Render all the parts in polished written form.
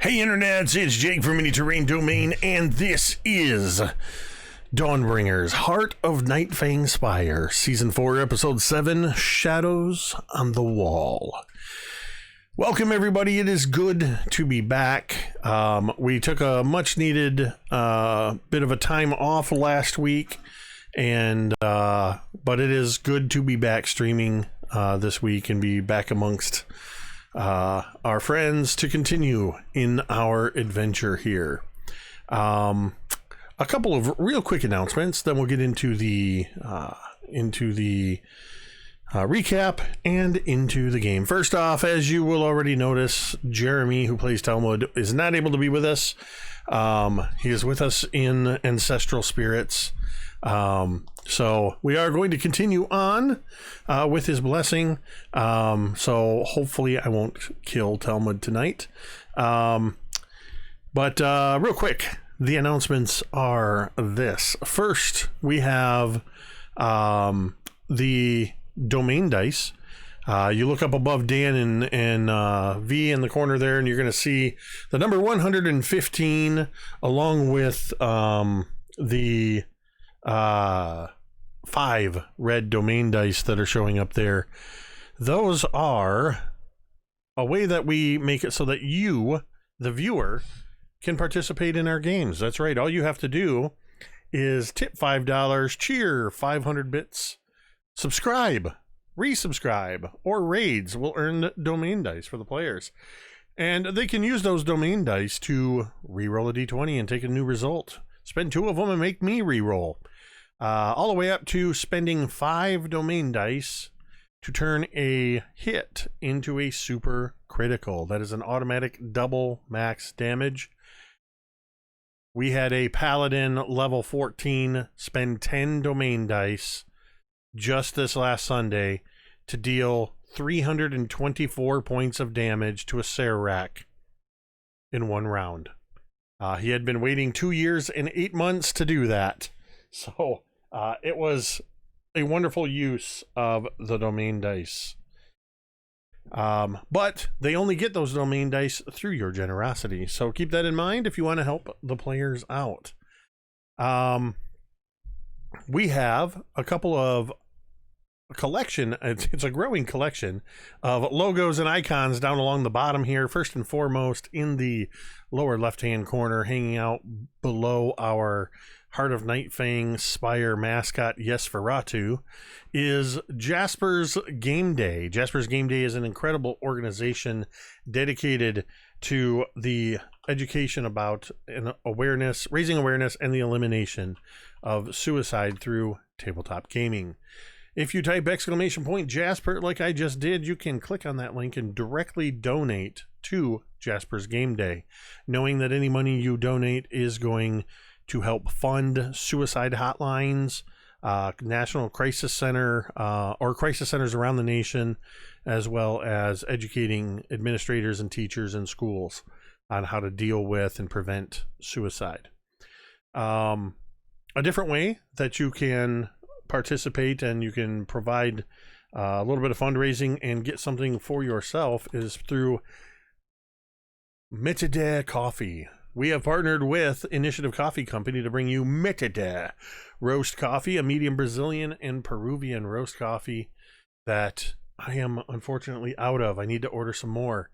Hey internets, it's Jake from Mini Terrain Domain, and this is Dawnbringers, Heart of Nightfang Spire, Season 4, Episode 7, Shadows on the Wall. Welcome everybody, it is good to be back. We took a much needed bit of a time off last week, and but it is good to be back streaming this week and be back amongst our friends to continue in our adventure here. A couple of real quick announcements, then we'll get into the recap and into the game. First off, as you will already notice, Jeremy, who plays Talmud, is not able to be with us. He is with us in Ancestral Spirits. So we are going to continue on with his blessing. So hopefully I won't kill Talmud tonight. But real quick, the announcements are this. First, we have the domain dice. You look up above Dan and V in the corner there, and you're going to see the number 115 along with the 5 red domain dice that are showing up there. Those are a way that we make it so that you, the viewer, can participate in our games. That's right. All you have to do is tip $5, cheer 500 bits, subscribe, resubscribe, or raids will earn domain dice for the players. And they can use those domain dice to re-roll a d20 and take a new result. Spend 2 of them and make me re-roll. All the way up to spending 5 domain dice to turn a hit into a super critical. That is an automatic double max damage. We had a paladin level 14 spend 10 domain dice just this last Sunday to deal 324 points of damage to a Serac in 1 round. He had been waiting 2 years and 8 months to do that. So it was a wonderful use of the domain dice. But they only get those domain dice through your generosity. So keep that in mind if you want to help the players out. We have a couple of collection. It's a growing collection of logos and icons down along the bottom here. First and foremost, in the lower left-hand corner, hanging out below our Heart of Nightfang Spire mascot, Yesferatu, is Jasper's Game Day. Jasper's Game Day is an incredible organization dedicated to the education about awareness, raising awareness, and the elimination of suicide through tabletop gaming. If you type !Jasper like I just did, you can click on that link and directly donate to Jasper's Game Day, knowing that any money you donate is going to help fund suicide hotlines, National Crisis Center, or crisis centers around the nation, as well as educating administrators and teachers in schools on how to deal with and prevent suicide. A different way that you can participate and you can provide a little bit of fundraising and get something for yourself is through Metade Coffee. We have partnered with Initiative Coffee Company to bring you Metade roast coffee, a medium Brazilian and Peruvian roast coffee that I am unfortunately out of. I need to order some more.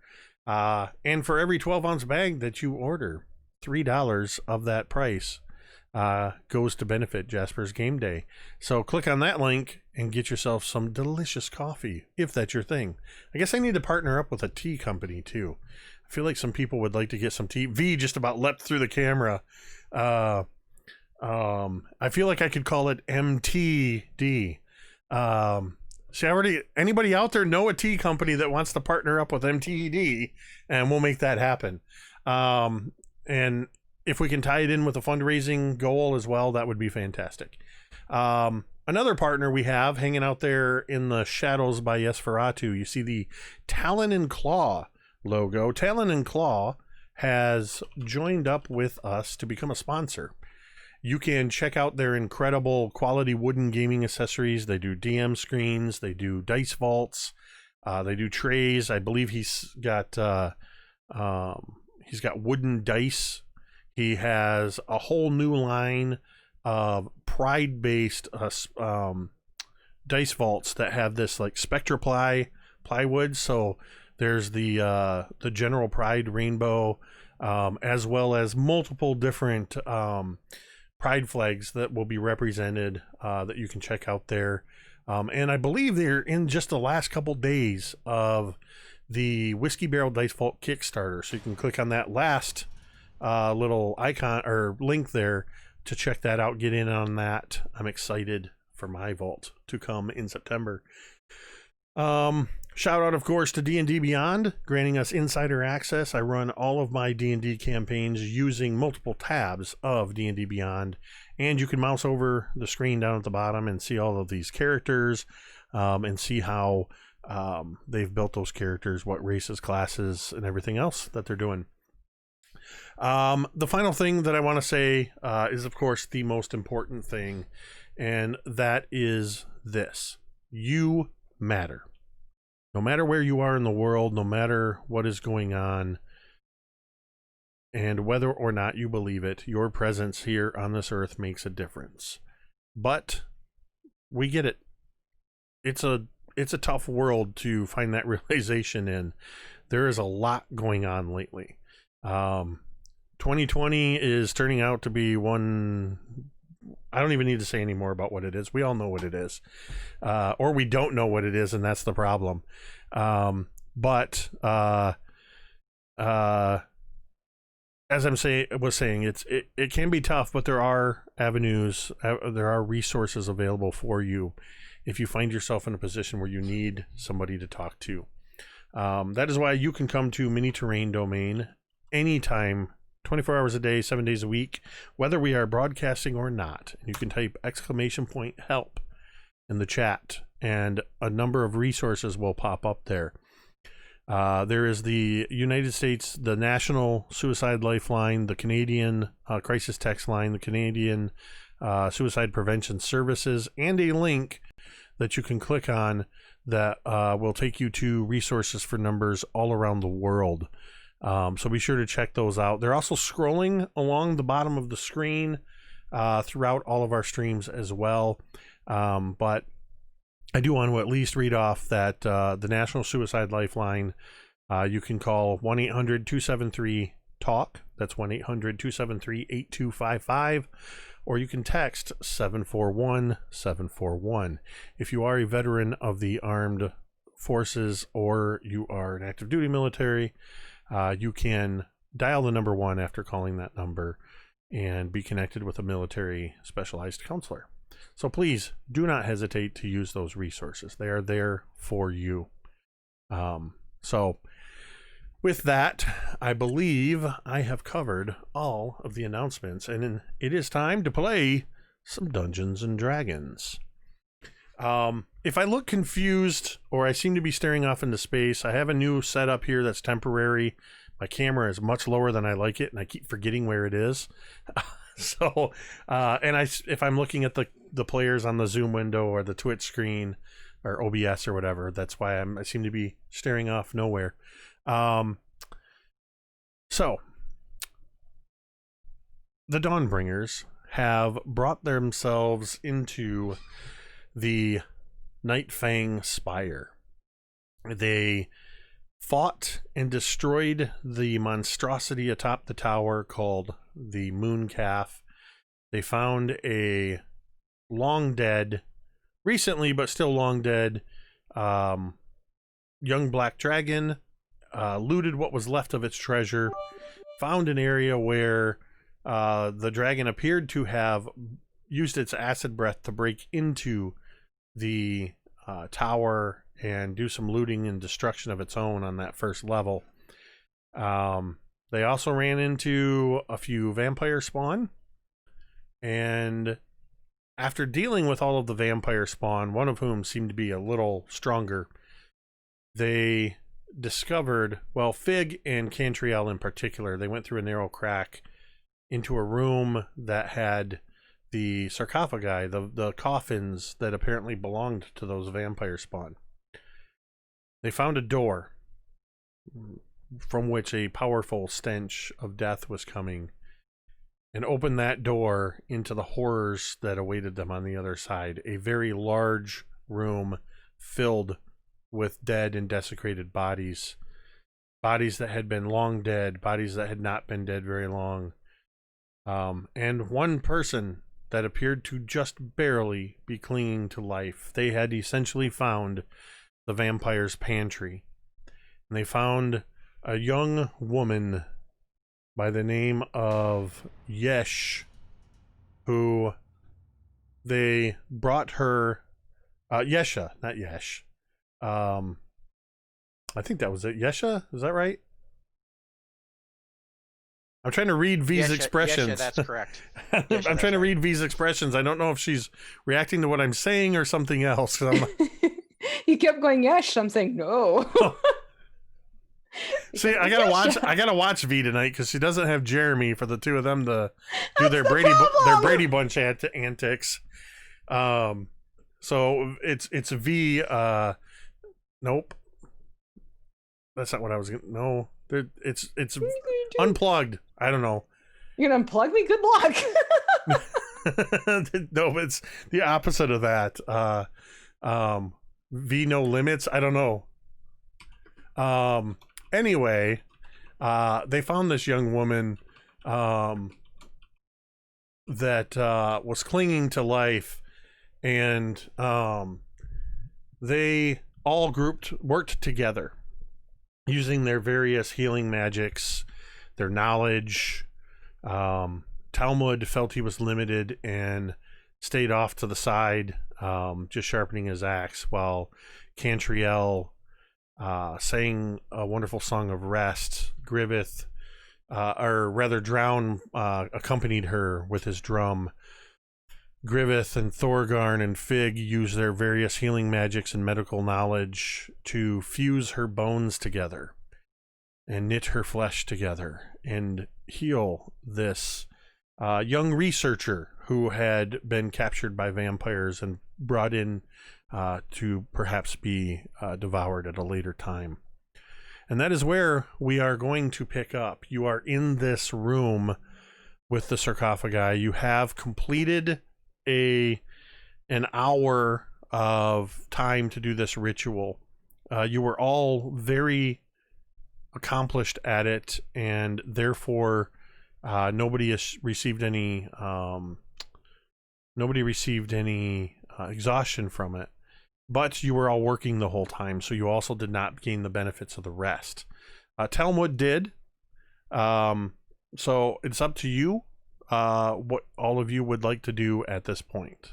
And for every 12-ounce bag that you order, $3 of that price goes to benefit Jasper's Game Day. So click on that link and get yourself some delicious coffee, if that's your thing. I guess I need to partner up with a tea company too. I feel like some people would like to get some tea. V just about leapt through the camera. I feel like I could call it MTD. See, anybody out there know a tea company that wants to partner up with MTD, and we'll make that happen. And if we can tie it in with a fundraising goal as well, that would be fantastic. Another partner we have hanging out there in the shadows by Yesferatu, you see the Talon and Claw logo. Talon and Claw has joined up with us to become a sponsor. You can check out their incredible quality wooden gaming accessories. They do DM screens, they do dice vaults, they do trays. I believe he's got He's got wooden dice. He has a whole new line of Pride-based dice vaults that have this like Spectra plywood. So there's the general Pride rainbow, as well as multiple different Pride flags that will be represented that you can check out there. And I believe they're in just the last couple days of the Whiskey Barrel Dice Vault Kickstarter. So you can click on that last little icon or link there to check that out, get in on that. I'm excited for my vault to come in September. Shout out, of course, to D&D Beyond, granting us insider access. I run all of my D&D campaigns using multiple tabs of D&D Beyond, and you can mouse over the screen down at the bottom and see all of these characters, and see how they've built those characters, what races, classes, and everything else that they're doing. The final thing that I want to say is, of course, the most important thing, and that is this: you matter. No matter where you are in the world, no matter what is going on, and whether or not you believe it, your presence here on this earth makes a difference. But we get it. It's a tough world to find that realization in. There is a lot going on lately. 2020 is turning out to be one. I don't even need to say any more about what it is. We all know what it is, or we don't know what it is, and that's the problem. But as was saying, it can be tough, but there are avenues, there are resources available for you if you find yourself in a position where you need somebody to talk to. That is why you can come to Mini Terrain Domain anytime, 24 hours a day, 7 days a week, whether we are broadcasting or not. You can type !help in the chat, and a number of resources will pop up there. There is the United States, the National Suicide Lifeline, the Canadian Crisis Text Line, the Canadian Suicide Prevention Services, and a link that you can click on that will take you to resources for numbers all around the world. So be sure to check those out. They're also scrolling along the bottom of the screen throughout all of our streams as well. But I do want to at least read off that the National Suicide Lifeline, you can call 1-800-273-TALK. That's 1-800-273-8255. Or you can text 741-741. If you are a veteran of the armed forces or you are an active duty military, you can dial the number 1 after calling that number and be connected with a military specialized counselor. So please do not hesitate to use those resources. They are there for you. So with that, I believe I have covered all of the announcements, and it is time to play some Dungeons and Dragons. If I look confused or I seem to be staring off into space, I have a new setup here that's temporary. My camera is much lower than I like it, and I keep forgetting where it is. So, if I'm looking at the players on the Zoom window or the Twitch screen or OBS or whatever, that's why I seem to be staring off nowhere. So, the Dawnbringers have brought themselves into the Nightfang Spire. They fought and destroyed the monstrosity atop the tower called the Moon Calf. They found a long dead, recently but still long dead, young black dragon, looted what was left of its treasure, found an area where the dragon appeared to have used its acid breath to break into the tower and do some looting and destruction of its own on that first level. They also ran into a few vampire spawn, and after dealing with all of the vampire spawn, one of whom seemed to be a little stronger, they discovered, well, Fig and Cantriel in particular, they went through a narrow crack into a room that had the sarcophagi, the coffins that apparently belonged to those vampire spawn. They found a door. from which a powerful stench of death was coming, and opened that door into the horrors that awaited them on the other side. A very large room filled with dead and desecrated bodies. Bodies that had been long dead, bodies that had not been dead very long. And one person that appeared to just barely be clinging to life. They had essentially found the vampire's pantry. And they found a young woman by the name of Yesh, who they brought her, Yesha, not Yesh. I think that was it. Yesha, is that right? I'm trying to read V's expressions. Yesha, that's correct. I'm trying to read V's expressions. I don't know if she's reacting to what I'm saying or something else. You kept going, yes. I'm saying no. Oh. See, I gotta watch V tonight because she doesn't have Jeremy for the two of them to do their Brady Bunch antics. So it's V. Nope, that's not what I was gonna. No, it's unplugged. I don't know. You're gonna unplug me? Good luck. No, it's the opposite of that. V no limits. I don't know. Anyway, they found this young woman that was clinging to life, and they all worked together using their various healing magics, their knowledge. Talmud felt he was limited and stayed off to the side, just sharpening his axe, while Cantriel sang a wonderful song of rest. Griveth, or rather Drown, accompanied her with his drum. Griveth and Thorgarn and Fig used their various healing magics and medical knowledge to fuse her bones together and knit her flesh together and heal this young researcher who had been captured by vampires and brought in to perhaps be devoured at a later time. And that is where we are going to pick up. You are in this room with the sarcophagi. You have completed an hour of time to do this ritual. You were all very accomplished at it, and therefore nobody has received any exhaustion from it. But you were all working the whole time, so you also did not gain the benefits of the rest. Talmud did. So it's up to you what all of you would like to do at this point.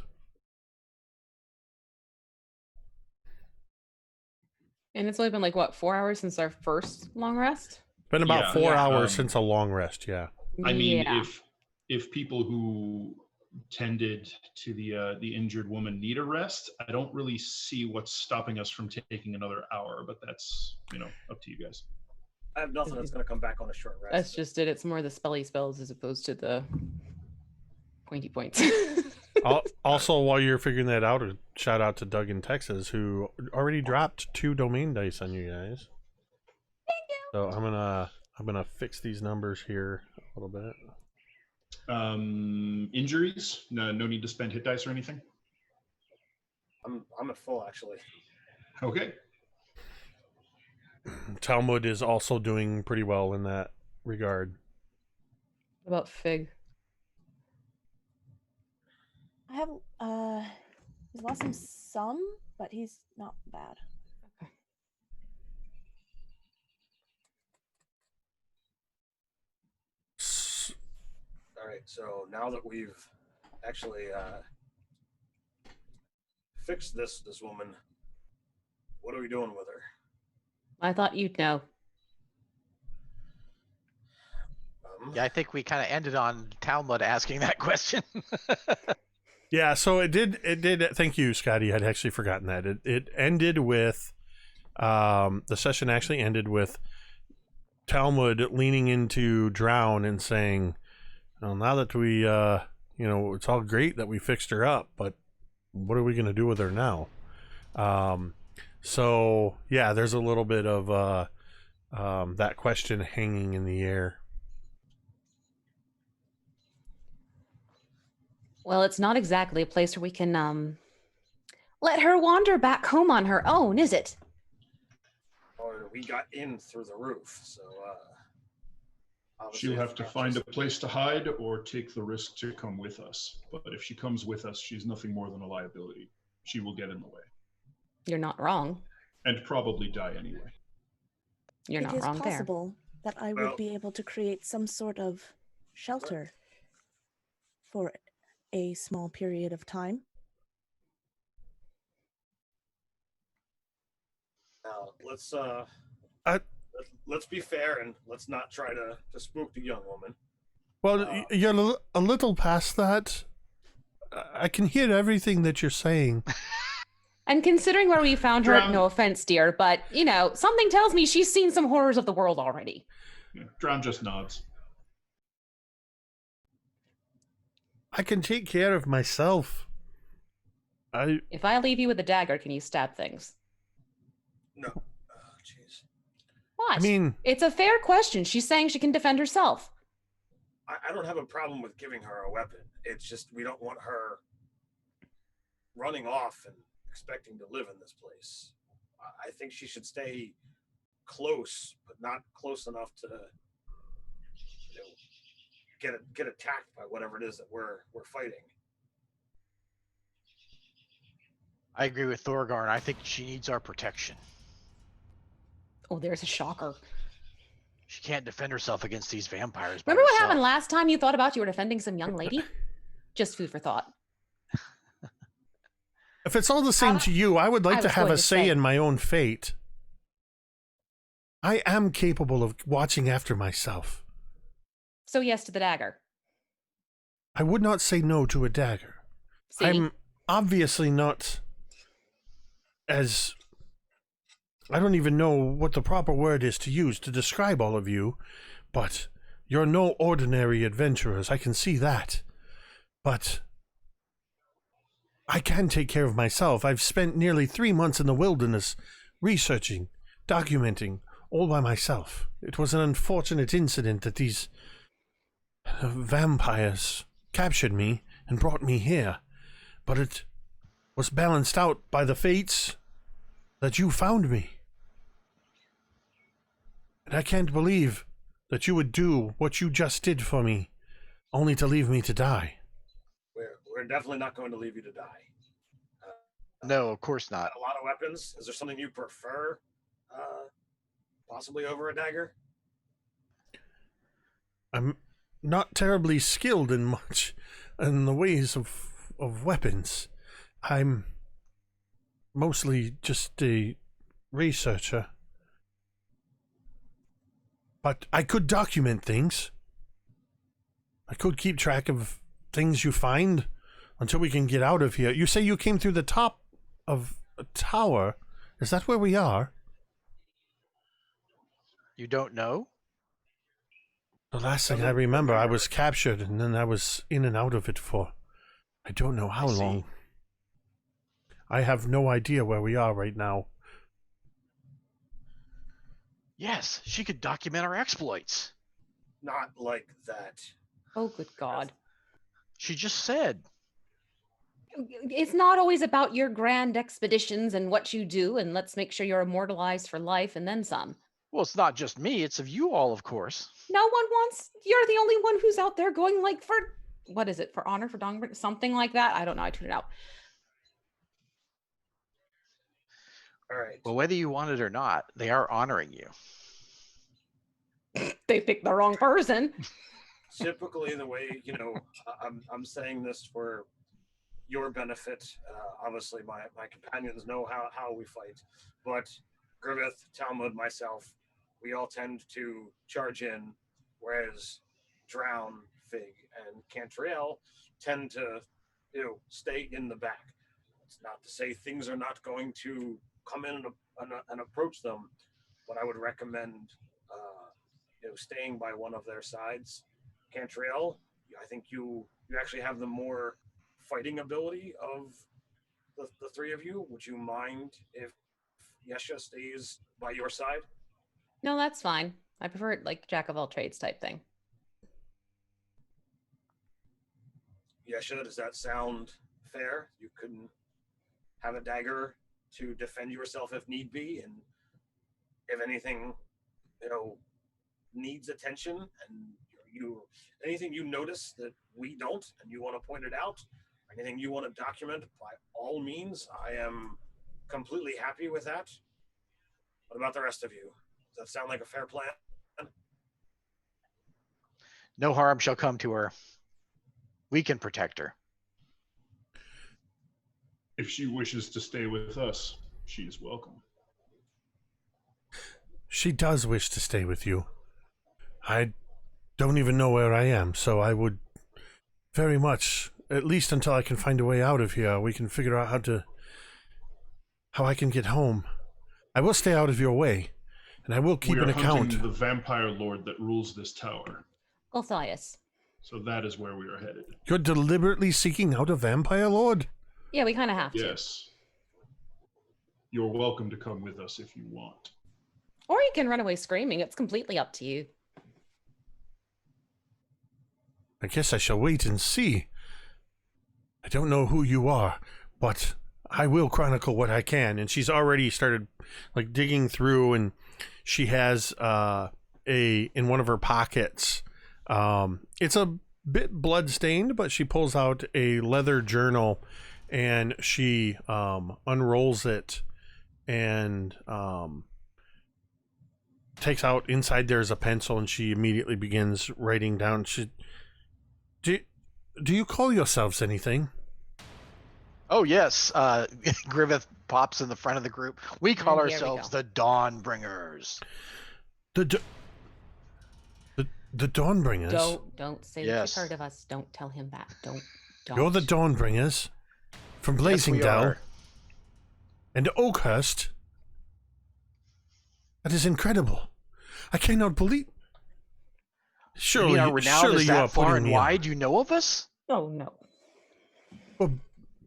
And it's only been like, what, 4 hours since our first long rest? It's been about 4 hours since a long rest, yeah. I mean, if people who tended to the injured woman need a rest, I don't really see what's stopping us from taking another hour, but that's, up to you guys. I have nothing that's going to come back on a short rest. That's just it. It's more the spelly spells as opposed to the pointy points. Also, while you're figuring that out, a shout out to Doug in Texas, who already dropped 2 domain dice on you guys. Thank you. So I'm gonna fix these numbers here a little bit. Injuries? No need to spend hit dice or anything. I'm at full actually. Okay. Talmud is also doing pretty well in that regard. What about Fig? I have he's lost some, but he's not bad. Okay. All right, so now that we've actually fixed this woman, what are we doing with her? I thought you'd know. Yeah, I think we kind of ended on Talmud asking that question. Yeah, so it did. Thank you, Scotty. I'd actually forgotten that. It ended with, the session actually ended with Talmud leaning into Drown and saying, well, now that we, it's all great that we fixed her up, but what are we going to do with her now? So yeah, there's a little bit of that question hanging in the air. Well, it's not exactly a place where we can let her wander back home on her own, is it? Or we got in through the roof, so obviously She'll have it's to not find a just- place to hide or take the risk to come with us. But if she comes with us, she's nothing more than a liability. She will get in the way. You're not wrong. And probably die anyway. You're It not is wrong there. possible that I Well- would be able to create some sort of shelter for a small period of time. Now let's I- let's be fair and let's not try to spook the young woman. Well, you're a little past that. I can hear everything that you're saying. And considering where we found her, Drown. no offense, dear, but, you know, something tells me she's seen some horrors of the world already. Yeah, Drown just nods. I can take care of myself. If I leave you with a dagger, can you stab things? No. Oh, jeez. What? I mean, it's a fair question. She's saying she can defend herself. I don't have a problem with giving her a weapon. It's just we don't want her running off and expecting to live in this place. I think she should stay close, but not close enough to get attacked by whatever it is that we're fighting. I agree with Thorgarn. I think she needs our protection. Oh, there's a shocker. She can't defend herself against these vampires. by Remember what herself. happened last time you thought about you were defending some young lady? Just food for thought. if it's all the same to you, I would like I to was have going a to say say. in my own fate. I am capable of watching after myself. So yes to the dagger. I would not say no to a dagger. See? I'm obviously not as... I don't even know what the proper word is to use to describe all of you, but you're no ordinary adventurers. I can see that. But I can take care of myself. I've spent nearly 3 months in the wilderness researching, documenting, all by myself. It was an unfortunate incident that these vampires captured me and brought me here, but it was balanced out by the fates that you found me. And I can't believe that you would do what you just did for me, only to leave me to die. We're definitely not going to leave you to die. No, of course not. A lot of weapons. Is there something you prefer, possibly over a dagger? I'm not terribly skilled in much in the ways of weapons. I'm mostly just a researcher. But I could document things. I could keep track of things you find until we can get out of here. You say you came through the top of a tower. Is that where we are? You don't know? The last thing I remember, I was captured and then I was in and out of it for I don't know how I see. long. I have no idea where we are right now. Yes, she could document our exploits. Not like that. Oh, good God. She just said. It's not always about your grand expeditions and what you do, and let's make sure you're immortalized for life and then some. Well, it's not just me, it's of you all, of course. No one wants, you're the only one who's out there going like for, what is it, for honor, for Dawnbringers, something like that? I don't know, I tuned it out. All right. Well, whether you want it or not, they are honoring you. They picked the wrong person. Typically, the way I'm saying this for your benefit. Obviously, my companions know how we fight, but Griveth, Talmud, myself, we all tend to charge in, whereas Drown, Fig, and Cantriel tend to stay in the back. It's not to say things are not going to come in and approach them, but I would recommend staying by one of their sides. Cantriel, I think you actually have the more fighting ability of the three of you. Would you mind if Yesha stays by your side? No, that's fine. I prefer it like jack of all trades type thing. Yesha, does that sound fair? You couldn't have a dagger to defend yourself if need be, and if anything, needs attention, and anything you notice that we don't, and you want to point it out, anything you want to document, by all means, I am completely happy with that. What about the rest of you? Does that sound like a fair plan? No harm shall come to her. We can protect her. If she wishes to stay with us, she is welcome. She does wish to stay with you. I don't even know where I am, so I would very much, at least until I can find a way out of here, we can figure out how I can get home. I will stay out of your way, and I will keep an account. We are hunting the vampire lord that rules this tower. Gulthias. So that is where we are headed. You're deliberately seeking out a vampire lord? Yeah, we kind of have to. Yes. You're welcome to come with us if you want. Or you can run away screaming. It's completely up to you. I guess I shall wait and see. I don't know who you are, but I will chronicle what I can. And she's already started digging through, and she has in one of her pockets. It's a bit blood-stained, but she pulls out a leather journal and she unrolls it and takes out, inside there's a pencil, and she immediately begins writing down. Do you call yourselves anything? Oh, yes. Griveth pops in the front of the group. We call And here we ourselves go. the Dawnbringers. The Dawnbringers? Don't say that Yes. you've heard of us. Don't tell him that. Don't. You're the Dawnbringers from Yes, we Blazingdale are. and Oakhurst. That is incredible. I cannot believe. Surely, our renown surely is you are that far putting and me wide. You know of us? Oh, no. Well,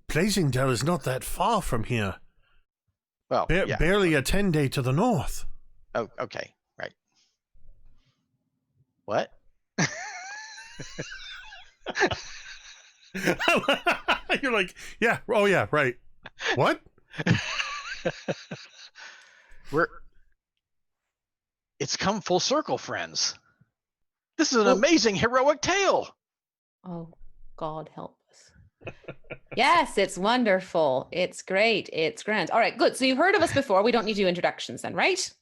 Blazingdale is not that far from here. Well, yeah. Barely a 10-day to the north. Oh, okay. Right. What? You're like, yeah, oh yeah, right. What? It's come full circle, friends. This is an Well- amazing heroic tale. Oh, God help us. Yes, it's wonderful. It's great. It's grand. All right, good. So you've heard of us before. We don't need to do introductions then, right?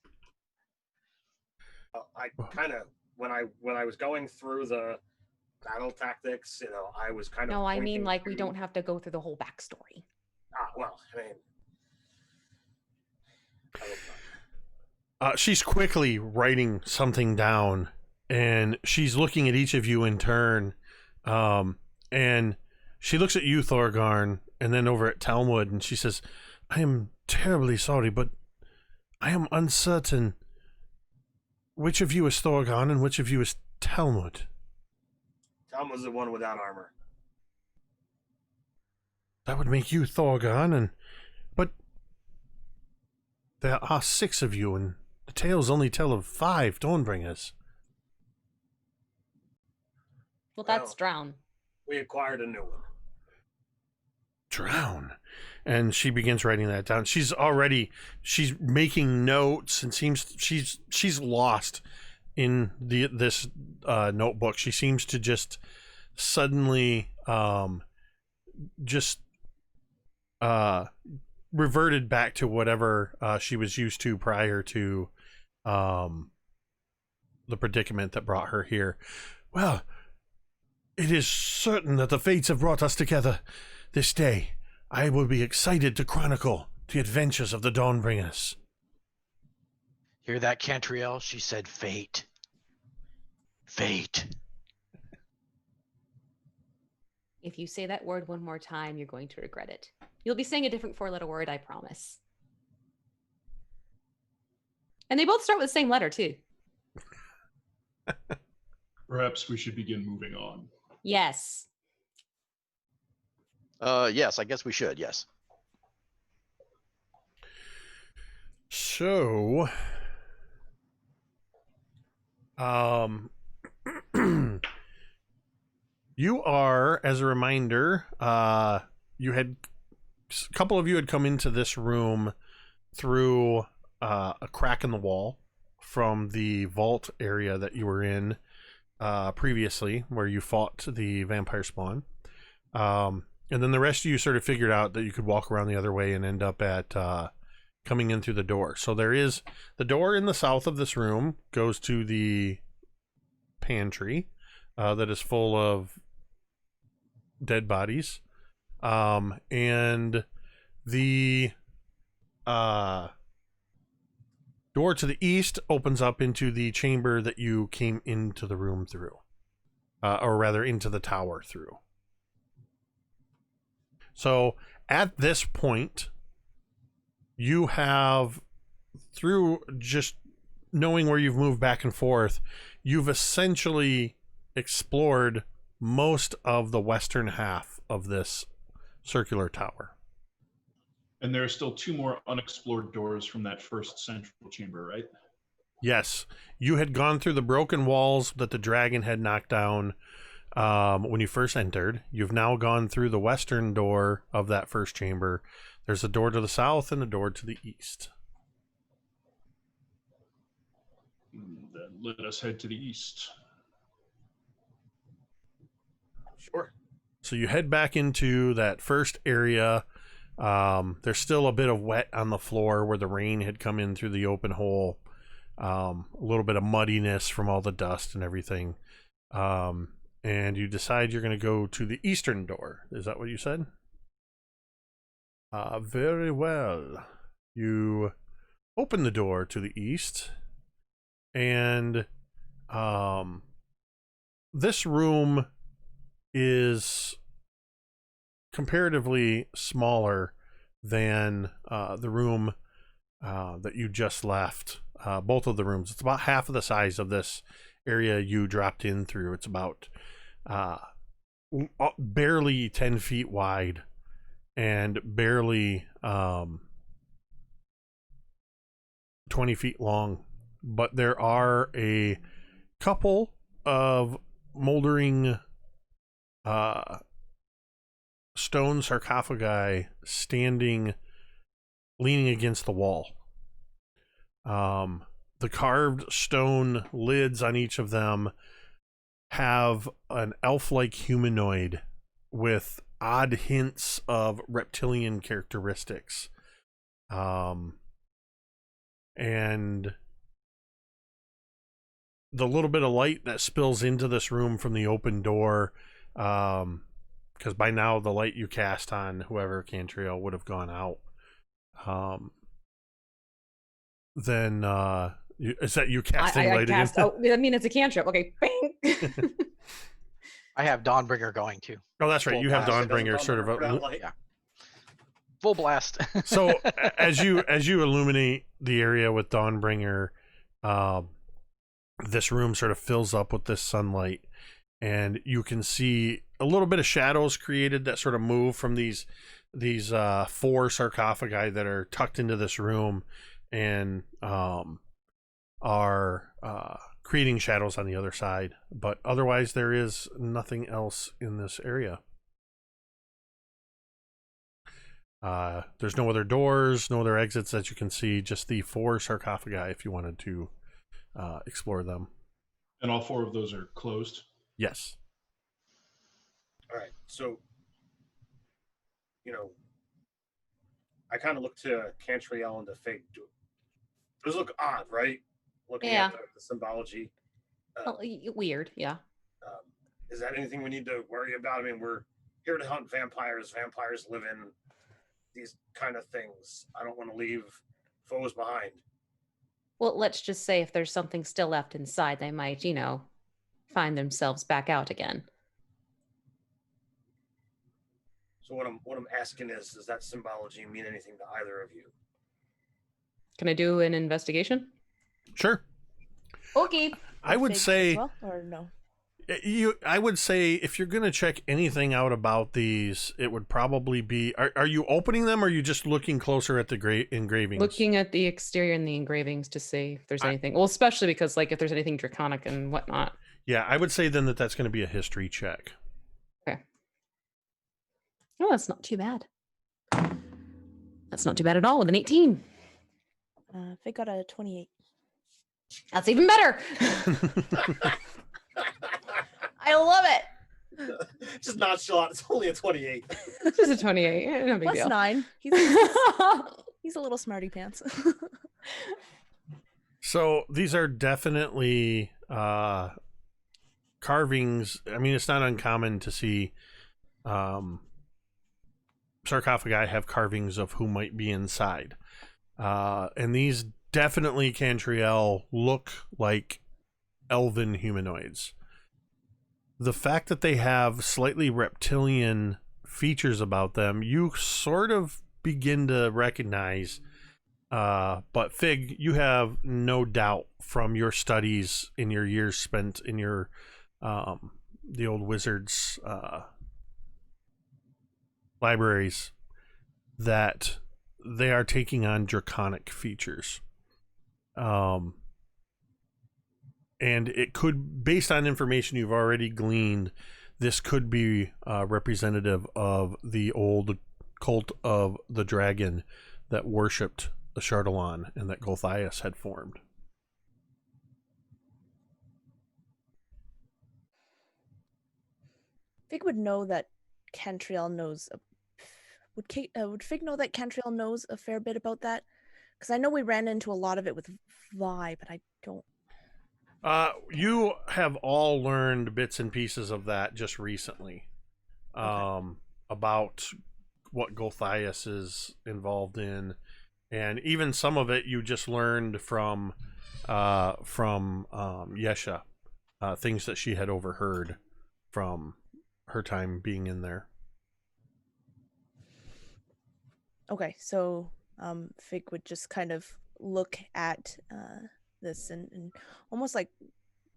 I kind of, when I was going through the battle tactics, I was kind of. No, I mean, pointing we to- don't have to go through the whole backstory. Well, I mean. I hope not. She's quickly writing something down, and she's looking at each of you in turn. And she looks at you, Thorgarn, and then over at Talmud, and she says, I am terribly sorry, but I am uncertain which of you is Thorgarn and which of you is Talmud. Talmud's the one without armor. That would make you Thorgarn, but there are 6 of you, and the tales only tell of 5 Dawnbringers. Well, that's Well. drown. We acquired a new one. Drown. And she begins writing that down. She's making notes, and she's lost in this notebook. She seems to just suddenly reverted back to whatever she was used to prior to the predicament that brought her here. Well, it is certain that the fates have brought us together this day. I will be excited to chronicle the adventures of the Dawnbringers. Hear that, Cantriel? She said fate. Fate. If you say that word one more time, you're going to regret it. You'll be saying a different 4-letter word, I promise. And they both start with the same letter, too. Perhaps we should begin moving on. Yes. Yes, I guess we should. Yes. So, You are, as a reminder, you had a couple of you had come into this room through a crack in the wall from the vault area that you were in previously, where you fought the vampire spawn. And then the rest of you sort of figured out that you could walk around the other way and end up at coming in through the door. So there is the door in the south of this room goes to the pantry that is full of dead bodies. And the door to the east opens up into the chamber that you came into the room through, or rather into the tower through. So at this point, you have, through just knowing where you've moved back and forth, you've essentially explored most of the western half of this circular tower. And there are still 2 more unexplored doors from that first central chamber, right? Yes. You had gone through the broken walls that the dragon had knocked down when you first entered. You've now gone through the western door of that first chamber. There's a door to the south and a door to the east. Then let us head to the east. Sure. So you head back into that first area. There's still a bit of wet on the floor where the rain had come in through the open hole. A little bit of muddiness from all the dust and everything. And you decide you're going to go to the eastern door. Is that what you said? Very well. You open the door to the east, and this room is comparatively smaller than the room that you just left. Both of the rooms. It's about half of the size of this area you dropped in through. It's about barely 10 feet wide and barely 20 feet long. But there are a couple of moldering stone sarcophagi standing, leaning against the wall. The carved stone lids on each of them have an elf-like humanoid with odd hints of reptilian characteristics. And the little bit of light that spills into this room from the open door, because by now the light you cast on whoever Cantriel would have gone out. Then is that you casting light again? Oh, I mean, it's a cantrip. Okay. Bang. I have Dawnbringer going too. Oh, that's right. Full You have blast. Dawnbringer sort of Yeah. Full blast. So as you illuminate the area with Dawnbringer, this room sort of fills up with this sunlight, and you can see a little bit of shadows created that sort of move from these 4 sarcophagi that are tucked into this room, and are creating shadows on the other side. But otherwise, there is nothing else in this area. There's no other doors, no other exits that you can see, just the 4 sarcophagi if you wanted to explore them. And all 4 of those are closed? Yes. All right. So, I kind of look to Cantriel and the Fig. Those look odd, right? Looking Yeah. at the symbology. Well, weird, yeah. Is that anything we need to worry about? I mean, we're here to hunt vampires. Vampires live in these kind of things. I don't want to leave foes behind. Well, let's just say if there's something still left inside, they might, find themselves back out again. So what I'm asking is, does that symbology mean anything to either of you? Can I do an investigation? Sure. Okay. I would Fig as say well, or no? I would say if you're going to check anything out about these, it would probably be, are you opening them or are you just looking closer at the engravings? Looking at the exterior and the engravings to see if there's anything. Well, especially because like if there's anything draconic and whatnot. Yeah, I would say then that's going to be a history check. Okay. Oh, that's not too bad. That's not too bad at all with an 18. They got a 28. That's even better. I love it. Just not shot. It's only a 28. Just a 28. No big Plus deal. 9. He's a little smarty pants. So these are definitely carvings. I mean, it's not uncommon to see sarcophagi have carvings of who might be inside. And these definitely, Cantriel, look like elven humanoids. The fact that they have slightly reptilian features about them, you sort of begin to recognize. But Fig, you have no doubt from your studies in your years spent in your the old wizards libraries that they are taking on draconic features. And it could, based on information you've already gleaned, this could be representative of the old cult of the dragon that worshipped the Chardalon and that Gulthias had formed. Fig would know that Cantriel knows. Would Fig know that Cantriel knows a fair bit about that? Because I know we ran into a lot of it with Vi, but I don't. You have all learned bits and pieces of that just recently. About what Gulthias is involved in, and even some of it you just learned from Yesha, things that she had overheard from her time being in there. Okay, so Fig would just kind of look at this and almost like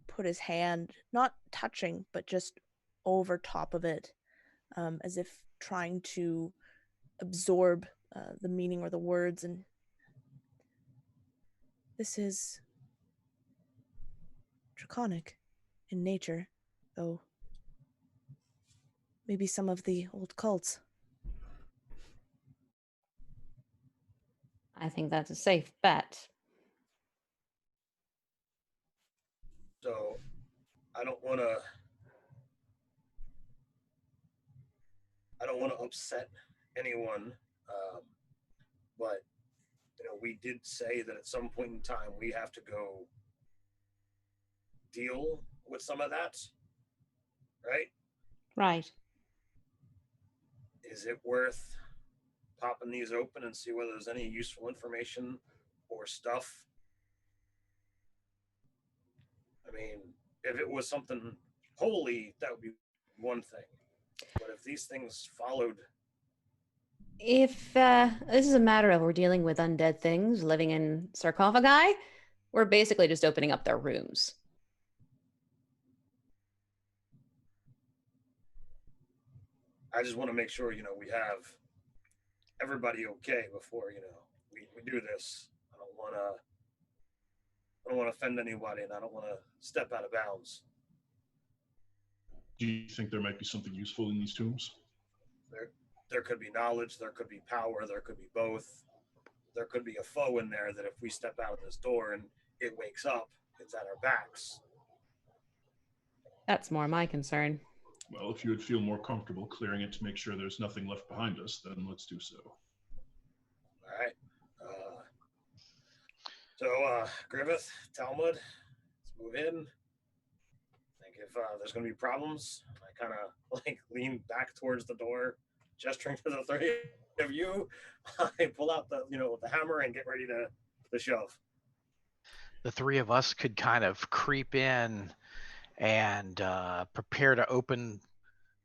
put his hand, not touching, but just over top of it, as if trying to absorb the meaning or the words. And this is draconic in nature, though maybe some of the old cults. I think that's a safe bet. So I don't want to upset anyone, but we did say that at some point in time we have to go deal with some of that, right? Right. Is it worth popping these open and see whether there's any useful information or stuff? I mean, if it was something holy, that would be one thing. But if these things followed... If this is a matter of we're dealing with undead things living in sarcophagi, we're basically just opening up their rooms. I just want to make sure, we have everybody okay before, we do this. I don't want to offend anybody, and I don't want to step out of bounds. Do you think there might be something useful in these tombs? There could be knowledge, there could be power, there could be both. There could be a foe in there that if we step out of this door and it wakes up, it's at our backs. That's more my concern. Well, if you would feel more comfortable clearing it to make sure there's nothing left behind us, then let's do so. All right. Griveth, Talmud, let's move in. I think if there's going to be problems, I kind of lean back towards the door, gesturing to the three of you. I pull out the hammer and get ready to shove. The three of us could kind of creep in and prepare to open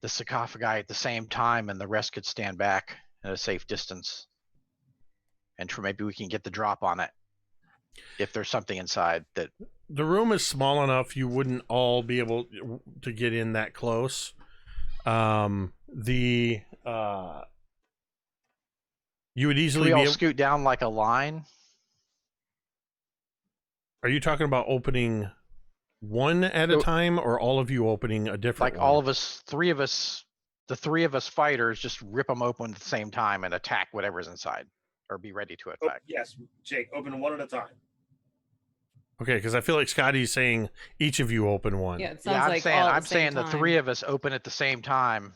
the sarcophagi at the same time, and the rest could stand back at a safe distance. And maybe we can get the drop on it if there's something inside that the room is small enough you wouldn't all be able to get in that close. You would Can easily we be all able. scoot down like a line? Are you talking about opening one at a So- time, or all of you opening a different? Like all of us, the three of us fighters, just rip them open at the same time and attack whatever's inside, or be ready to Oh, attack. yes, Jake, open one at a time. Okay, because I feel like Scotty's saying each of you open one. Yeah, it sounds Yeah, I'm like saying all at I'm the same saying the time. three of us open at the same time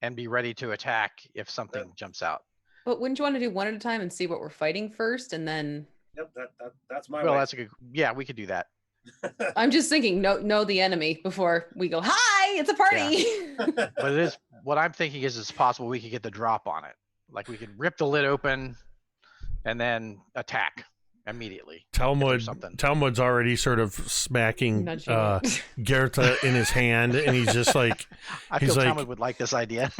and be ready to attack if something jumps out. But wouldn't you want to do one at a time and see what we're fighting first, and then? Yep, that's my Well, way. that's a good. Yeah, we could do that. I'm just thinking, know the enemy before we go. Hi, it's a party. But it is what I'm thinking is it's possible we could get the drop on it. Like we could rip the lid open and then attack immediately. something. Talmud's already sort of smacking Nudging it. Gerta in his hand, and he's just like, I He's feel like- Talmud would like this idea.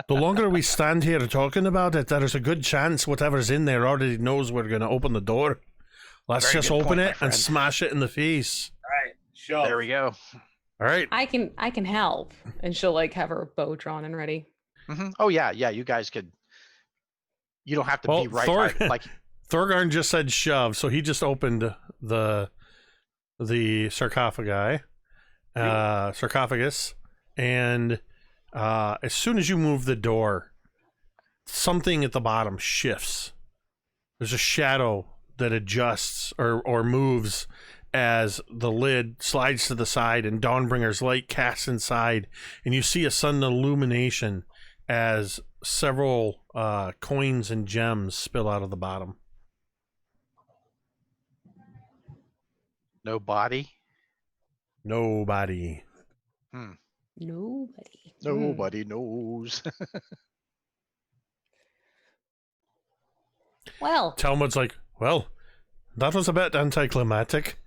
the longer we stand here talking about it, there's a good chance whatever's in there already knows we're going to open the door. Let's Very just good open point, my it and friend. smash it in the face. All right, show. There we go. All right. I can help, and she'll like have her bow drawn and ready. Oh yeah, you guys could. You don't have to Well, be right. Thor- Like Thorgarn just said shove, so he just opened the sarcophagus, and as soon as you move the door, something at the bottom shifts. There's a shadow that adjusts or moves as the lid slides to the side and Dawnbringer's light casts inside, and you see a sudden illumination as several coins and gems spill out of the bottom. no body. Nobody. Nobody. Nobody knows. Well, Talmud's like, well, that was a bit anticlimactic.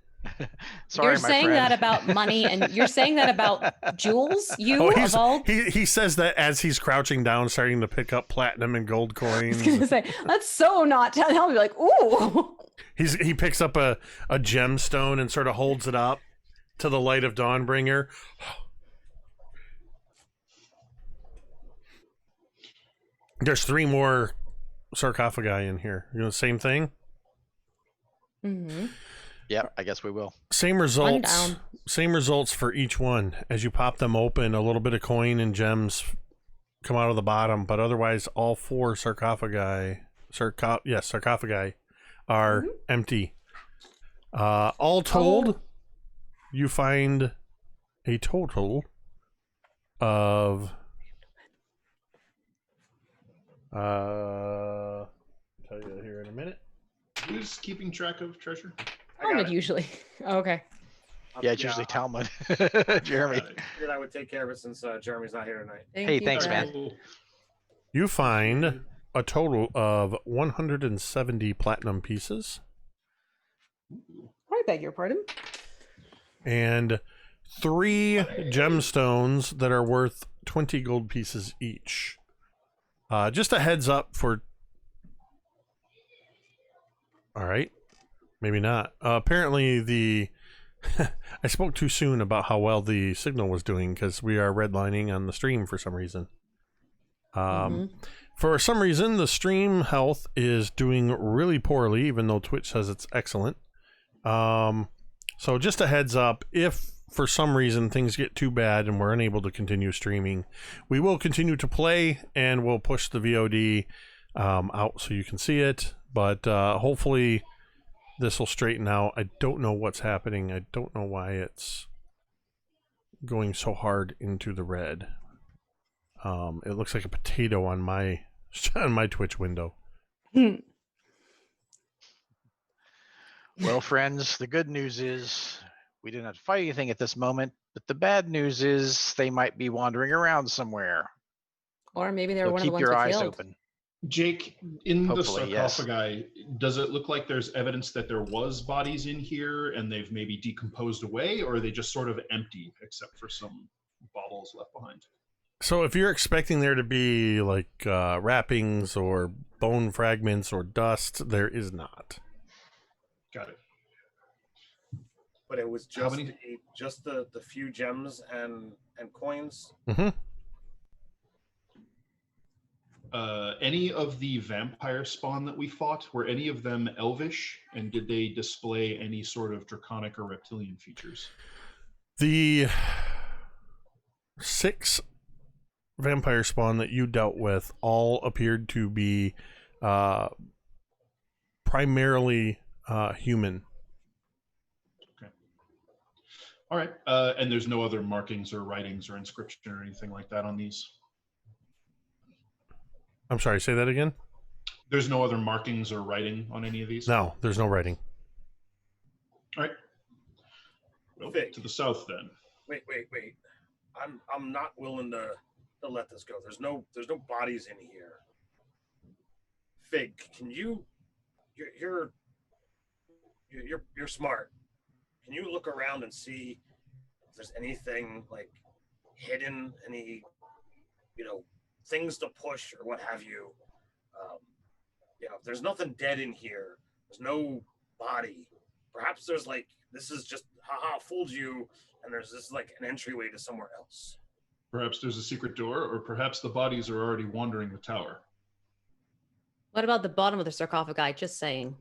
Sorry, you're my saying friend. that about money, and you're saying that about jewels. You of all. he says that as he's crouching down, starting to pick up platinum and gold I was coins. gonna say that's so not. I'll be like, ooh. He picks up a gemstone and sort of holds it up to the light of Dawnbringer. There's 3 more sarcophagi in here. You know, same thing. Mm-hmm. Yep, I guess we will. Same results. down. Same results for each one. As you pop them open, a little bit of coin and gems come out of the bottom, but otherwise, all 4 sarcophagi are empty. All told, you find a total of I'll tell you here in a minute. Who's keeping track of treasure? Talmud usually. Oh, okay. Yeah, it's usually Talmud. Jeremy. Got it. Figured I would take care of it since Jeremy's not here tonight. Thank Hey, you, thanks, Brad. man. You find a total of 170 platinum pieces I beg your pardon. and 3 gemstones that are worth 20 gold pieces each. Just a heads up for... All right. Maybe not. Apparently the... I spoke too soon about how well the signal was doing because we are redlining on the stream for some reason. For some reason, the stream health is doing really poorly, even though Twitch says it's excellent. So just a heads up, if for some reason things get too bad and we're unable to continue streaming, we will continue to play and we'll push the VOD out so you can see it. But hopefully this will straighten out. I don't know what's happening. I don't know why it's going so hard into the red. It looks like a potato on my Twitch window. Well, friends, the good news is we didn't have to fight anything at this moment, but the bad news is they might be wandering around somewhere. Or maybe they're So one of the keep ones your we eyes killed. open. Jake, in Hopefully, the yes. sarcophagi, does it look like there's evidence that there was bodies in here and they've maybe decomposed away, or are they just sort of empty except for some baubles left behind? So if you're expecting there to be like wrappings or bone fragments or dust, there is not. Got it. but it was How just many- just the few gems and coins. Mm-hmm. Any of the vampire spawn that we fought, were any of them elvish, and did they display any sort of draconic or reptilian features? The 6 vampire spawn that you dealt with all appeared to be primarily human. All right, and there's no other markings or writings or inscription or anything like that on these? I'm sorry, say that again? There's no other markings or writing on any of these? No, there's no writing. All right. Well, to the south then. Wait. I'm not willing to let this go. There's no bodies in here. Fig, can you're smart. Can you look around and see if there's anything like hidden, any things to push or what have you? If there's nothing dead in here, there's no body. Perhaps there's this is just fooled you, and there's this an entryway to somewhere else. Perhaps there's a secret door, or perhaps the bodies are already wandering the tower. What about the bottom of the sarcophagi? Just saying.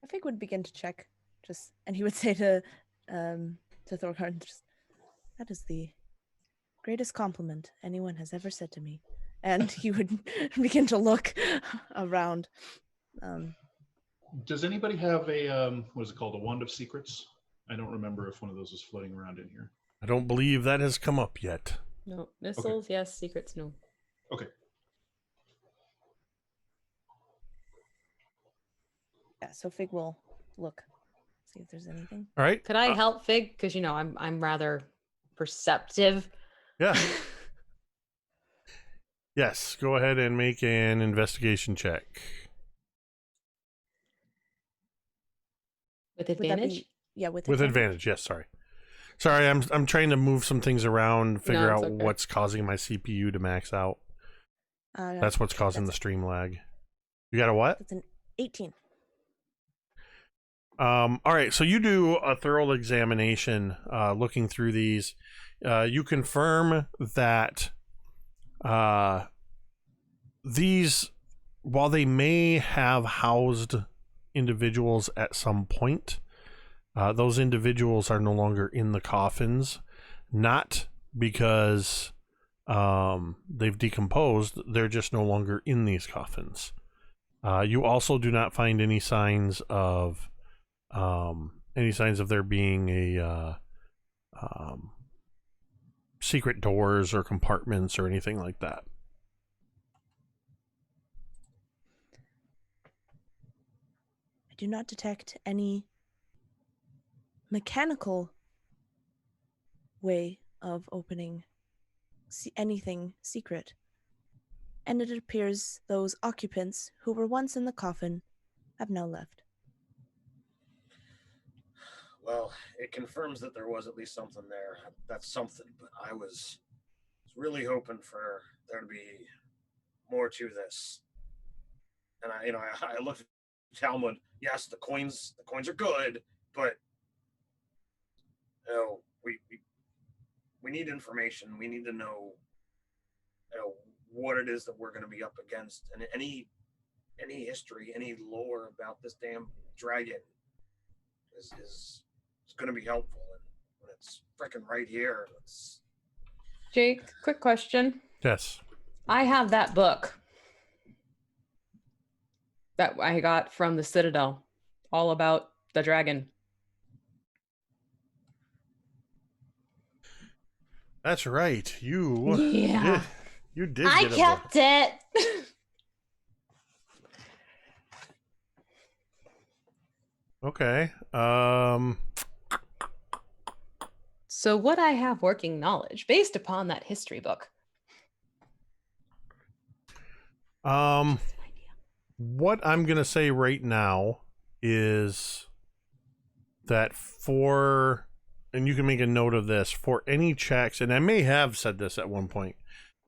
I think would begin to check, and he would say to Thorgarn, "That is the greatest compliment anyone has ever said to me." And he would begin to look around. Does anybody have a what is it called, a wand of secrets? I don't remember if one of those is floating around in here. I don't believe that has come up yet. No. Missiles, yes. Secrets, no. Okay. Yeah, so Fig will look, see if there's anything. All right. Could I help Fig? Because I'm rather perceptive. Yeah. Yes, go ahead and make an investigation check. With Would that advantage? be, yeah, with Advantage, yes, sorry. Sorry, I'm trying to move some things around, figure No, it's out okay. what's causing my CPU to max out. That's what's causing the stream lag. You got a what? That's an 18. All right, so you do a thorough examination, looking through these. You confirm that these, while they may have housed individuals at some point, those individuals are no longer in the coffins, not because they've decomposed, they're just no longer in these coffins. You also do not find any signs of there being a secret doors or compartments or anything like that. I do not detect any mechanical way of opening anything secret. And it appears those occupants who were once in the coffin have now left. Well, it confirms that there was at least something there. That's something, but I was really hoping for there to be more to this. And I looked at Talmud. Yes, the coins are good, but we need information. We need to know what it is that we're going to be up against, and any history, any lore about this damn dragon is going to be helpful. And when it's freaking right here, Jake, quick question. Yes. I have that book that I got from the Citadel, all about the dragon. That's right. You Yeah. did I get a kept it. book. Okay. So would I have working knowledge based upon that history book? What I'm going to say right now is that and you can make a note of this, for any checks, and I may have said this at one point,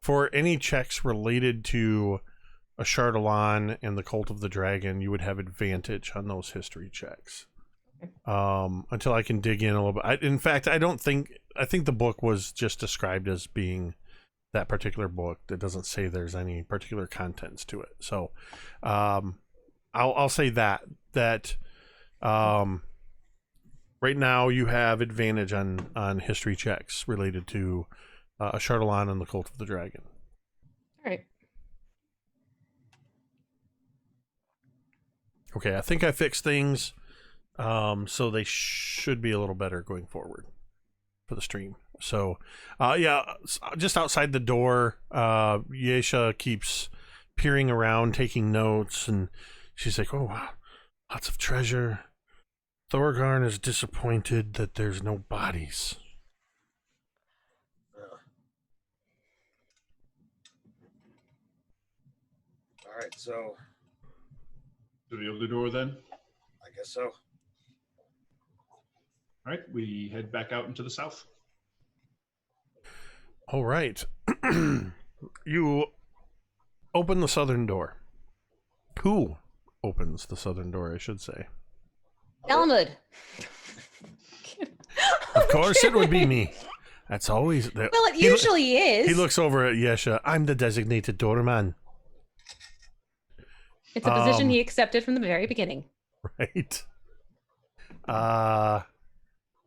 for any checks related to a Chardalon and the Cult of the Dragon, you would have advantage on those history checks. until I can dig in a little bit. In fact, I think the book was just described as being that particular book. That doesn't say there's any particular contents to it. So I'll say that right now you have advantage on history checks related to Charlatan and the Cult of the Dragon. All right. Okay, I think I fixed things, so they should be a little better going forward for the stream. So, just outside the door, Yesha keeps peering around, taking notes, and she's like, "Oh, wow, lots of treasure. Thorgarn is disappointed that there's no bodies." All right, so Do we open the door then? I guess so. All right, we head back out into the south. All right. You open the southern door. Who opens the southern door, I should say? Talmud. Of course it would be me. That's always... Well, it usually is. He looks over at Yesha. I'm the designated doorman. It's a position he accepted from the very beginning. Right.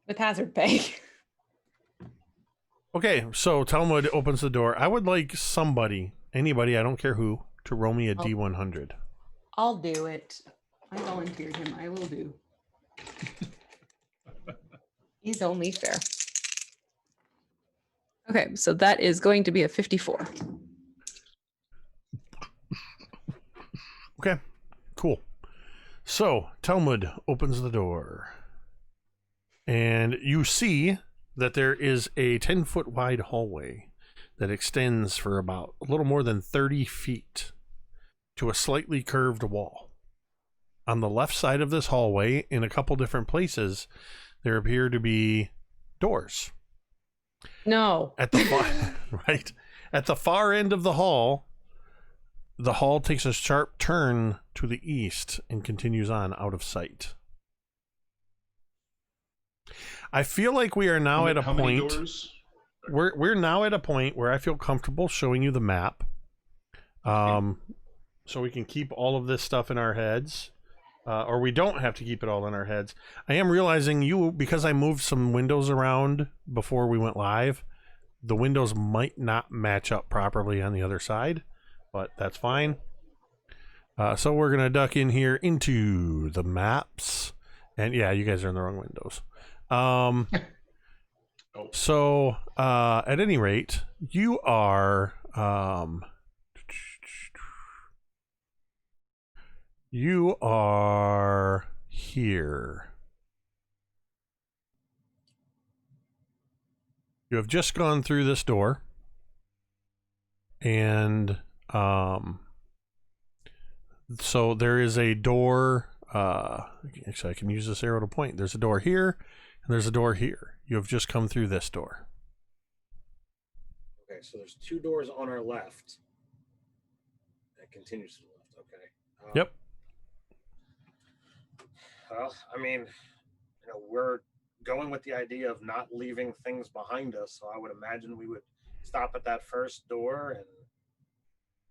With hazard pay. Okay, so Talmud opens the door. I would like anybody, I don't care who, to roll me a D100. I'll do it. I volunteered him. I will do. He's only fair. Okay, so that is going to be a 54. Okay, cool. So Talmud opens the door, and you see that there is a 10-foot wide hallway that extends for about a little more than 30 feet to a slightly curved wall. On the left side of this hallway, in a couple different places, there appear to be doors. No. At the right at the far end of the hall takes a sharp turn to the east and continues on out of sight. I feel like we are now at a point. We're now at a point where I feel comfortable showing you the map, so we can keep all of this stuff in our heads, or we don't have to keep it all in our heads. I am realizing because I moved some windows around before we went live, the windows might not match up properly on the other side, but that's fine. So we're gonna duck in here into the maps, and yeah, you guys are in the wrong windows. So at any rate, you are here. You have just gone through this door, and so there is a door. Actually, I can use this arrow to point. There's a door here, and there's a door here. You have just come through this door. Okay, so there's two doors on our left. That continues to the left. Okay. Yep. Well, I mean, we're going with the idea of not leaving things behind us, so I would imagine we would stop at that first door, and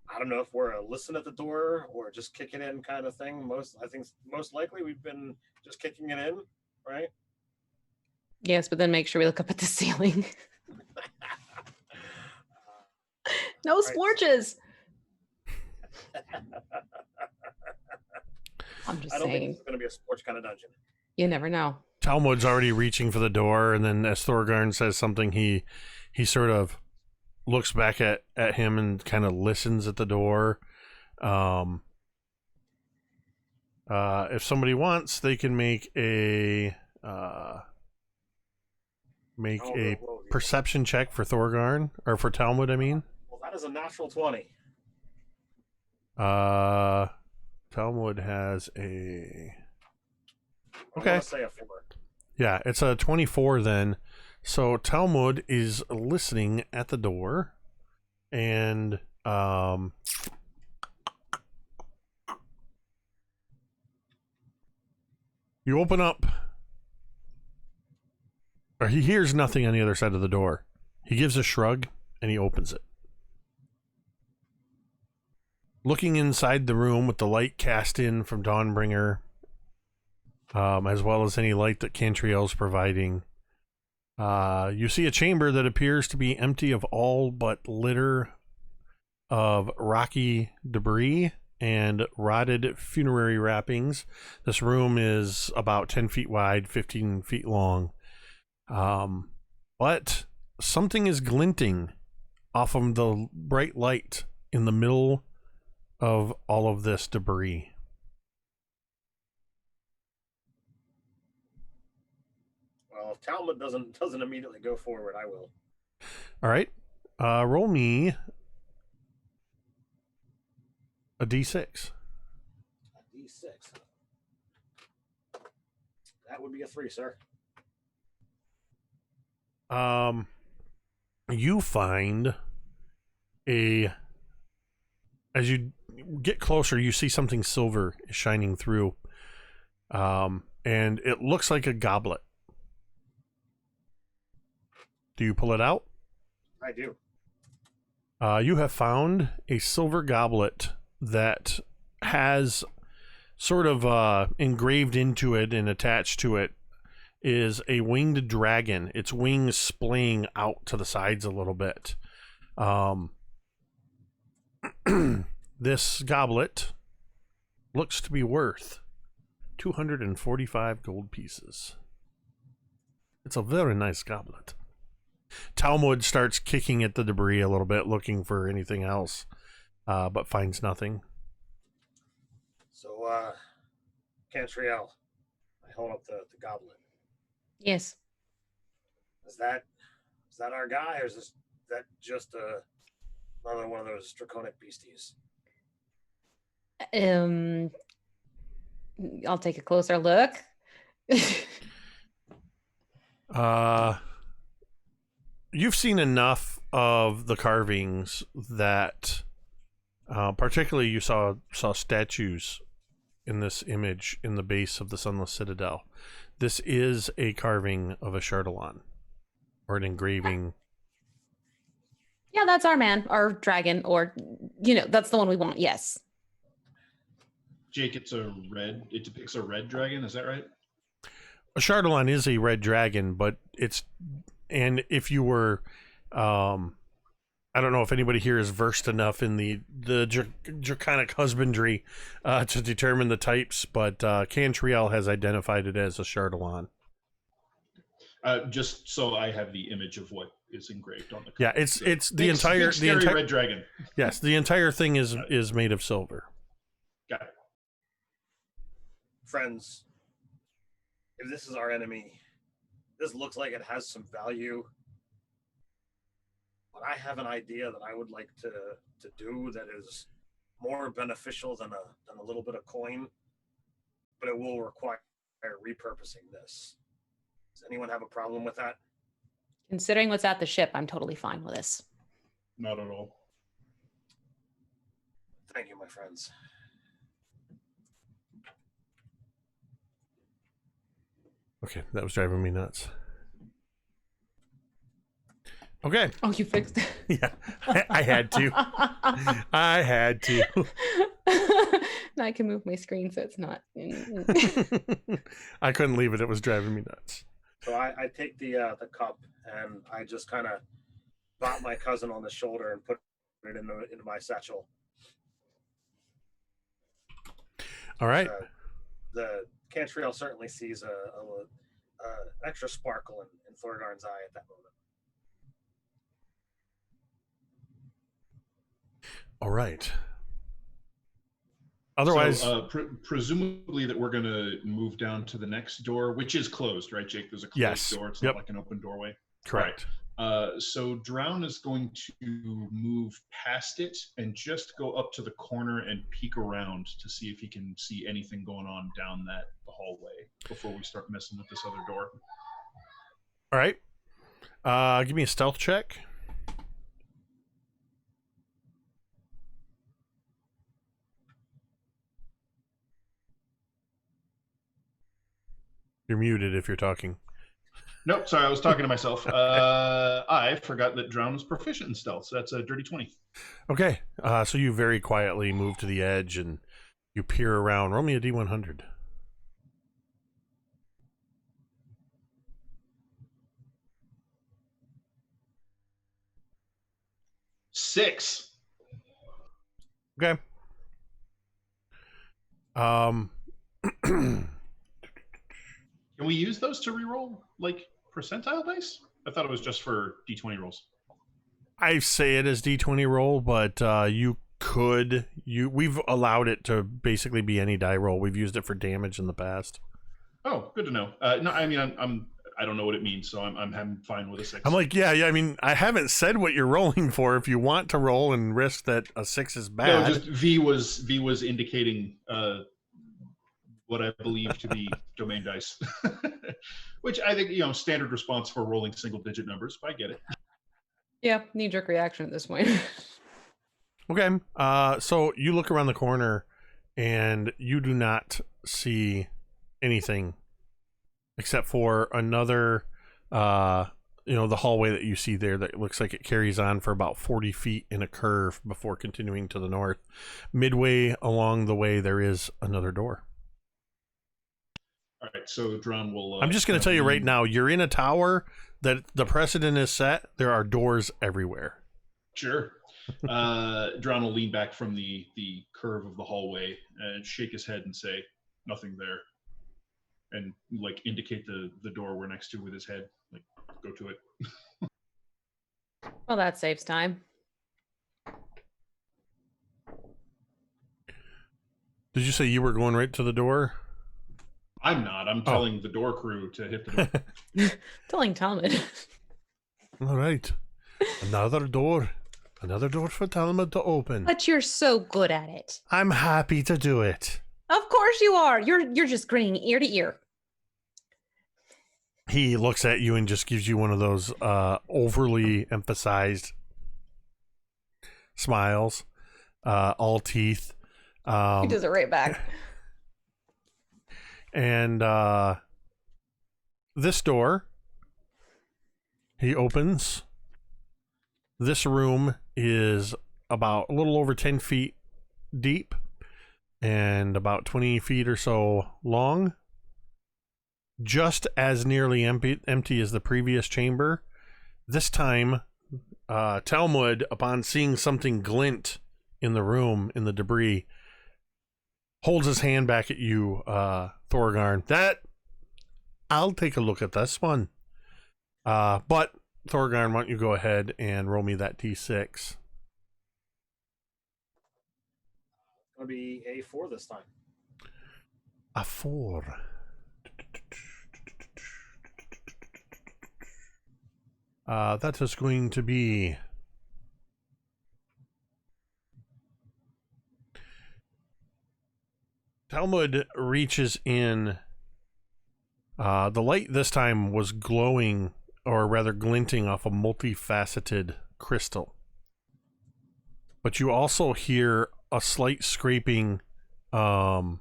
I don't know if we're a listen at the door or just kick it in kind of thing. I think most likely we've been just kicking it in, right? Yes, but then make sure we look up at the ceiling. No splorches. I'm just I don't think saying. it's going to be a sports kind of dungeon. You never know. Talmud's already reaching for the door, and then as Thorgarn says something, he sort of looks back at him and kind of listens at the door. If somebody wants, they can make a perception check for Thorgarn, or for Talmud, I mean. Well, that is a natural 20. Talmud has a... I'm Okay. going to say a 4. Yeah, it's a 24 then. So Talmud is listening at the door, and you open up or he hears nothing on the other side of the door. He gives a shrug and he opens it. Looking inside the room with the light cast in from Dawnbringer, as well as any light that Cantriel's providing, you see a chamber that appears to be empty of all but litter of rocky debris and rotted funerary wrappings. This room is about 10 feet wide, 15 feet long. But something is glinting off of the bright light in the middle of all of this debris. Well, if Talmud doesn't immediately go forward, I will. All right. Roll me a d6. A D6. That would be a 3, sir. You find as you get closer, you see something silver shining through, and it looks like a goblet. Do you pull it out? I do. You have found a silver goblet that has sort of engraved into it and attached to it is a winged dragon. Its wings splaying out to the sides a little bit. This goblet looks to be worth 245 gold pieces. It's a very nice goblet. Talmud starts kicking at the debris a little bit, looking for anything else, but finds nothing. So, Cantriel, I hold up the goblet. Yes. Is that our guy, or is that just another one of those draconic beasties? I'll take a closer look. You've seen enough of the carvings that, particularly you saw statues in this image in the base of the Sunless Citadel. This is a carving of a Chardalon, or an engraving. Yeah, that's our man, our dragon, or, that's the one we want. Yes. Jake, it depicts a red dragon, is that right? A Chardalon is a red dragon, but and if you were, I don't know if anybody here is versed enough in the draconic husbandry to determine the types, but Cantriel has identified it as a Chardalon. Just so I have the image of what is engraved on the cover. Yeah, it's the entire red dragon. Yes, the entire thing is made of silver. Got it. Friends, if this is our enemy, this looks like it has some value. But I have an idea that I would like to do that is more beneficial than a little bit of coin, but it will require repurposing this. Does anyone have a problem with that? Considering what's at the ship, I'm totally fine with this. Not at all. Thank you, my friends. Okay, that was driving me nuts. Okay. Oh, you fixed it. Yeah, I had to. I had to. Now I can move my screen so it's not. I couldn't leave it. It was driving me nuts. So I take the cup and I just kind of bop my cousin on the shoulder and put it into my satchel. All right. The Cantriel certainly sees a extra sparkle in Thorgarn's eye at that moment. All right. Otherwise, so, presumably that we're going to move down to the next door, which is closed, right, Jake? There's a closed door. It's not like an open doorway. Correct. Right. So Drown is going to move past it and just go up to the corner and peek around to see if he can see anything going on down that hallway before we start messing with this other door. All right. Give me a stealth check. You're muted if you're talking. Nope, sorry, I was talking to myself. I forgot that Drown was proficient in stealth, so that's a dirty 20. Okay, so you very quietly move to the edge and you peer around. Roll me a D100. Six. Okay. Can we use those to reroll, like, percentile dice? I thought it was just for D20 rolls. I say it as D20 roll, but you could. We've allowed it to basically be any die roll. We've used it for damage in the past. Oh, good to know. No, I mean, I don't know what it means, so I'm fine with a 6. I'm like, yeah. I mean, I haven't said what you're rolling for. If you want to roll and risk that a 6 is bad. No, just V was indicating what I believe to be domain dice, which I think, standard response for rolling single-digit numbers. But I get it. Yeah, knee-jerk reaction at this point. Okay, so you look around the corner, and you do not see anything except for another, the hallway that you see there that looks like it carries on for about 40 feet in a curve before continuing to the north. Midway along the way, there is another door. All right, so Dron will... I'm just going to tell you right now, you're in a tower that the precedent is set. There are doors everywhere. Sure. Dron will lean back from the curve of the hallway and shake his head and say, nothing there. And, like, indicate the door we're next to with his head. Like, go to it. Well, that saves time. Did you say you were going right to the door? I'm not. I'm telling the door crew to hit the door. Telling Talmud. All right. Another door. Another door for Talmud to open. But you're so good at it. I'm happy to do it. Of course you are. You're just grinning ear to ear. He looks at you and just gives you one of those overly emphasized smiles, all teeth. He does it right back. And this door, he opens. This room is about a little over 10 feet deep and about 20 feet or so long. Just as nearly empty as the previous chamber. This time, Talmud, upon seeing something glint in the room, in the debris, holds his hand back at you, Thorgarn. I'll take a look at this one. But, Thorgarn, why don't you go ahead and roll me that D6. It's going to be a 4 this time. A 4. That is going to be... Talmud reaches in. The light this time was glowing, or rather glinting off a multifaceted crystal. But you also hear a slight scraping of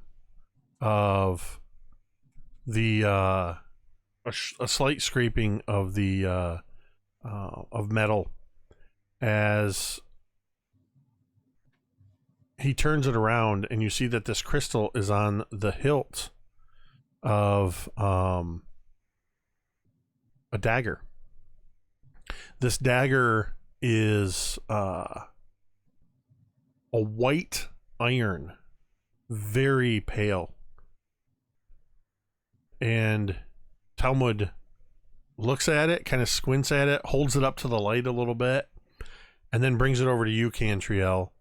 the a slight scraping of the of metal as he turns it around, and you see that this crystal is on the hilt of a dagger. This dagger is a white iron, very pale. And Talmud looks at it, kind of squints at it, holds it up to the light a little bit, and then brings it over to you, Cantriel.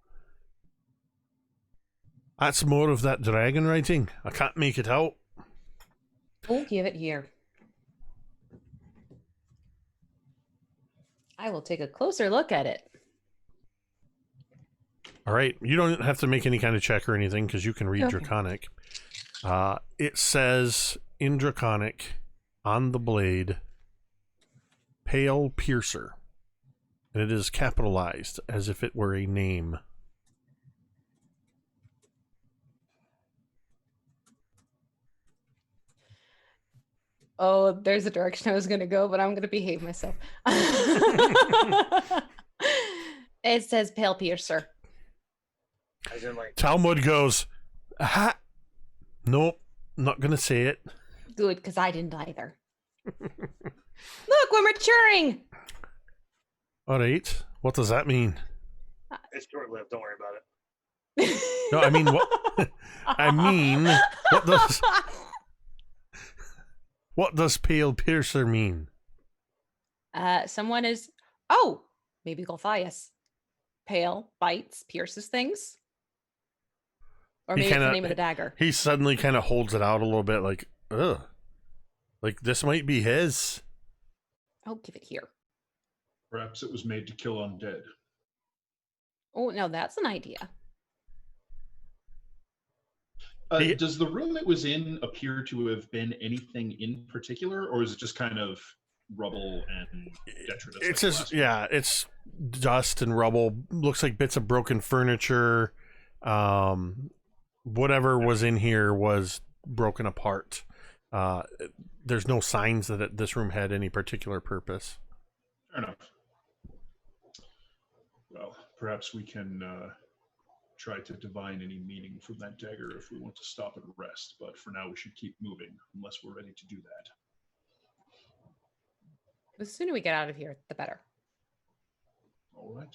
That's more of that dragon writing. I can't make it out. Oh, give it here. I will take a closer look at it. All right. You don't have to make any kind of check or anything because you can read Okay. Draconic. It says in Draconic on the blade, Pale Piercer. And it is capitalized as if it were a name. Oh, there's a direction I was going to go, but I'm going to behave myself. It says Pale Piercer. As in, like, Talmud goes, aha. Nope, not going to say it. Good, because I didn't either. Look, we're maturing. All right. What does that mean? it's short-lived. Don't worry about it. No, I mean, what? I mean, what does Pale Piercer mean? Someone is. Oh, maybe Golthias. Pale bites, pierces things. Or maybe it's the name of the dagger. He suddenly kind of holds it out a little bit, like, ugh. Like, this might be his. Oh, give it here. Perhaps it was made to kill undead. Oh, no, that's an idea. Does the room it was in appear to have been anything in particular, or is it just kind of rubble and detritus? It's just, yeah, it's dust and rubble. Looks like bits of broken furniture. Whatever was in here was broken apart. There's no signs that this room had any particular purpose. Fair enough. Well, perhaps we can try to divine any meaning from that dagger if we want to stop and rest, but for now we should keep moving, unless we're ready to do that. The sooner we get out of here, the better. All right.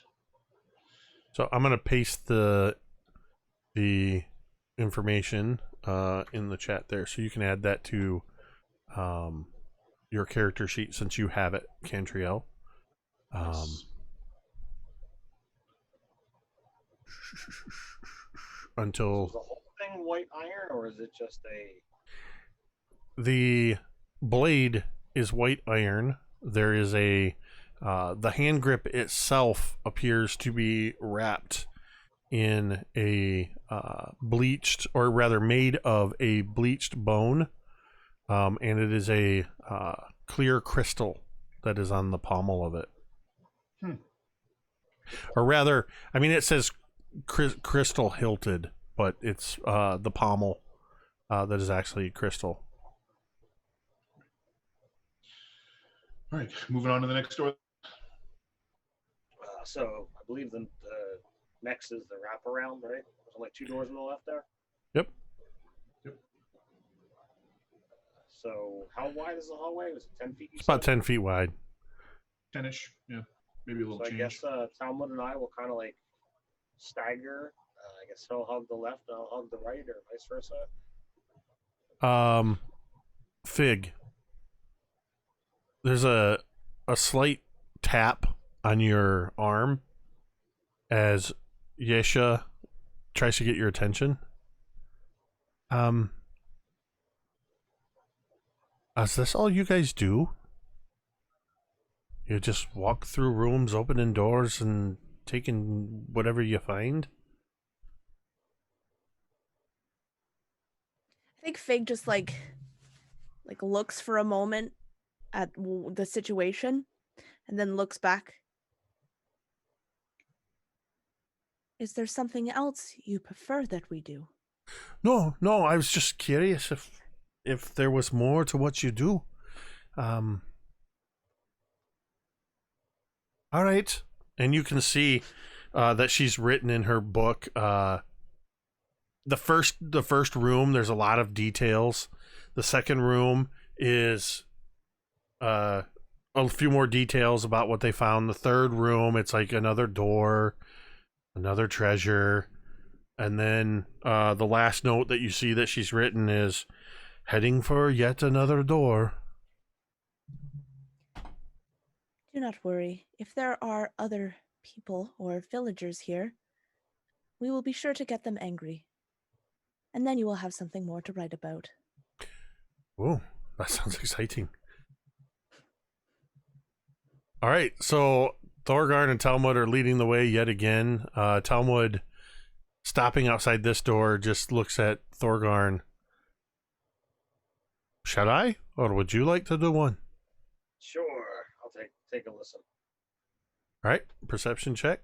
So I'm going to paste the information in the chat there, so you can add that to your character sheet since you have it, Cantriel. Yes. Until Is the whole thing white iron, or is it just a... the blade is white iron. There is a the hand grip itself appears to be wrapped in a bleached, or rather made of a bleached bone, and it is a clear crystal that is on the pommel of it. Or rather, I mean, it says crystal hilted, but it's the pommel that is actually crystal. All right, moving on to the next door. So I believe the next is the wraparound, right? There's only 2 doors on the left there. Yep. So how wide is the hallway? Was it 10 feet? It's about 10 feet wide. 10-ish, yeah. Maybe a little So I change. guess Talmud and I will kind of like stagger. I guess he'll hug the left and I'll hug the right, or vice versa. Fig. There's a slight tap on your arm as Yesha tries to get your attention. Is this all you guys do? You just walk through rooms, opening doors, and taking whatever you find? I think Fig just like looks for a moment at the situation and then looks back. Is there something else you prefer that we do? No, I was just curious if there was more to what you do. All right. And you can see that she's written in her book the first room, there's a lot of details. The second room is a few more details about what they found. The third room, it's like another door, another treasure. And then the last note that you see that she's written is heading for yet another door. Do not worry. If there are other people or villagers here, we will be sure to get them angry. And then you will have something more to write about. Oh, that sounds exciting. All right, so Thorgarn and Talmud are leading the way yet again. Talmud, stopping outside this door, just looks at Thorgarn. Shall I? Or would you like to do one? Sure, I'll take a listen. All right, perception check.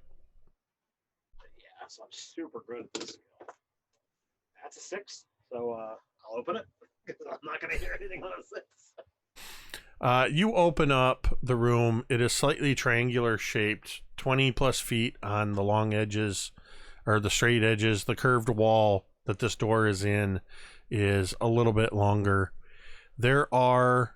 Yeah, so I'm super good at this. That's a 6, so I'll open it because I'm not going to hear anything on a 6. You open up the room. It is slightly triangular shaped, 20 plus feet on the long edges, or the straight edges. The curved wall that this door is in is a little bit longer. There are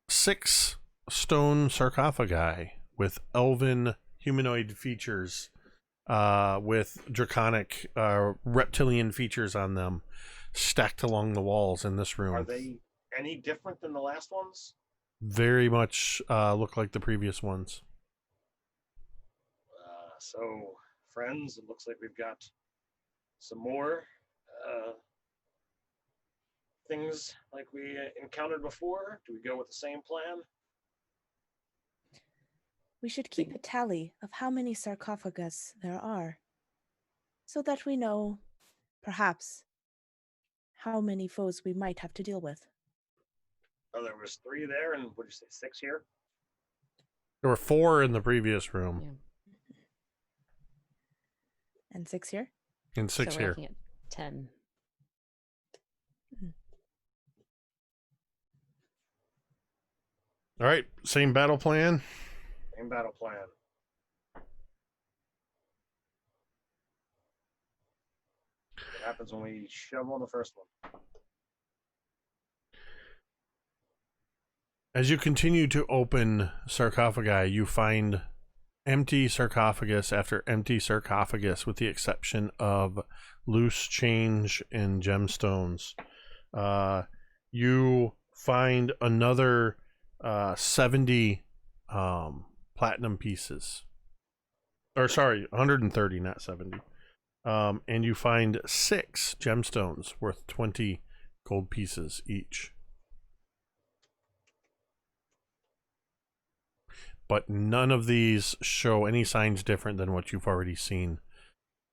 6 stone sarcophagi with elven humanoid features, with draconic reptilian features on them, stacked along the walls in this room. Are they any different than the last ones? Very much look like the previous ones. So, friends, it looks like we've got some more things like we encountered before. Do we go with the same plan? We should keep a tally of how many sarcophagus there are, so that we know, perhaps, how many foes we might have to deal with. Oh, there was 3 there, and what did you say, 6 here? There were 4 in the previous room. Yeah. And 6 here? And 6 So we're here. looking at 10. All right, same battle plan. Same battle plan. What happens when we shove on the first one? As you continue to open sarcophagi, you find empty sarcophagus after empty sarcophagus, with the exception of loose change and gemstones. You find another 70 platinum pieces. Or sorry, 130, not 70. And you find 6 gemstones worth 20 gold pieces each. But none of these show any signs different than what you've already seen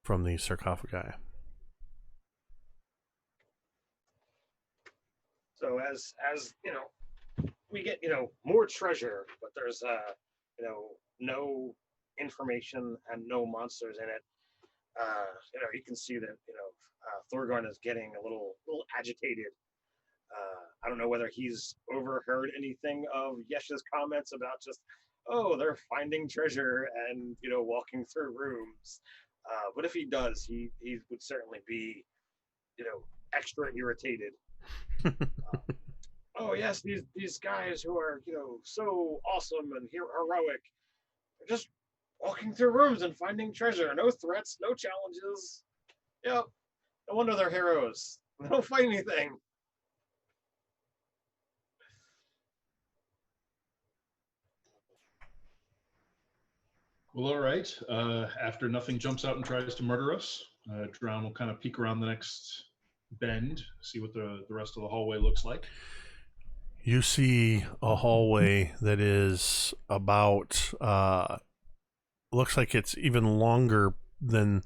from the sarcophagi. So as you know, we get more treasure, but there's no information and no monsters in it. You can see that Thorgarn is getting a little agitated. I don't know whether he's overheard anything of Yesh's comments about just, oh, they're finding treasure and walking through rooms. But if he does, he would certainly be extra irritated. Oh yes, these guys who are so awesome and heroic, they're just walking through rooms and finding treasure. No threats, no challenges. Yep, no wonder they're heroes. They don't fight anything. Well, all right. After nothing jumps out and tries to murder us, Drown will kind of peek around the next bend, see what the rest of the hallway looks like. You see a hallway that is about, looks like it's even longer than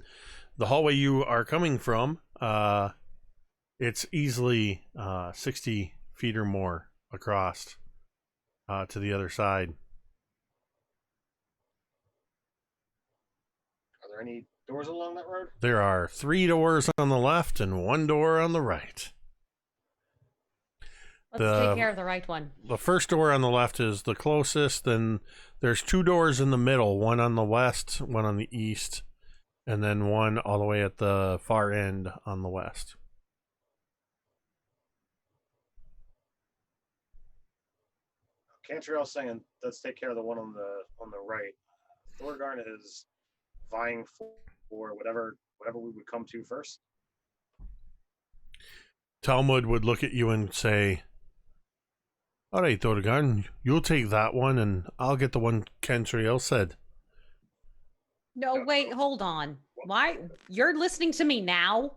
the hallway you are coming from. It's easily 60 feet or more across to the other side. Are there any doors along that road? There are 3 doors on the left and 1 door on the right. Let's take care of the right one. The first door on the left is the closest. Then there's 2 doors in the middle, one on the west, one on the east, and then one all the way at the far end on the west. Cantriel saying, let's take care of the one on the right. Thorgarn is vying for whatever we would come to first. Talmud would look at you and say, all right, Thorgarn, you'll take that one, and I'll get the one Cantriel said. No, wait, hold on. Why? You're listening to me now?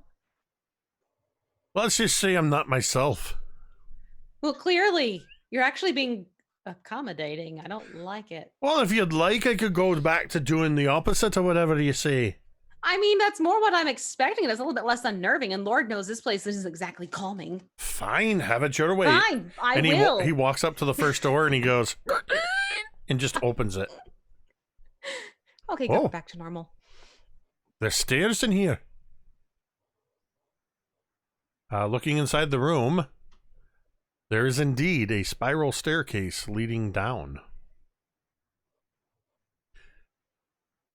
Let's just say I'm not myself. Well, clearly, you're actually being accommodating. I don't like it. Well, if you'd like, I could go back to doing the opposite or whatever you say. I mean, that's more what I'm expecting. It's a little bit less unnerving, and Lord knows this place isn't exactly calming. Fine, have it your way. Fine, I will. He walks up to the first door and he goes, and just opens it. Okay, go Oh. back to normal. There's stairs in here. Looking inside the room, There is indeed a spiral staircase leading down.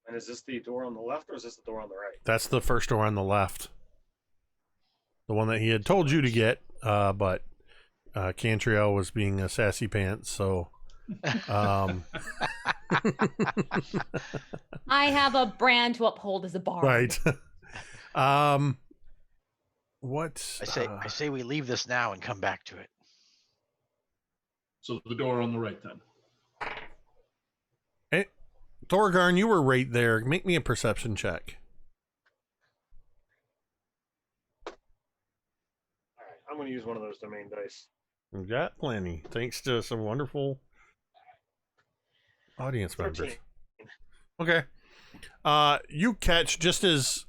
And is this the door on the left or is this the door on the right? That's the first door on the left. The one that he had told you to get, but Cantriel was being a sassy pants, so... I have a brand to uphold as a bard. Right. What? I say we leave this now and come back to it. So the door on the right then. Hey, Thorgarn, you were right there. Make me a perception check. All right, I'm going to use one of those domain dice. We've got plenty, thanks to some wonderful audience members. 13. Okay. You catch just as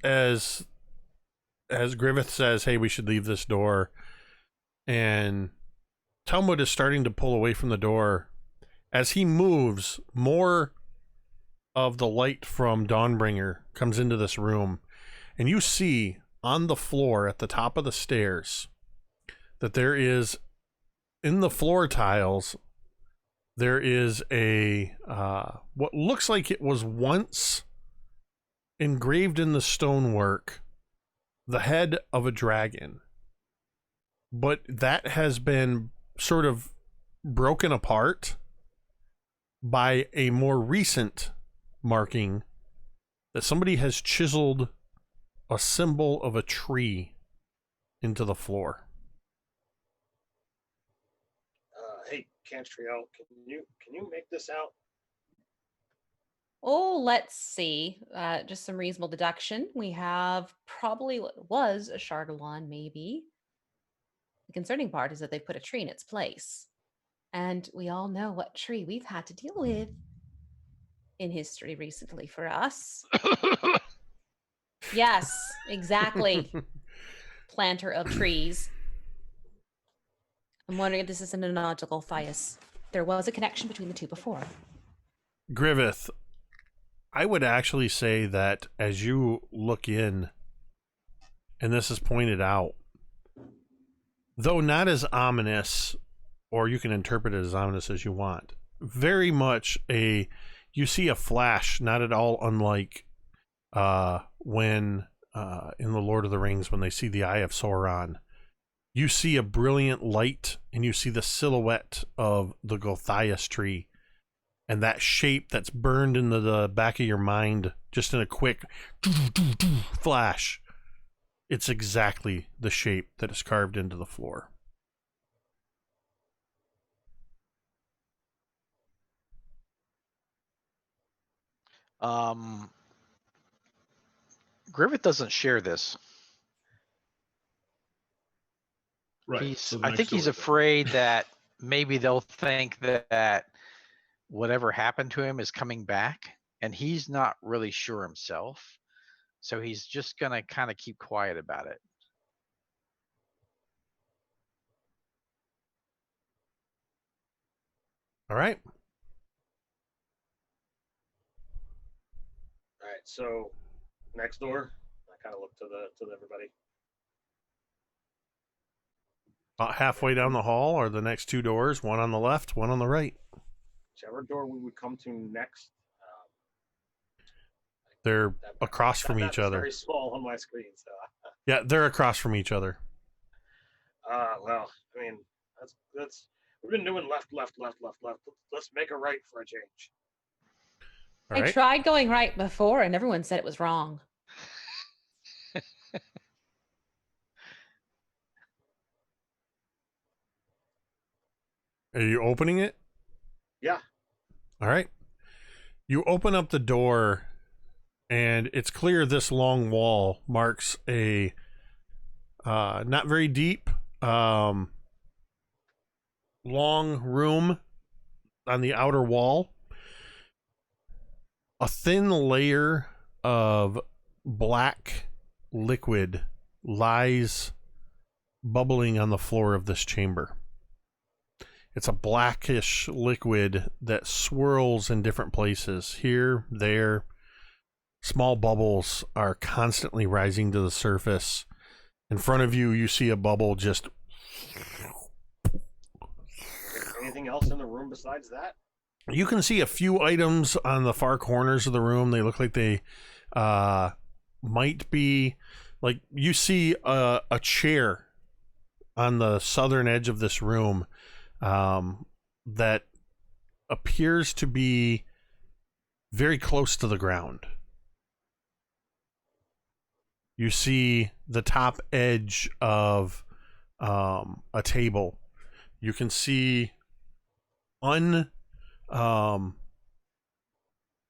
Griveth says, "Hey, we should leave this door," and Talmud is starting to pull away from the door. As he moves, more of the light from Dawnbringer comes into this room, and you see on the floor at the top of the stairs that there is, in the floor tiles, there is a what looks like it was once engraved in the stonework, the head of a dragon, but that has been sort of broken apart by a more recent marking that somebody has chiseled a symbol of a tree into the floor. Hey, Cantriel, can you make this out? Oh, let's see. Just some reasonable deduction. We have probably what was a Chardalon, maybe. The concerning part is that they put a tree in its place. And we all know what tree we've had to deal with in history recently for us. Yes, exactly. Planter of trees. I'm wondering if this is an analogical bias. There was a connection between the two before. Griveth, I would actually say that as you look in, and this is pointed out, though not as ominous, or you can interpret it as ominous as you want, very much you see a flash, not at all unlike when in The Lord of the Rings, when they see the Eye of Sauron. You see a brilliant light, and you see the silhouette of the Gothias tree, and that shape that's burned into the back of your mind just in a quick flash. It's exactly the shape that is carved into the floor. Griveth doesn't share this. Right. I think he's afraid that maybe they'll think that whatever happened to him is coming back, and he's not really sure himself. So he's just going to kind of keep quiet about it. All right. All right, so next door, I kind of look to everybody. About halfway down the hall are the next two doors, one on the left, one on the right. Whichever door we would come to next. They're across from each other. Very small on my screen, so. Yeah, they're across from each other. Well, I mean, that's we've been doing left. Let's make a right for a change. All I right. tried going right before, and everyone said it was wrong. Are you opening it? Yeah. All right. You open up the door, and it's clear this long wall marks a not very deep, long room on the outer wall. A thin layer of black liquid lies bubbling on the floor of this chamber. It's a blackish liquid that swirls in different places. Here, there, small bubbles are constantly rising to the surface. In front of you, you see a bubble just anything else in the room besides that? You can see a few items on the far corners of the room. They look like they might be, like, you see a chair on the southern edge of this room that appears to be very close to the ground. You see the top edge of a table. You can see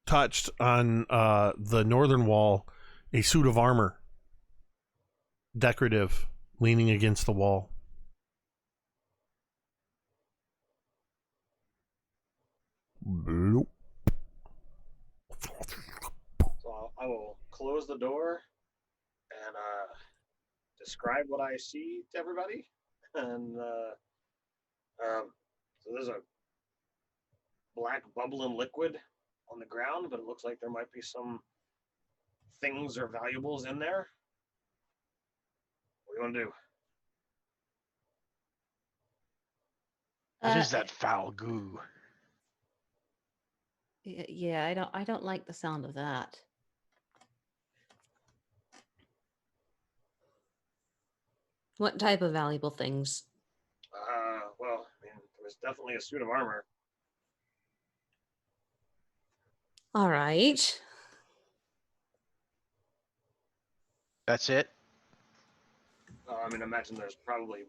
touched on the northern wall a suit of armor, decorative, leaning against the wall. Bloop. So I will close the door and describe what I see to everybody. And so there's a black bubbling liquid on the ground, but it looks like there might be some things or valuables in there. What do you want to do? What is that foul goo? Yeah, I don't like the sound of that. What type of valuable things? Well, I mean, there was definitely a suit of armor. All right. That's it? I mean, I imagine there's probably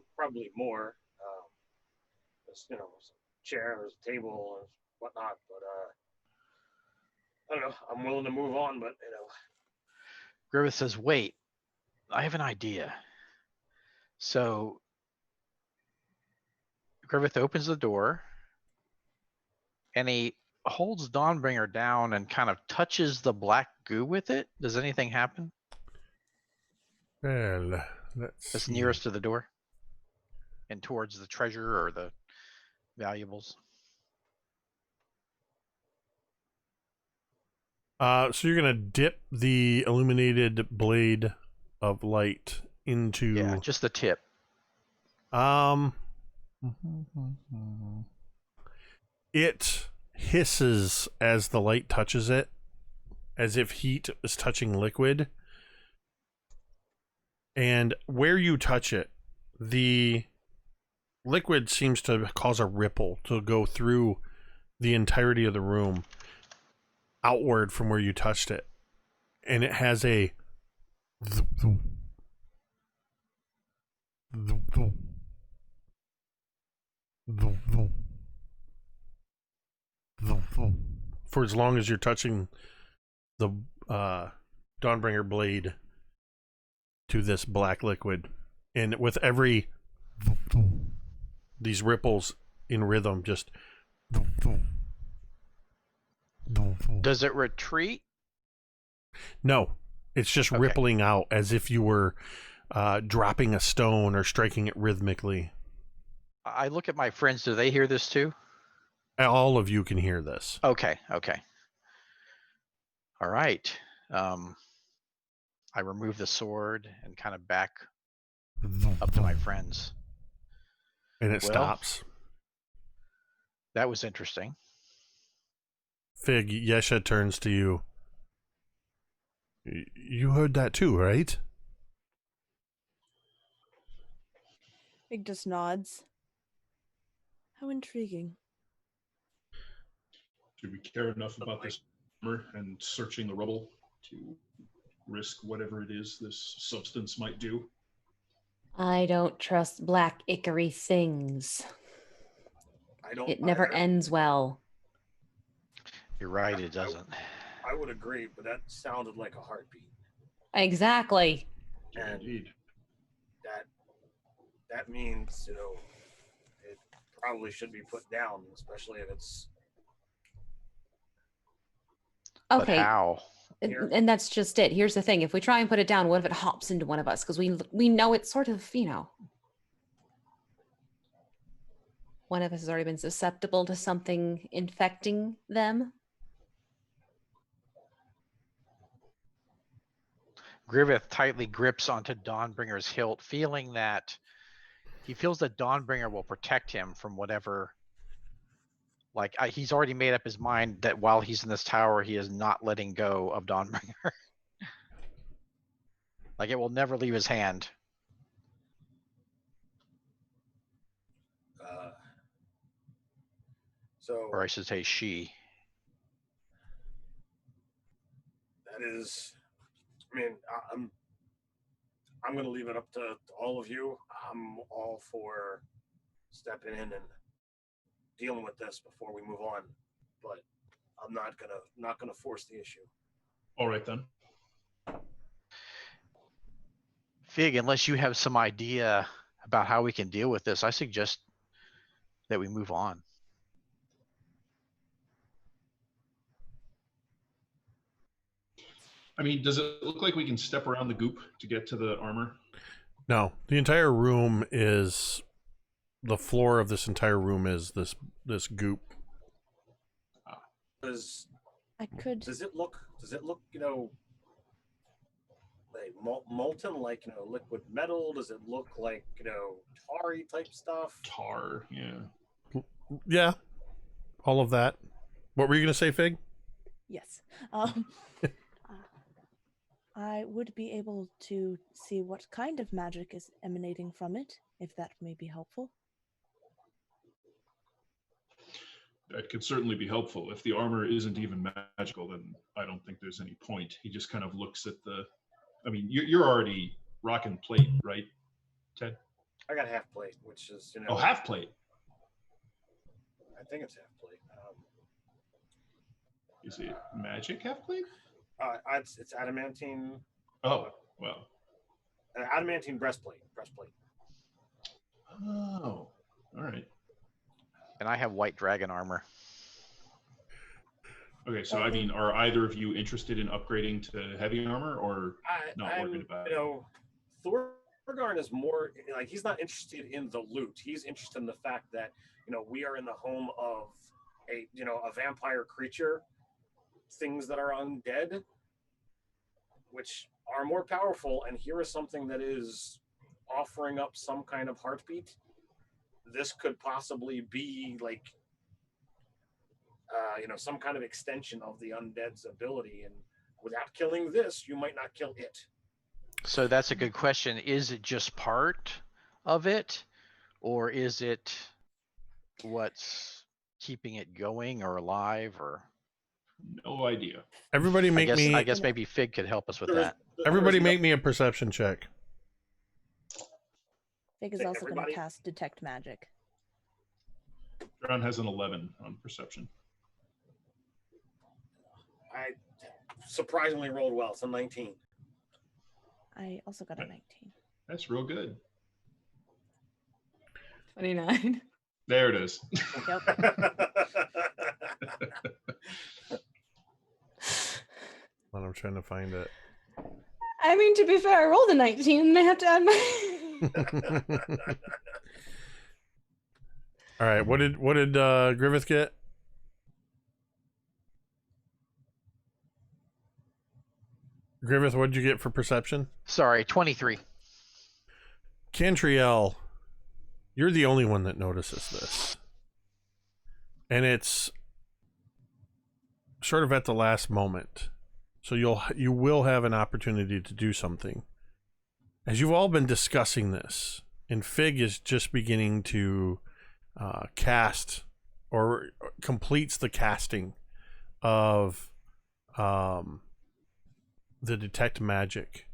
more. There's, you know, there's a chair, there's a table, and whatnot. But I don't know. I'm willing to move on, but you know. Griveth says, "Wait, I have an idea." So Griveth opens the door, and he holds Dawnbringer down and kind of touches the black goo with it. Does anything happen? Well, let's That's see. nearest to the door and towards the treasure or the valuables. So you're gonna dip the illuminated blade of light into Yeah, just the tip. It hisses as the light touches it, as if heat is touching liquid. And where you touch it, the liquid seems to cause a ripple to go through the entirety of the room, outward from where you touched it. And it has a for as long as you're touching the Dawnbringer blade to this black liquid. And with every these ripples in rhythm, just Does it retreat? no, it's just Okay. rippling out as if you were dropping a stone or striking it rhythmically. I look at my friends. Do they hear this too? All of you can hear this. Okay. All right. I remove the sword and kind of back up to my friends. And it Well, stops. That was interesting. Fig, Yesha turns to you. You heard that too, right? Fig just nods. How intriguing. Do we care enough about this armor and searching the rubble to risk whatever it is this substance might do? I don't trust black ichor things. I don't. It never either. ends well. You're right. It doesn't. I would agree, but that sounded like a heartbeat, Exactly. and Indeed. that means, you know, it probably should be put down, especially if it's But Okay. how? Here. And that's just it. Here's the thing. If we try and put it down, what if it hops into one of us? Because we know it's sort of, you know, one of us has already been susceptible to something infecting them. Griveth tightly grips onto Dawnbringer's hilt, feeling that he feels that Dawnbringer will protect him from whatever Like he's already made up his mind that while he's in this tower, he is not letting go of Dawnbringer. Like it will never leave his hand. Or I should say she. That is, I mean, I'm going to leave it up to all of you. I'm all for stepping in and dealing with this before we move on, but I'm not gonna force the issue. All right then. Fig, unless you have some idea about how we can deal with this, I suggest that we move on. I mean, does it look like we can step around the goop to get to the armor? No, the entire room is, the floor of this entire room is this goop. Does it look, like molten, like, liquid metal? Does it look like, tarry type stuff? Tar, yeah. Yeah, all of that. What were you going to say, Fig? Yes. I would be able to see what kind of magic is emanating from it, if that may be helpful. That could certainly be helpful. If the armor isn't even magical, then I don't think there's any point. He just kind of looks at I mean, you're already rocking plate, right, Ted? I got half plate, which is, Oh, half plate. I think it's half plate. Is it magic half plate? It's adamantine. Oh, well. Adamantine breastplate. Oh, all right. And I have white dragon armor. Okay, so I mean, are either of you interested in upgrading to heavy armor, or not worried about it? Thorgarn is more like, he's not interested in the loot. He's interested in the fact that we are in the home of a vampire creature, things that are undead, which are more powerful, and here is something that is offering up some kind of heartbeat. This could possibly be like some kind of extension of the undead's ability, and without killing this, you might not kill it. So that's a good question. Is it just part of it, or is it what's keeping it going or alive? Or No idea. Everybody make I guess maybe Fig could help us with that. Everybody make me a perception check. Fig is also going to cast Detect Magic. John has an 11 on perception. I surprisingly rolled well. It's a 19. I also got a 19. That's real good. 29. There it is. Yep. I'm trying to find it. I mean, to be fair, I rolled a 19 and I have to add my... All right, what did Griveth get? Griveth, what did you get for perception? Sorry, 23. Cantriel, you're the only one that notices this. And it's sort of at the last moment. So you will have an opportunity to do something. As you've all been discussing this, and Fig is just beginning to cast or completes the casting of the Detect Magic.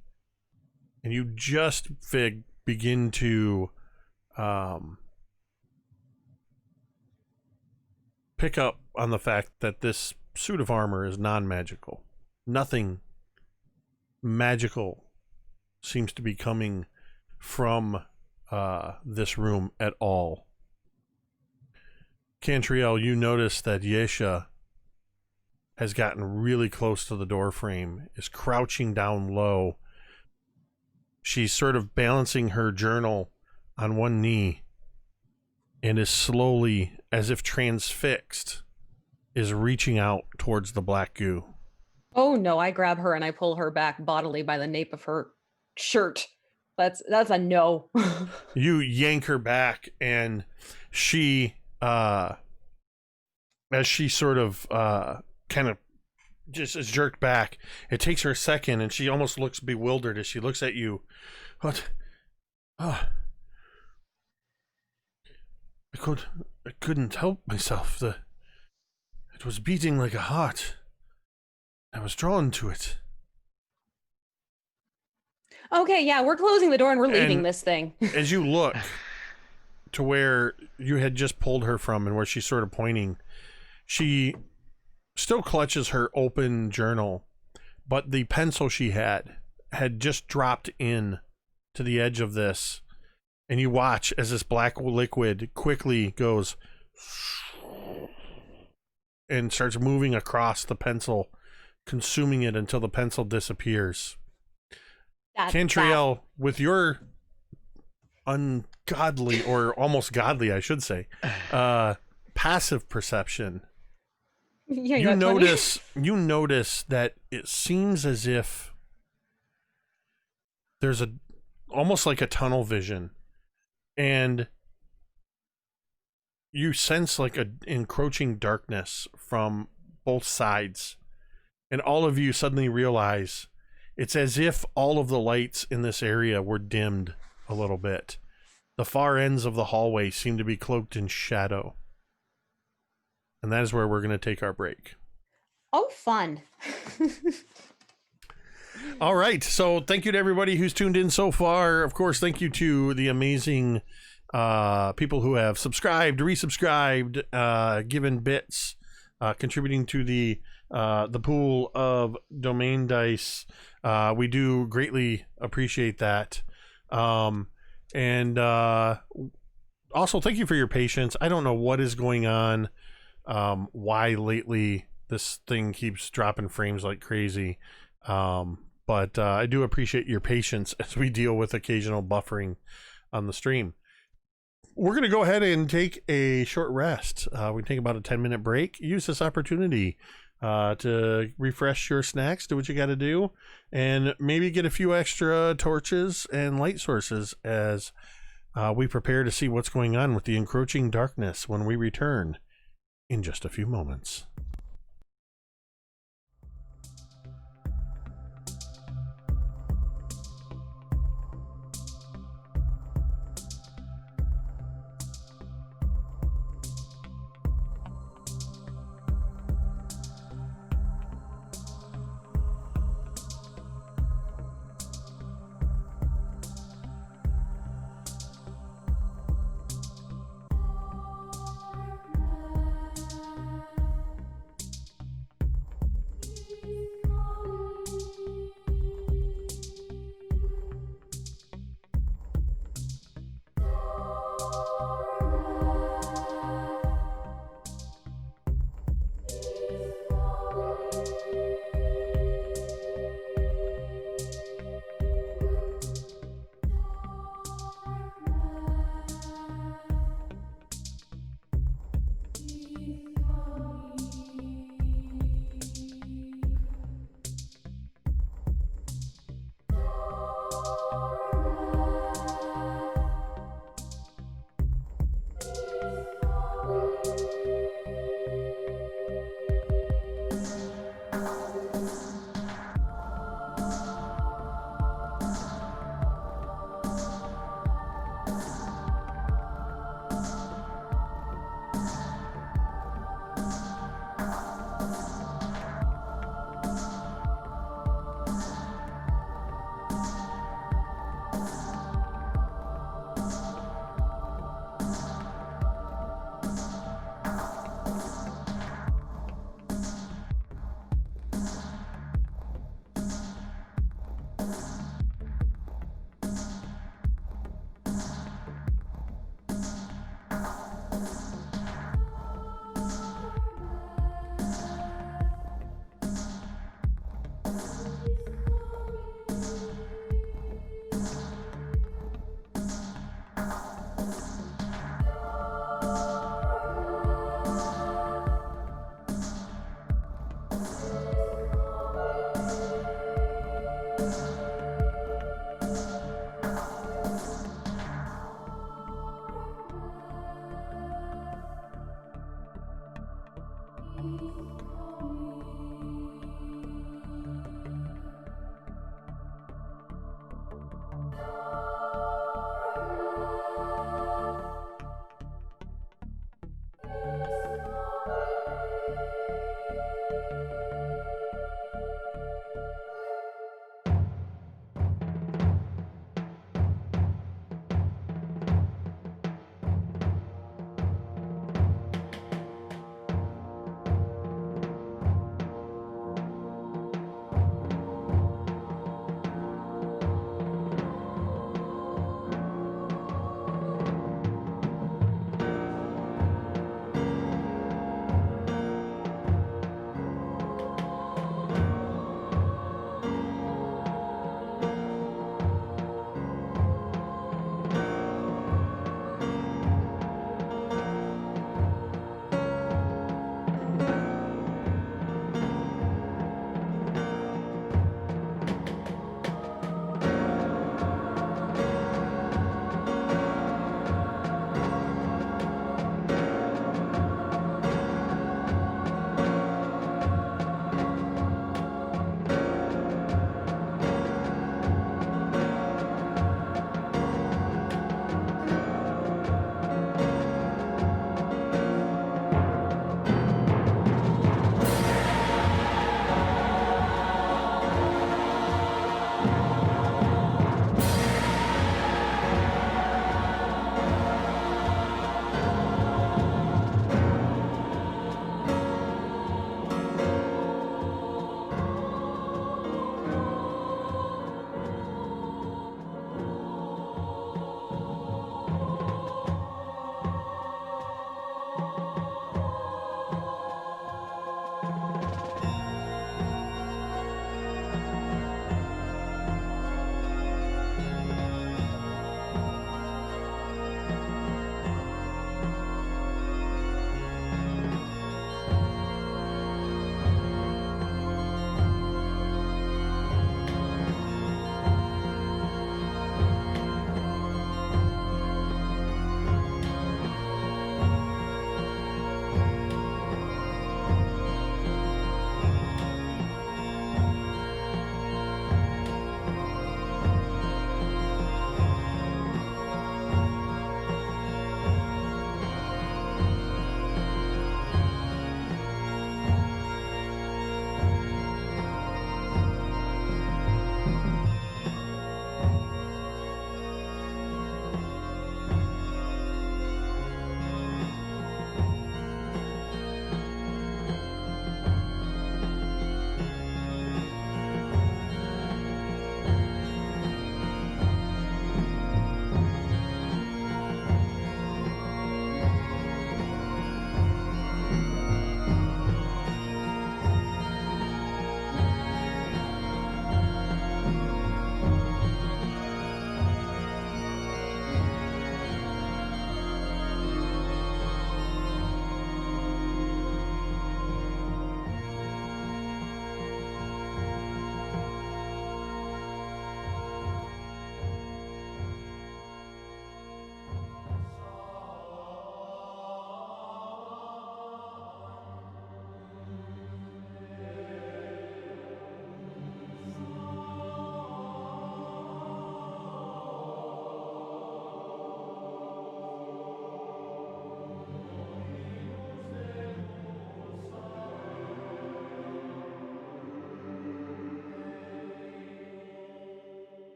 And you just, Fig, begin to pick up on the fact that this suit of armor is non-magical. Nothing magical seems to be coming from this room at all. Cantriel, you notice that Yesha has gotten really close to the door frame, is crouching down low. She's sort of balancing her journal on one knee and is slowly, as if transfixed, is reaching out towards the black goo. Oh no, I grab her and I pull her back bodily by the nape of her shirt. That's a no. You yank her back and she as she sort of kind of just is jerked back. It takes her a second, and she almost looks bewildered as she looks at you. What? Oh. I couldn't help myself. It was beating like a heart. I was drawn to it. Okay, yeah, we're closing the door and we're leaving And this thing. As you look to where you had just pulled her from and where she's sort of pointing, she still clutches her open journal, but the pencil she had just dropped in to the edge of this, and you watch as this black liquid quickly goes and starts moving across the pencil, consuming it until the pencil disappears. Cantriel, with your ungodly, or almost godly, I should say, passive perception, Yeah, you notice that it seems as if there's almost like a tunnel vision, and you sense like an encroaching darkness from both sides, and all of you suddenly realize it's as if all of the lights in this area were dimmed a little bit. The far ends of the hallway seem to be cloaked in shadow. And that is where we're going to take our break. Oh, fun. All right. So thank you to everybody who's tuned in so far. Of course, thank you to the amazing people who have subscribed, resubscribed, given bits, contributing to the pool of domain dice. We do greatly appreciate that. And also, thank you for your patience. I don't know what is going on, why lately this thing keeps dropping frames like crazy. But I do appreciate your patience as we deal with occasional buffering on the stream. We're going to go ahead and take a short rest. We take about a 10-minute break. Use this opportunity to refresh your snacks, do what you got to do, and maybe get a few extra torches and light sources as we prepare to see what's going on with the encroaching darkness when we return in just a few moments.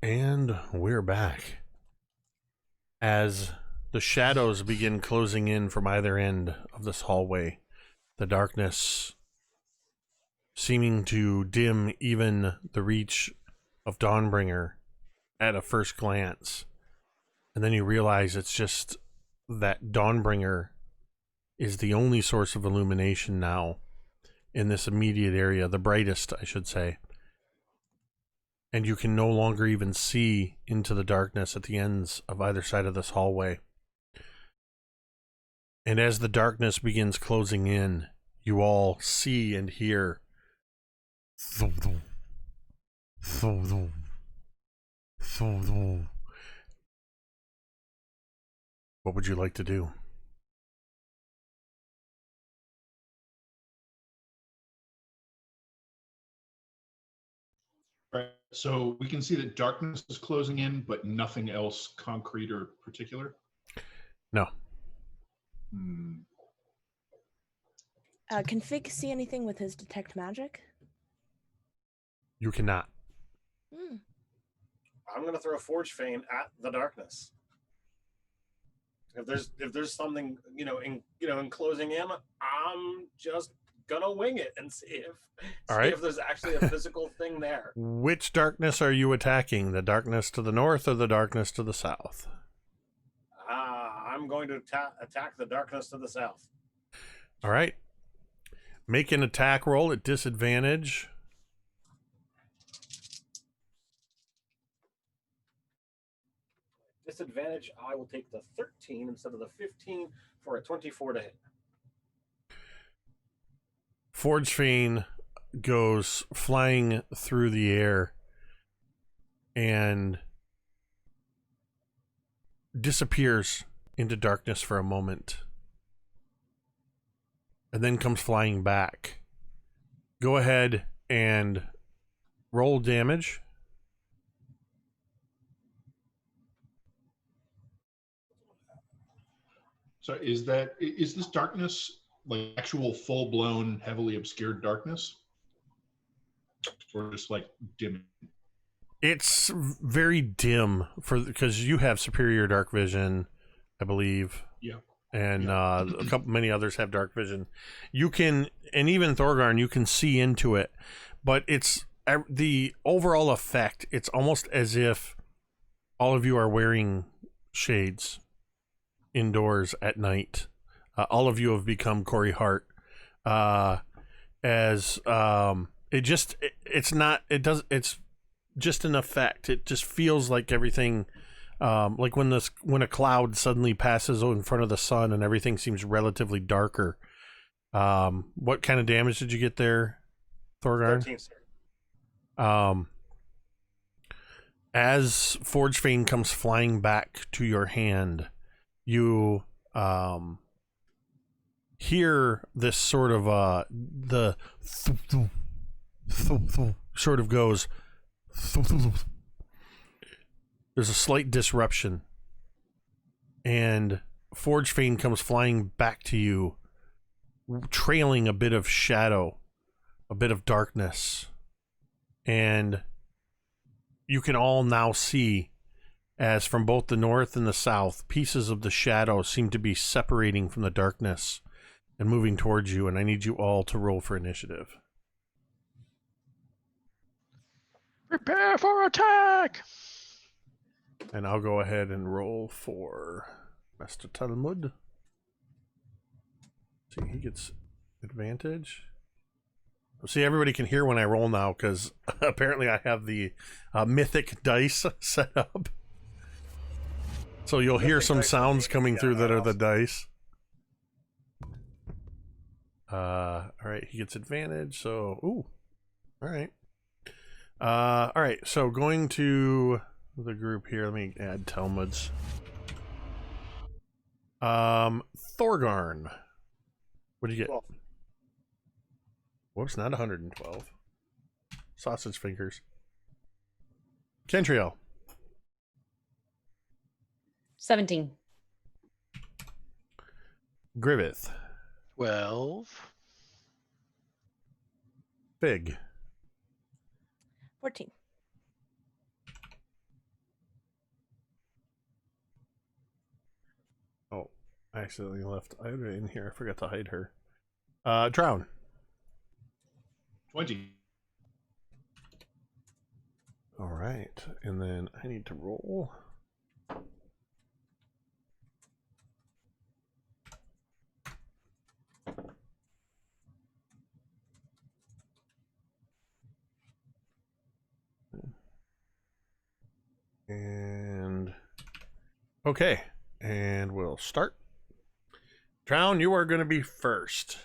And we're back. As the shadows begin closing in from either end of this hallway, the darkness seeming to dim even the reach of Dawnbringer at a first glance. And then you realize it's just that Dawnbringer is the only source of illumination now in this immediate area, the brightest, I should say. And you can no longer even see into the darkness at the ends of either side of this hallway. And as the darkness begins closing in, you all see and hear what would you like to do? Right. So we can see that darkness is closing in, but nothing else concrete or particular? No. Can Fig see anything with his detect magic? You cannot. I'm gonna throw a Forge Feign at the darkness. If there's something in closing in, I'm just gonna wing it and see if there's actually a physical thing there. Which darkness are you attacking? The darkness to the north or the darkness to the south? I'm going to attack the darkness to the south. All right. Make an attack roll at disadvantage. Disadvantage, I will take the 13 instead of the 15 for a 24 to hit. Forge Feign goes flying through the air and disappears into darkness for a moment, and then comes flying back. Go ahead and roll damage. So is this darkness like actual full-blown, heavily obscured darkness? Or just like dim? It's very dim because you have superior dark vision, I believe. Yeah. And many others have dark vision. You can, and even Thorgarn, you can see into it, but it's the overall effect. It's almost as if all of you are wearing shades indoors at night. All of you have become Corey Hart. It's just an effect. It just feels like everything, like when a cloud suddenly passes in front of the sun and everything seems relatively darker. What kind of damage did you get there, Thorgarn? 13, sir. As Forge Feign comes flying back to your hand, you hear this sort of the sort of goes. There's a slight disruption, and Forge Feign comes flying back to you, trailing a bit of shadow, a bit of darkness, and you can all now see, as from both the north and the south, pieces of the shadow seem to be separating from the darkness and moving towards you, and I need you all to roll for initiative. Prepare for attack! And I'll go ahead and roll for Master Talmud. See, he gets advantage. See, everybody can hear when I roll now, because apparently I have the mythic dice set up. So you'll hear some sounds coming through that are the dice. All right, he gets advantage, so... Ooh. All right. All right, so going to the group here, let me add Talmud's. Thorgarn. What do you get? 12. Whoops, not 112. Sausage fingers. Cantriel. 17. Griveth. 12. Fig. 14. I accidentally left Ida in here. I forgot to hide her. Drown. 20. All right. And then I need to roll. And okay, and we'll start. Drown, you are going to be first.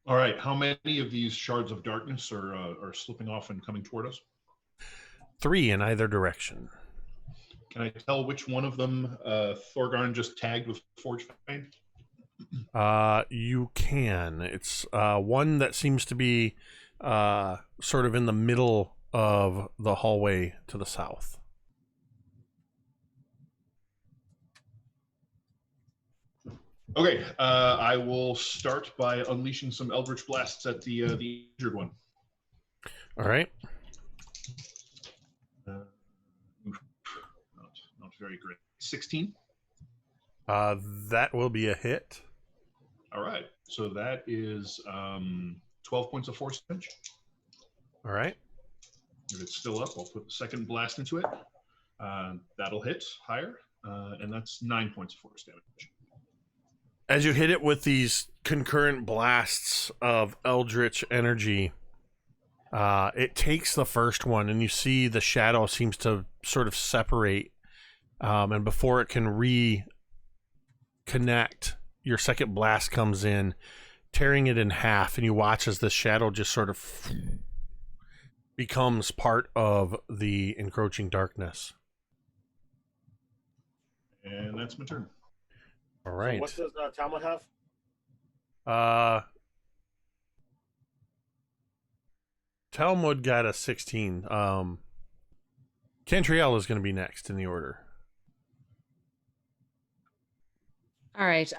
All right. How many of these shards of darkness are slipping off and coming toward us? 3 in either direction. Can I tell which one of them Thorgarn just tagged with Forge Fang? You can. It's one that seems to be sort of in the middle of the hallway to the south. Okay, I will start by unleashing some Eldritch Blasts at the injured one. All right. Not very great. 16. That will be a hit. All right, so that is 12 points of force damage. All right. If it's still up, I'll put the second blast into it. That'll hit higher, and that's 9 points of force damage. As you hit it with these concurrent blasts of eldritch energy, it takes the first one, and you see the shadow seems to sort of separate, and before it can reconnect, your second blast comes in, tearing it in half, and you watch as the shadow just sort of becomes part of the encroaching darkness. And that's my turn. All right. So what does Talmud have? Talmud got a 16. Cantriel is going to be next in the order. All right.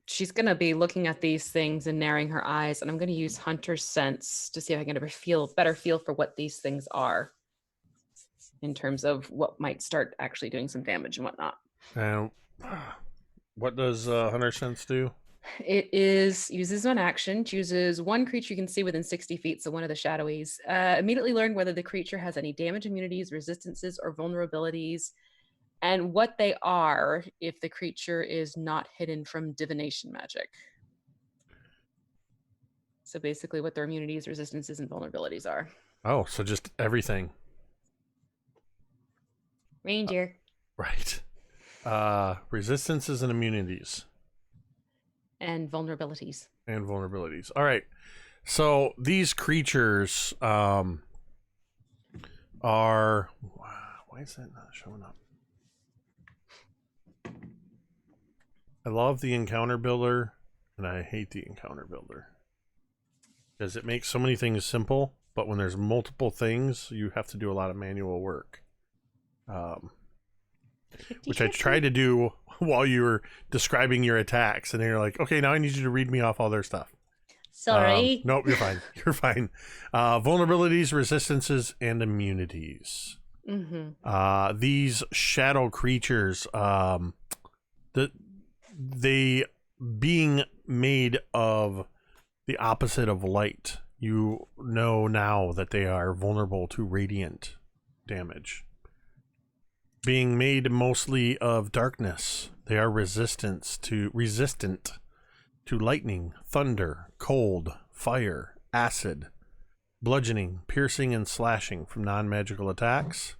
She's gonna be looking at these things and narrowing her eyes, and I'm gonna use Hunter's Sense to see if I can ever better feel for what these things are in terms of what might start actually doing some damage and whatnot. And what does Hunter Sense do? It uses one action, chooses one creature you can see within 60 feet, so one of the shadowies. Immediately learn whether the creature has any damage immunities, resistances, or vulnerabilities, and what they are if the creature is not hidden from divination magic. So basically what their immunities, resistances, and vulnerabilities are. Oh, so just everything. Reindeer. Right. Resistances and immunities. And vulnerabilities. And vulnerabilities. All right. So these creatures are... Why is that not showing up? I love the encounter builder, and I hate the encounter builder. Because it makes so many things simple, but when there's multiple things, you have to do a lot of manual work. Which I tried to do while you were describing your attacks, and then you're like, okay, now I need you to read me off all their stuff. Sorry. Nope, you're fine. You're fine. Vulnerabilities, resistances, and immunities. Mm-hmm. These shadow creatures, they being made of the opposite of light, you know now that they are vulnerable to radiant damage. Being made mostly of darkness, they are resistant to lightning, thunder, cold, fire, acid, bludgeoning, piercing, and slashing from non-magical attacks.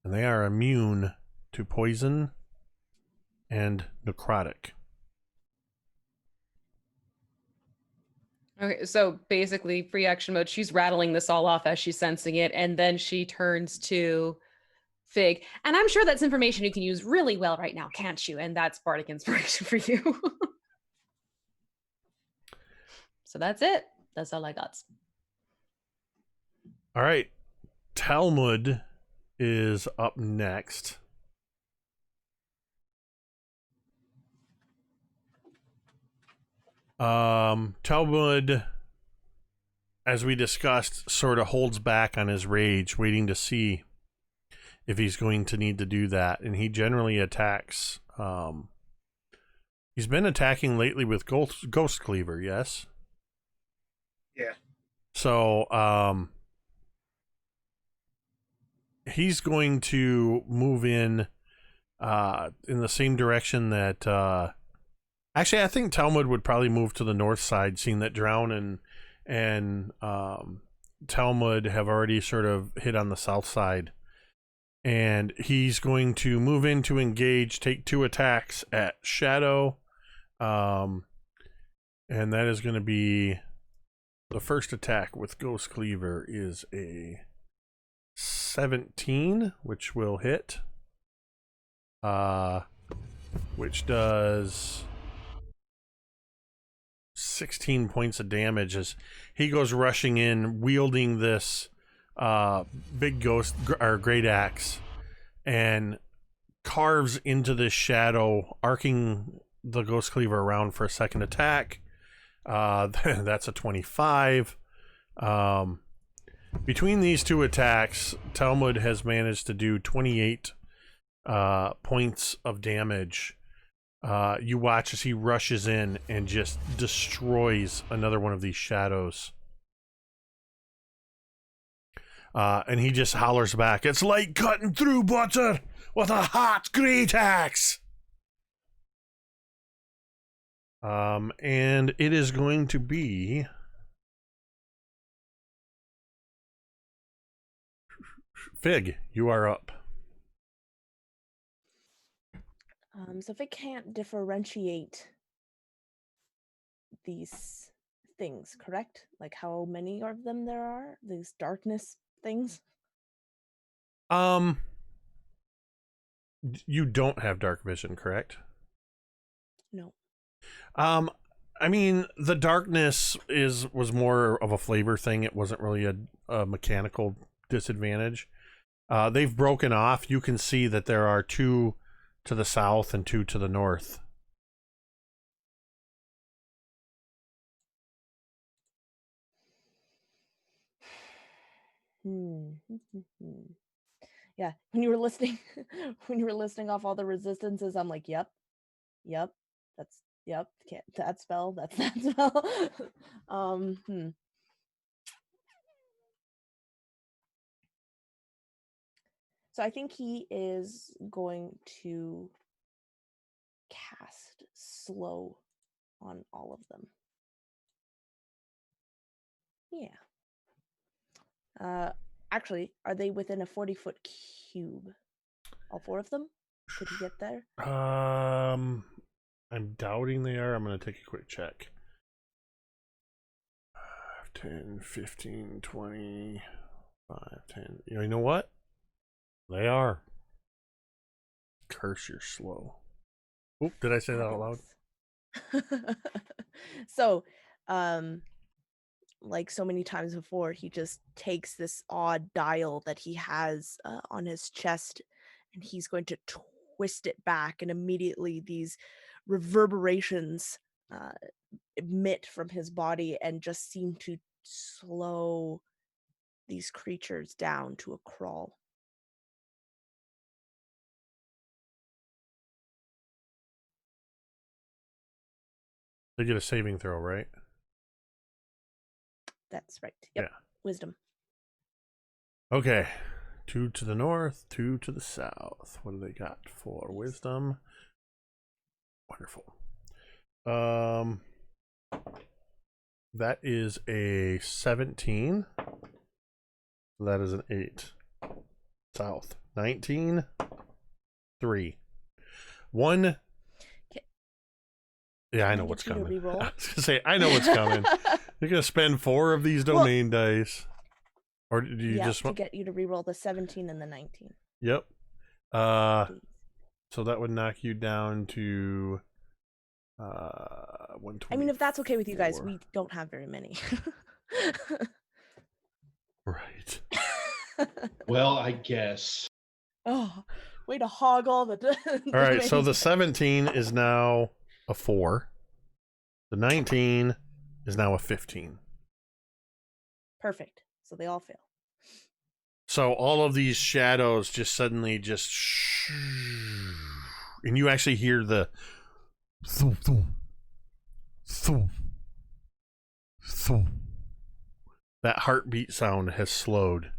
And they are immune to poison and necrotic. Okay, so basically free action mode, she's rattling this all off as she's sensing it, and then she turns to Fig. And I'm sure that's information you can use really well right now, can't you? And that's bardic inspiration for you. So that's it. That's all I got. All right. Talmud is up next. Talmud, as we discussed, sort of holds back on his rage, waiting to see if he's going to need to do that. And he generally attacks. He's been attacking lately with Ghost Cleaver, yes? Yeah. So he's going to move in the same direction that... actually, I think Talmud would probably move to the north side, seeing that Drown and Talmud have already sort of hit on the south side. And he's going to move in to engage, take 2 attacks at Shadow. And that is going to be... The first attack with Ghost Cleaver is a 17, which will hit. Which does 16 points of damage as he goes rushing in, wielding this big ghost or great axe, and carves into this shadow, arcing the Ghost Cleaver around for a second attack. That's a 25. Between these 2 attacks, Talmud has managed to do 28 points of damage. You watch as he rushes in and just destroys another one of these shadows. And he just hollers back, "It's like cutting through butter with a hot great axe." And it is going to be Fig, you are up. So if it can't differentiate these things, correct? Like how many of them there are? These darkness things? You don't have dark vision, correct? No. I mean, the darkness was more of a flavor thing. It wasn't really a mechanical disadvantage. They've broken off. You can see that there are 2 to the south and 2 to the north. Yeah, when you were listing off all the resistances, I'm like, yep, that's can't that spell, that's that spell. So I think he is going to cast slow on all of them. Yeah. Actually, are they within a 40-foot cube? All 4 of them? Could he get there? I'm doubting they are. I'm going to take a quick check. 10, 15, 20, 5, 10. You know what? They are. Curse, you're slow. Oop, did I say that out loud? So, like so many times before, he just takes this odd dial that he has on his chest, and he's going to twist it back, and immediately these reverberations emit from his body and just seem to slow these creatures down to a crawl. They get a saving throw, right? That's right. Yep. Yeah. Wisdom. Okay. 2 to the north, 2 to the south. What do they got for wisdom? Wonderful. That is a 17. That is an 8. South. 19. 3. 1. Yeah, I know what's coming. I was going to say, I know what's coming. You're going to spend 4 of these domain dice. Or do you just want to get you to reroll the 17 and the 19? Yep. So that would knock you down to 120. I mean, if that's okay with you guys, we don't have very many. Right. Well, I guess. Oh, way to hog all the all right, so the 17 is now a 4. The 19 is now a 15. Perfect. So they all fail. So all of these shadows just suddenly and you actually hear the thump, thump, thump, thump. That heartbeat sound has slowed.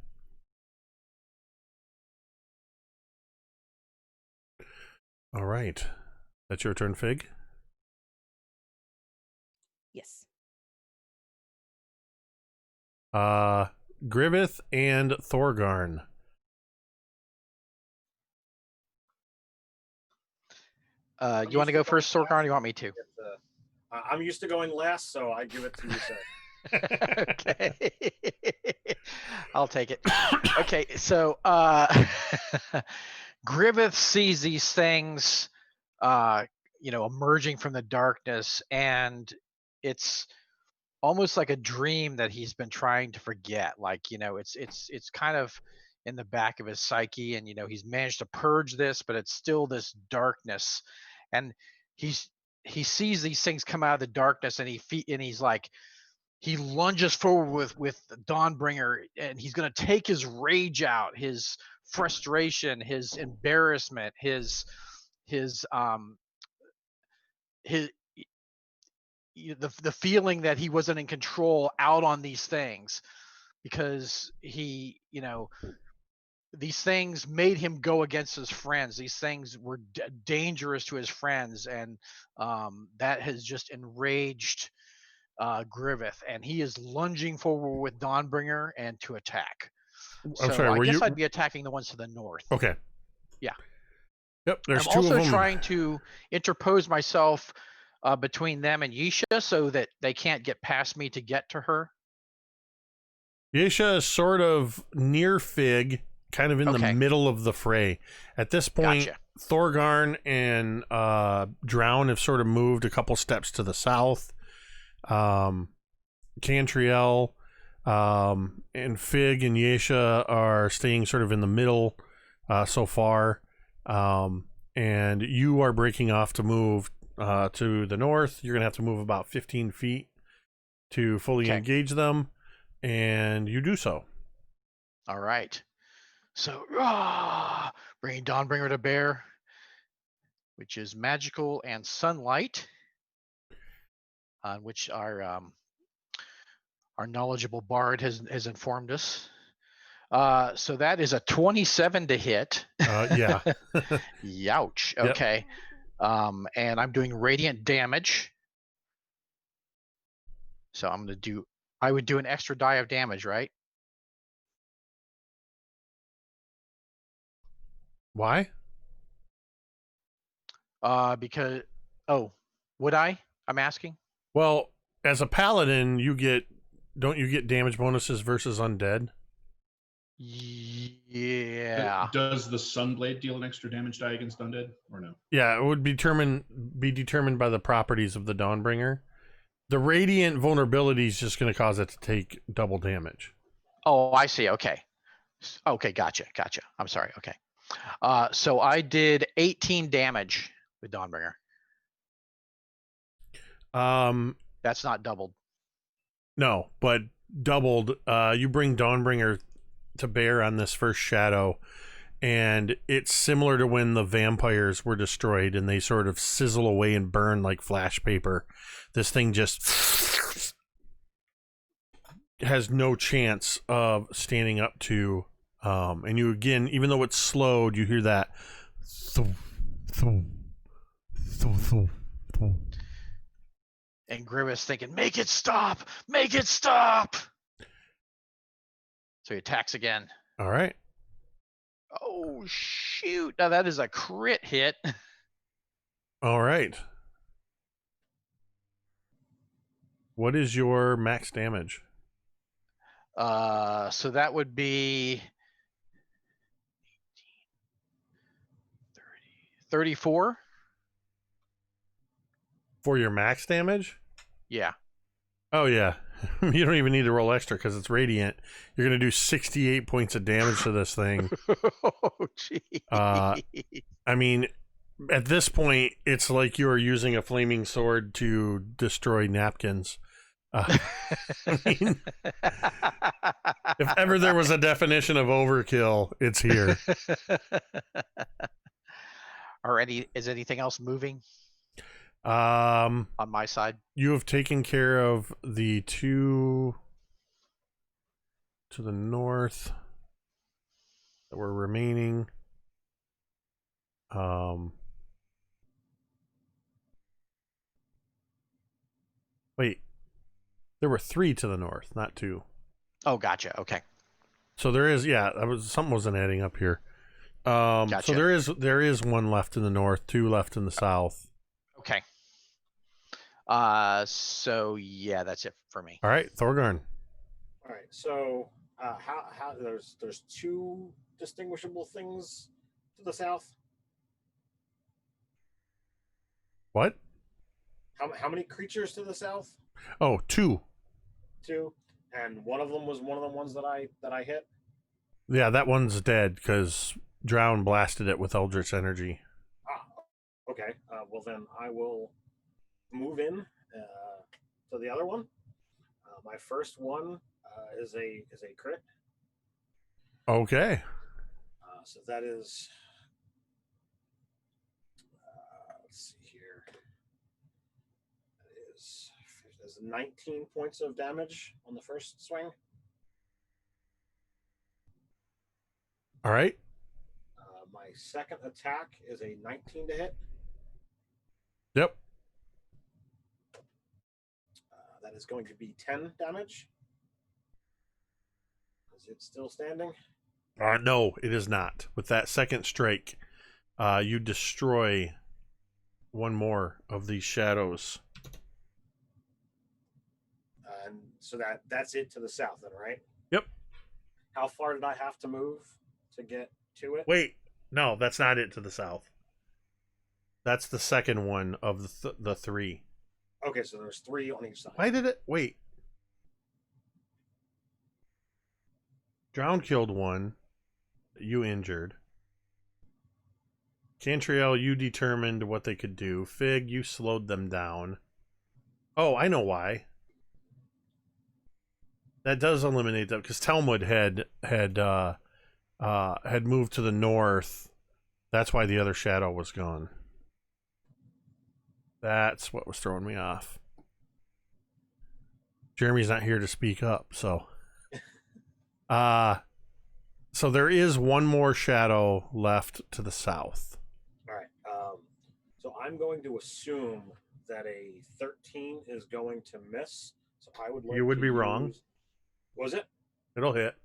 All right. That's your turn, Fig? Yes. Griveth and Thorgarn. You want to go first, Thorgarn, or you want me to? I'm used to going last, so I give it to you, sir. Okay. I'll take it. Okay, so Griveth sees these things emerging from the darkness, and it's almost like a dream that he's been trying to forget. Like, it's kind of in the back of his psyche, and he's managed to purge this, but it's still this darkness. And he sees these things come out of the darkness, and he's like, he lunges forward with Dawnbringer, and he's going to take his rage out, his frustration, his embarrassment, his the feeling that he wasn't in control out on these things, because these things made him go against his friends. These things were dangerous to his friends, and that has just enraged Griveth, and he is lunging forward with Dawnbringer and to attack. I'm sorry, I guess I'd be attacking the ones to the north. Okay. Yeah. Yep, there's I'm two of them. also trying to interpose myself between them and Yisha so that they can't get past me to get to her. Yisha is sort of near Fig, kind of in the middle of the fray. At this point, Gotcha. Thorgarn and Drown have sort of moved a couple steps to the south. Cantriel and Fig and Yesha are staying sort of in the middle so far, and you are breaking off to move to the north. You're gonna have to move about 15 feet to fully engage them, and you do so. All right, so bringing Dawnbringer to bear, which is magical and sunlight, on which our knowledgeable bard has informed us. So that is a 27 to hit. Yeah. Youch. Okay. Yep. And I'm doing radiant damage. So I would do an extra die of damage, right? Why? Because, would I? I'm asking. Well, as a paladin, don't you get damage bonuses versus undead? Yeah. Does the Sunblade deal an extra damage die against undead, or no? Yeah, it would be determined by the properties of the Dawnbringer. The radiant vulnerability is just going to cause it to take double damage. Oh, I see. Okay. Okay, gotcha. I'm sorry. Okay. So I did 18 damage with Dawnbringer. That's not doubled. No, but doubled. You bring Dawnbringer to bear on this first shadow, and it's similar to when the vampires were destroyed and they sort of sizzle away and burn like flash paper. This thing just has no chance of standing up to, and you again, even though it's slowed, you hear that thump, thump, thump, thump, thump. And Grimace thinking, make it stop! Make it stop! So he attacks again. All right. Oh, shoot. Now that is a crit hit. All right. What is your max damage? So that would be 34. For your max damage? Yeah. Oh, yeah. You don't even need to roll extra because it's radiant. You're going to do 68 points of damage to this thing. Oh, gee. I mean, at this point, it's like you are using a flaming sword to destroy napkins. I mean, if ever there was a definition of overkill, it's here. Is anything else moving Um, on my side? you have taken care of the two to the north that were remaining. Wait, there were 3 to the north, not 2. Oh, gotcha. Okay. So there is, yeah, something wasn't adding up here. So Gotcha. there is 1 left in the north, 2 left in the south. Okay. So yeah, that's it for me. All right, Thorgarn. All right. So how there's 2 distinguishable things to the south. What? How many creatures to the south? Oh, 2. 2, and one of them was one of the ones that I hit. Yeah, that one's dead because Drown blasted it with Eldritch energy. Okay. Well, then I will move in to the other one. My first one is a crit. Okay. So that is. Let's see here. That is 19 points of damage on the first swing. All right. My second attack is a 19 to hit. Yep. That is going to be 10 damage. Is it still standing? No, it is not. With that second strike, you destroy 1 more of these shadows. And so that's it to the south then, right? Yep. How far did I have to move to get to it? Wait, no, that's not it to the south. That's the second one of the 3. Okay, so there's 3 on each side. Why did it? Wait. Drown killed 1. You injured. Cantriel, you determined what they could do. Fig, you slowed them down. Oh, I know why. That does eliminate them because Talmud had moved to the north. That's why the other shadow was gone. That's what was throwing me off. Jeremy's not here to speak up, so. So there is 1 more shadow left to the south. All right. So I'm going to assume that a 13 is going to miss. So I would like You would to be wrong. Was it? It'll hit.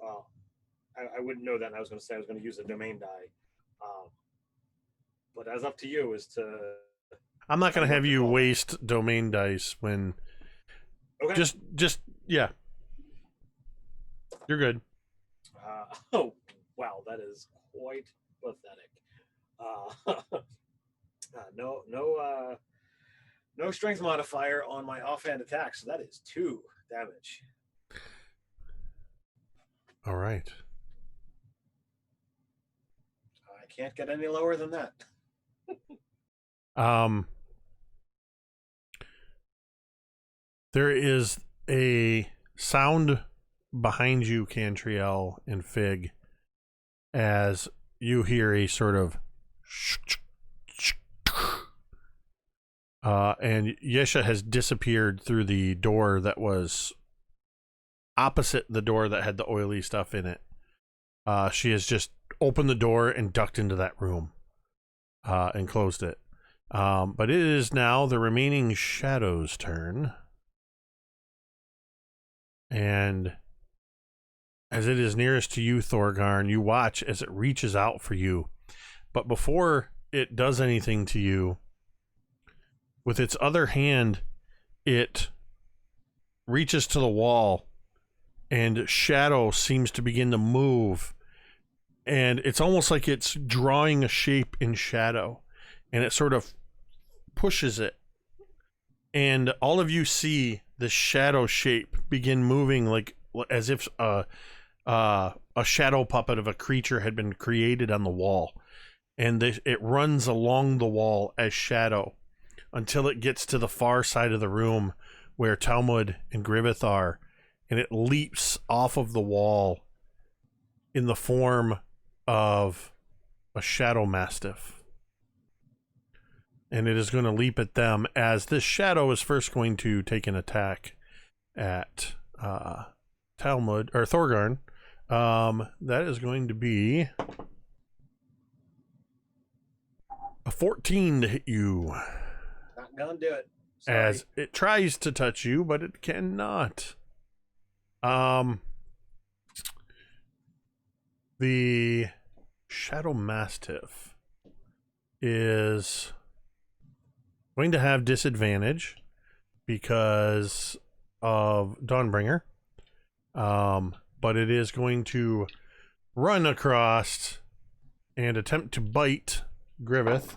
I wouldn't know that. And I was going to say I was going to use a domain die. But as up to you as to. I'm not going to have you waste domain dice when. Okay. Just yeah. You're good. Oh wow, that is quite pathetic. No strength modifier on my offhand attack, so that is 2 damage. All right. I can't get any lower than that. There is a sound behind you, Cantriel and Fig, as you hear a sort of and Yesha has disappeared through the door that was opposite the door that had the oily stuff in it. She has just opened the door and ducked into that room and closed it. But it is now the remaining shadow's turn. And as it is nearest to you, Thorgarn, you watch as it reaches out for you. But before it does anything to you, with its other hand, it reaches to the wall, and shadow seems to begin to move. And it's almost like it's drawing a shape in shadow, and it sort of pushes it. And all of you see the shadow shape begin moving, like as if a shadow puppet of a creature had been created on the wall. And it runs along the wall as shadow until it gets to the far side of the room, where Talmud and Griveth are, and it leaps off of the wall in the form of a shadow mastiff. And it is going to leap at them as this shadow is first going to take an attack at Talmud or Thorgarn. That is going to be a 14 to hit you. Not gonna do it. Sorry. As it tries to touch you, but it cannot. The Shadow Mastiff is going to have disadvantage because of Dawnbringer. But it is going to run across and attempt to bite Griveth.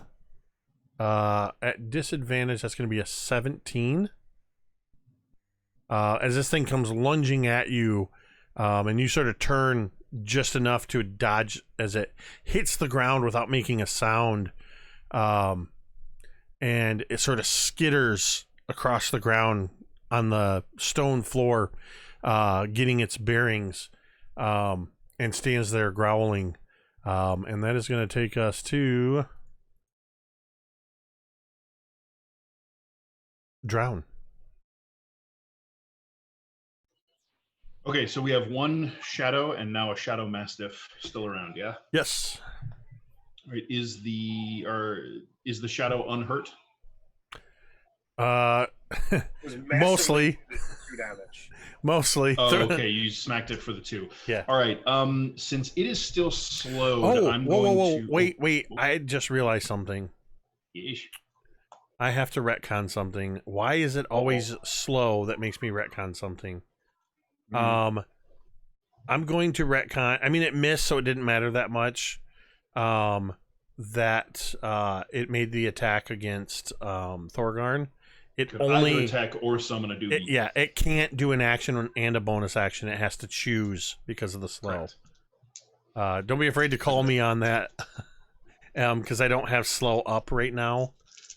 At disadvantage, that's going to be a 17. As this thing comes lunging at you, and you sort of turn just enough to dodge as it hits the ground without making a sound, and it sort of skitters across the ground on the stone floor, getting its bearings, and stands there growling. And that is going to take us to Drown. Okay, so we have one shadow and now a shadow mastiff still around, yeah? Yes. All right, is the shadow unhurt? It was Mostly. 2 damage. Mostly. Oh, okay, you smacked it for the 2. Yeah. All right, since it is still slowed, Oh, I'm whoa, going whoa, whoa, to... wait. I just realized something. Yeesh. I have to retcon something. Why is it always slow that makes me retcon something? I'm going to retcon. I mean, it missed, so it didn't matter that much. That it made the attack against Thorgarn. It Could only either attack or summon a doobie. it can't do an action and a bonus action. It has to choose because of the slow. Correct. Don't be afraid to call me on that, because I don't have slow up right now.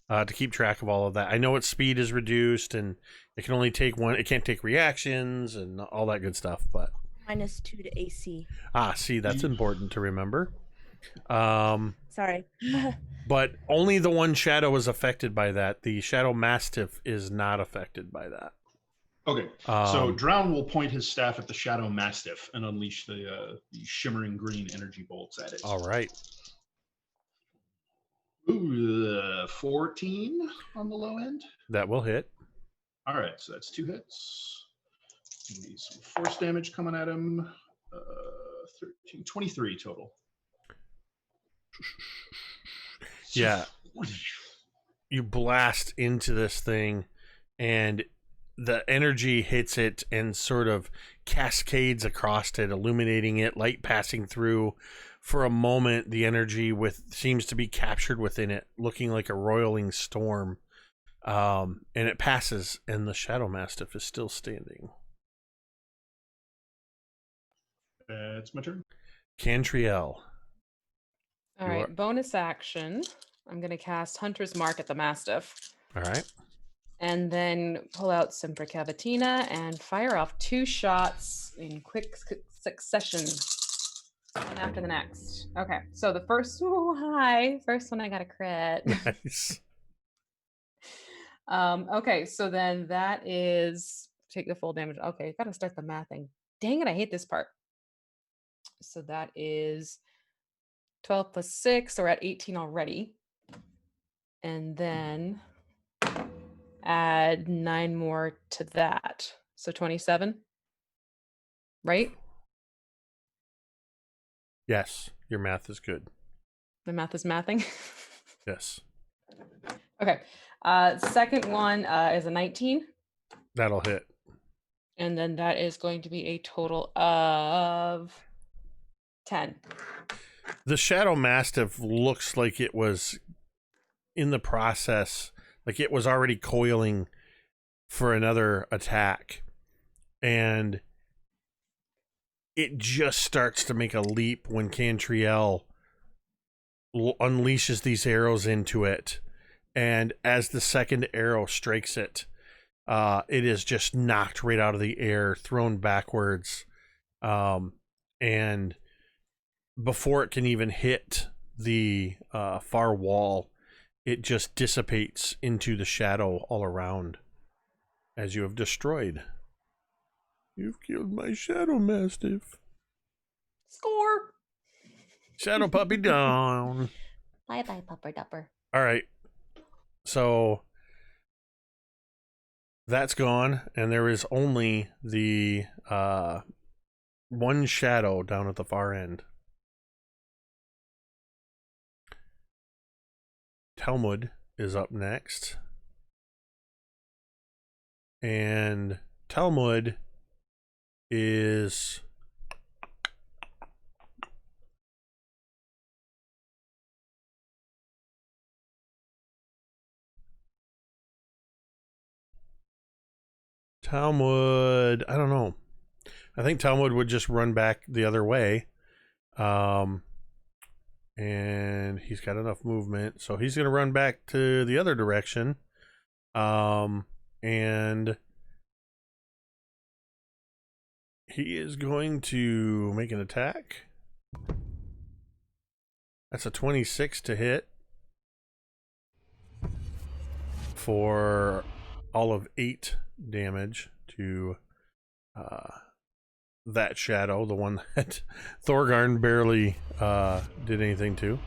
To keep track of all of that. I know its speed is reduced and it can only take one. It can't take reactions and all that good stuff. But -2 to AC. see, that's important to remember. Sorry. But only the one shadow is affected by that. The Shadow Mastiff is not affected by that. Okay, so Drown will point his staff at the shadow mastiff and unleash the shimmering green energy bolts at it. All right. Ooh, 14 on the low end. That will hit. All right, so that's 2 hits. Maybe some force damage coming at him. 13, 23 total. Yeah. You blast into this thing and the energy hits it and sort of cascades across it, illuminating it, light passing through. For a moment, the energy seems to be captured within it, looking like a roiling storm. And it passes, and the Shadow Mastiff is still standing. It's my turn. Cantriel. All right, bonus action. I'm going to cast Hunter's Mark at the Mastiff. All right. And then pull out Semper Cavatina and fire off 2 shots in quick succession. One after the next. Okay, so the first one I got a crit. Nice. Okay, so then that is take the full damage. Okay, gotta start the mathing. Dang it, I hate this part. So that is 12 plus 6, so we're at 18 already. And then add 9 more to that. So 27. Right? Yes, your math is good. The math is mathing. Yes. Okay. Second one is a 19. That'll hit. And then that is going to be a total of 10. The Shadow Mastiff looks like it was in the process, like it was already coiling for another attack. And it just starts to make a leap when Cantriel unleashes these arrows into it. And as the second arrow strikes it, it is just knocked right out of the air, thrown backwards, and before it can even hit the far wall, it just dissipates into the shadow all around, as you have destroyed. You've killed my Shadow Mastiff. Score. Shadow Puppy down. Bye-bye, Pupper Dupper. All right. So that's gone, and there is only the one shadow down at the far end. Talmud is up next. And Talmud is Talmud, I don't know. I think Talmud would just run back the other way. And he's got enough movement, so he's going to run back to the other direction. And he is going to make an attack. That's a 26 to hit for all of 8 damage to that shadow, the one that Thorgarn barely did anything to.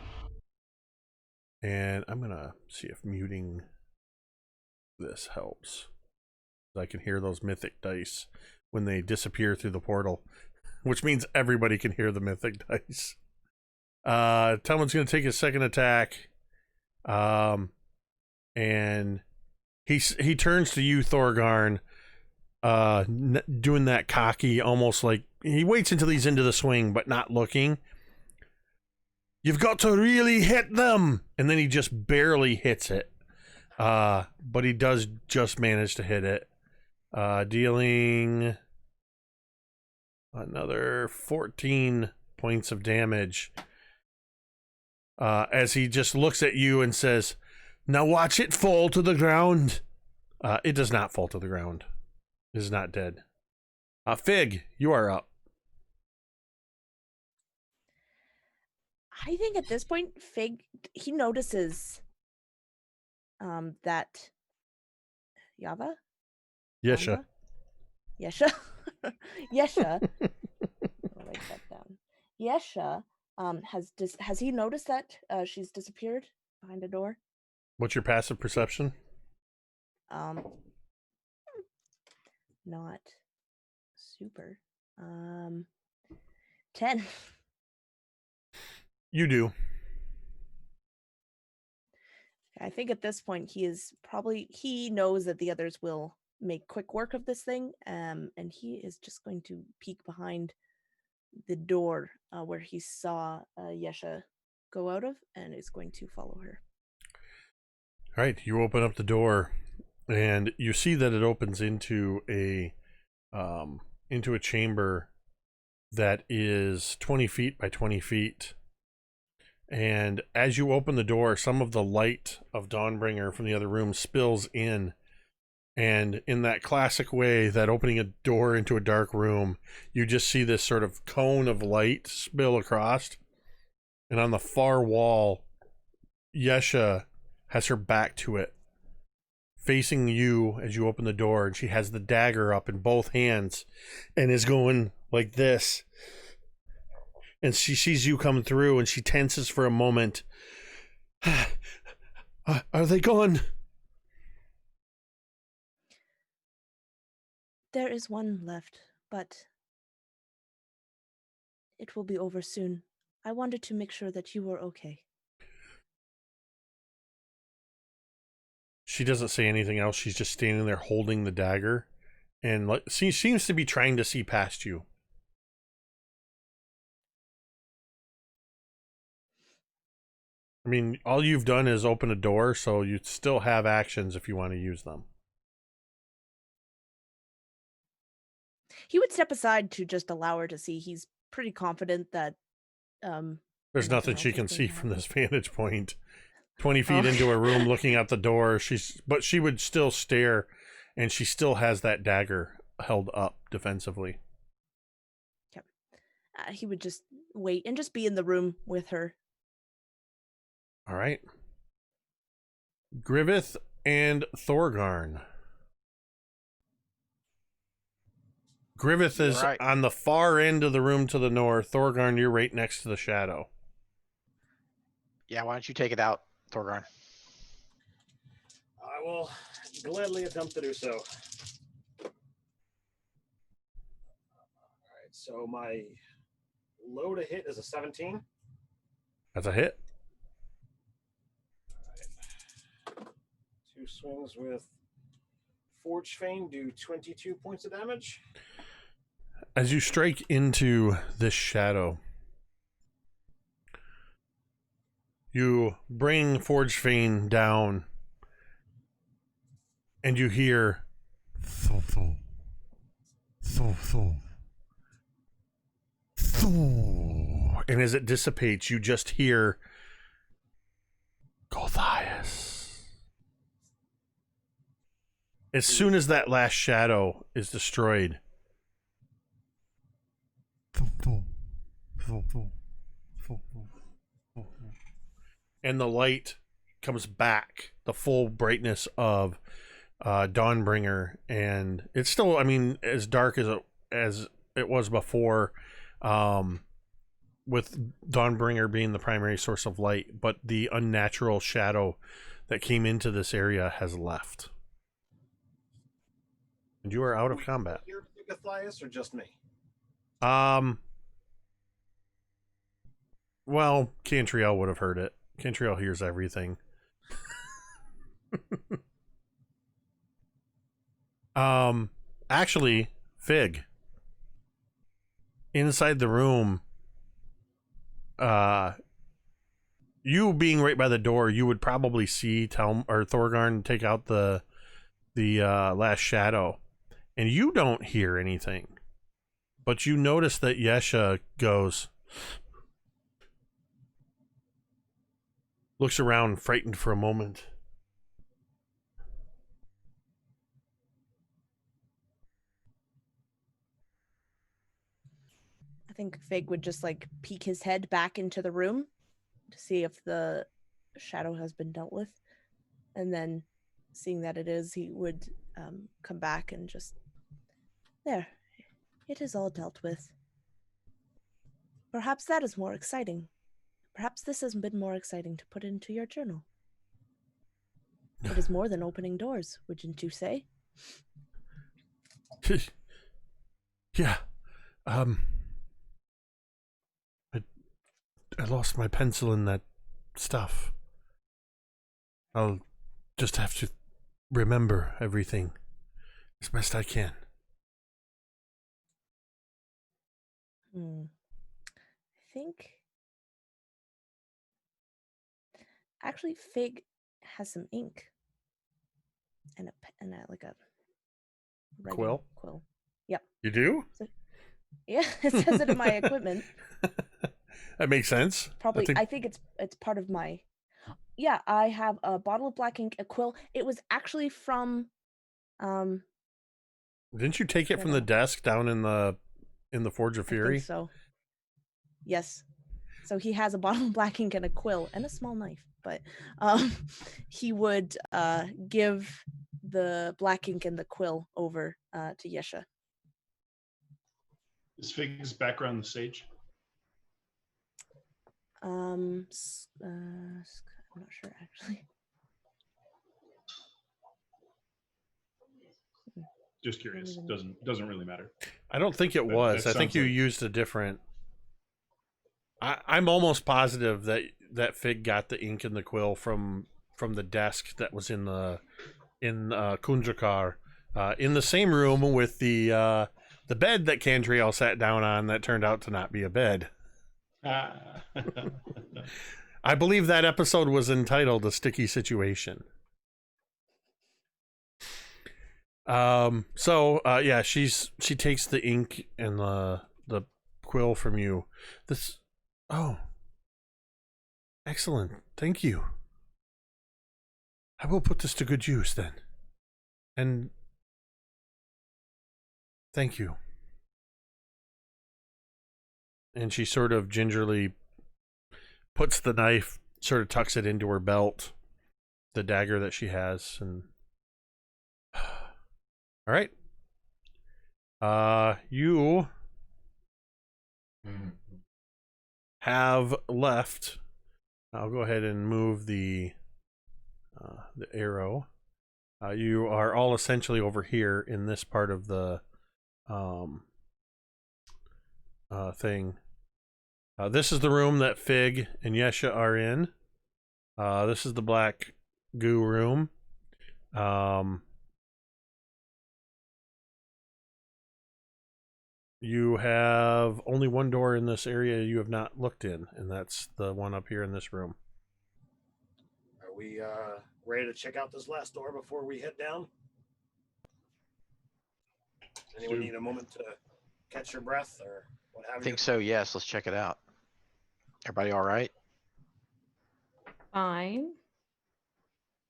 And I'm gonna see if muting this helps. I can hear those mythic dice when they disappear through the portal, which means everybody can hear the mythic dice. Talmud's gonna take his second attack, and he turns to you, Thorgarn, doing that cocky, almost like he waits until he's into the swing but not looking. You've got to really hit them, and then he just barely hits it, but he does just manage to hit it, dealing another 14 points of damage, as he just looks at you and says, "Now watch it fall to the ground." It does not fall to the ground. It is not dead. Fig, you are up. I think at this point, Fig, he notices that Yava? Yesha. Yesha? Yesha. I'll write that down. Yesha has he noticed that she's disappeared behind a door? What's your passive perception? Not super. 10. You do. I think at this point he knows that the others will make quick work of this thing, and he is just going to peek behind the door where he saw Yesha go out of, and is going to follow her. All right, you open up the door, and you see that it opens into a chamber that is 20 feet by 20 feet. And as you open the door, some of the light of Dawnbringer from the other room spills in. And in that classic way, that opening a door into a dark room, you just see this sort of cone of light spill across. And on the far wall, Yesha has her back to it, facing you as you open the door. And she has the dagger up in both hands and is going like this. And she sees you come through, and she tenses for a moment. Are they gone? There is one left, but it will be over soon. I wanted to make sure that you were okay. She doesn't say anything else. She's just standing there holding the dagger, and she seems to be trying to see past you. I mean, all you've done is open a door, so you still have actions if you want to use them. He would step aside to just allow her to see. He's pretty confident that there's nothing she can see from this vantage point. 20 feet into a room looking out the door, but she would still stare and she still has that dagger held up defensively. He would just wait and just be in the room with her. All right. Griveth and Thorgarn. Griveth is Right. on the far end of the room to the north. Thorgarn, you're right next to the shadow. Yeah, why don't you take it out, Thorgarn? I will gladly attempt to do so. All right, so my low to hit is a 17. That's a hit. All right. 2 swings with Forge Fane do 22 points of damage. As you strike into this shadow, you bring Forge Fane down, and you hear tho, tho, tho, tho, tho. And as it dissipates, you just hear Gothias. As soon as that last shadow is destroyed, and the light comes back, the full brightness of Dawnbringer, and it's still, I mean, as dark as it was before, with Dawnbringer being the primary source of light, but the unnatural shadow that came into this area has left. And you are out of combat. Hear Gothias or just me? Well, Cantriel would have heard it. Cantriel hears everything. Actually, Fig. Inside the room, you being right by the door, you would probably see Thorgarn take out the last shadow, and you don't hear anything. But you notice that Yesha goes, looks around, frightened for a moment. I think Fig would just like peek his head back into the room to see if the shadow has been dealt with. And then seeing that it is, he would come back and just, there, it is all dealt with. Perhaps that is more exciting. Perhaps this has been more exciting to put into your journal. It is more than opening doors, wouldn't you say? Yeah. I lost my pencil in that stuff. I'll just have to remember everything as best I can. I think... Actually, Fig has some ink. And a like a... Quill? Quill. Yep. You do? So, yeah, it says it in my equipment. That makes sense. Probably, I think it's part of my... Yeah, I have a bottle of black ink, a quill. It was actually from... Didn't you take it from the desk down in the Forge of Fury? I think so. Yes. So he has a bottle of black ink and a quill and a small knife. But he would give the black ink and the quill over to Yesha. Is Fig's background the sage? I'm not sure actually. Just curious. Doesn't really matter. I don't think it was. I think you used a different. I'm almost positive that Fig got the ink and the quill from the desk that was in Kunjakar, in the same room with the bed that Cantriel sat down on that turned out to not be a bed. I believe that episode was entitled "A Sticky Situation." Yeah, she takes the ink and the quill from you. Oh, excellent. Thank you. I will put this to good use then. And Thank you. And she sort of gingerly puts the knife, sort of tucks it into her belt, the dagger that she has, and all right. You have left. I'll go ahead and move the arrow. You are all essentially over here in this part of the thing. This is the room that Fig and Yesha are in. This is the black goo room. You have only one door in this area you have not looked in, and that's the one up here in this room. Are we ready to check out this last door before we head down? Anyone need a moment to catch your breath or what have I you? think so, yes. Let's check it out. Everybody all right? Fine.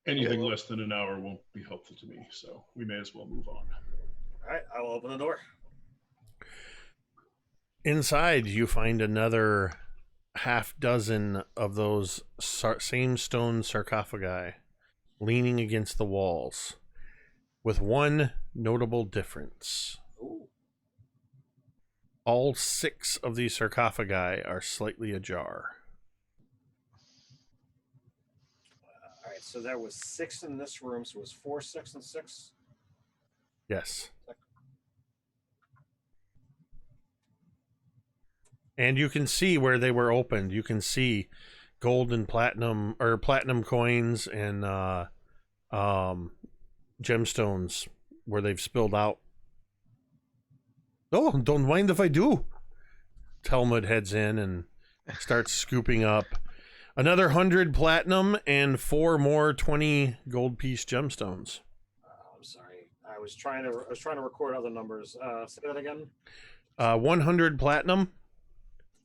Anything less than an hour won't be helpful to me, so we may as well move on. All right, I will open the door. Inside, you find another half dozen of those same stone sarcophagi leaning against the walls, with one notable difference. Ooh. All 6 of these sarcophagi are slightly ajar. All right, so there was 6 in this room, so it was 4, 6, and 6. Yes. And you can see where they were opened. You can see gold and platinum, or platinum coins and gemstones where they've spilled out. Oh, don't mind if I do. Talmud heads in and starts scooping up another 100 platinum and 4 more 20 gold piece gemstones. I'm sorry, I was trying to record other numbers. Say that again. 100 platinum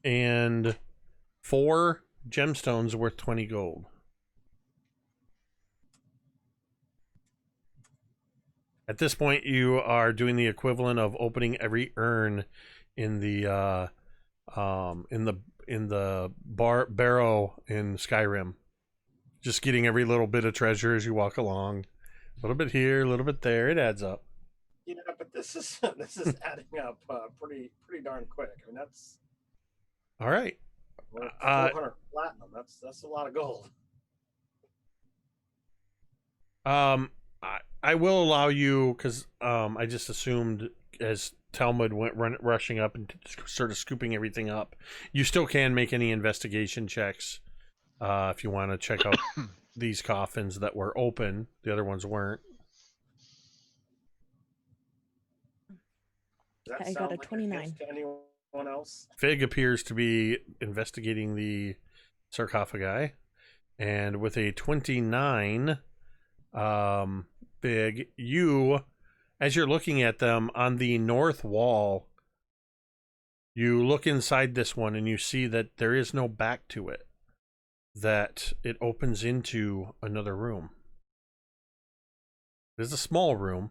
and 4 gemstones worth 20 gold. At this point, you are doing the equivalent of opening every urn in the barrow in Skyrim. Just getting every little bit of treasure as you walk along. A little bit here, a little bit there. It adds up. Yeah, but this is adding up pretty darn quick. I mean, that's All right. 400 platinum. That's a lot of gold. I will allow you, because I just assumed as Talmud went rushing up and sort of scooping everything up, you still can make any investigation checks if you want to check out these coffins that were open. The other ones weren't. Does that I sound got a like 29. gift to anyone else? Fig appears to be investigating the sarcophagi, and with a 29, Fig, you, as you're looking at them on the north wall, you look inside this one and you see that there is no back to it, that it opens into another room. It is a small room,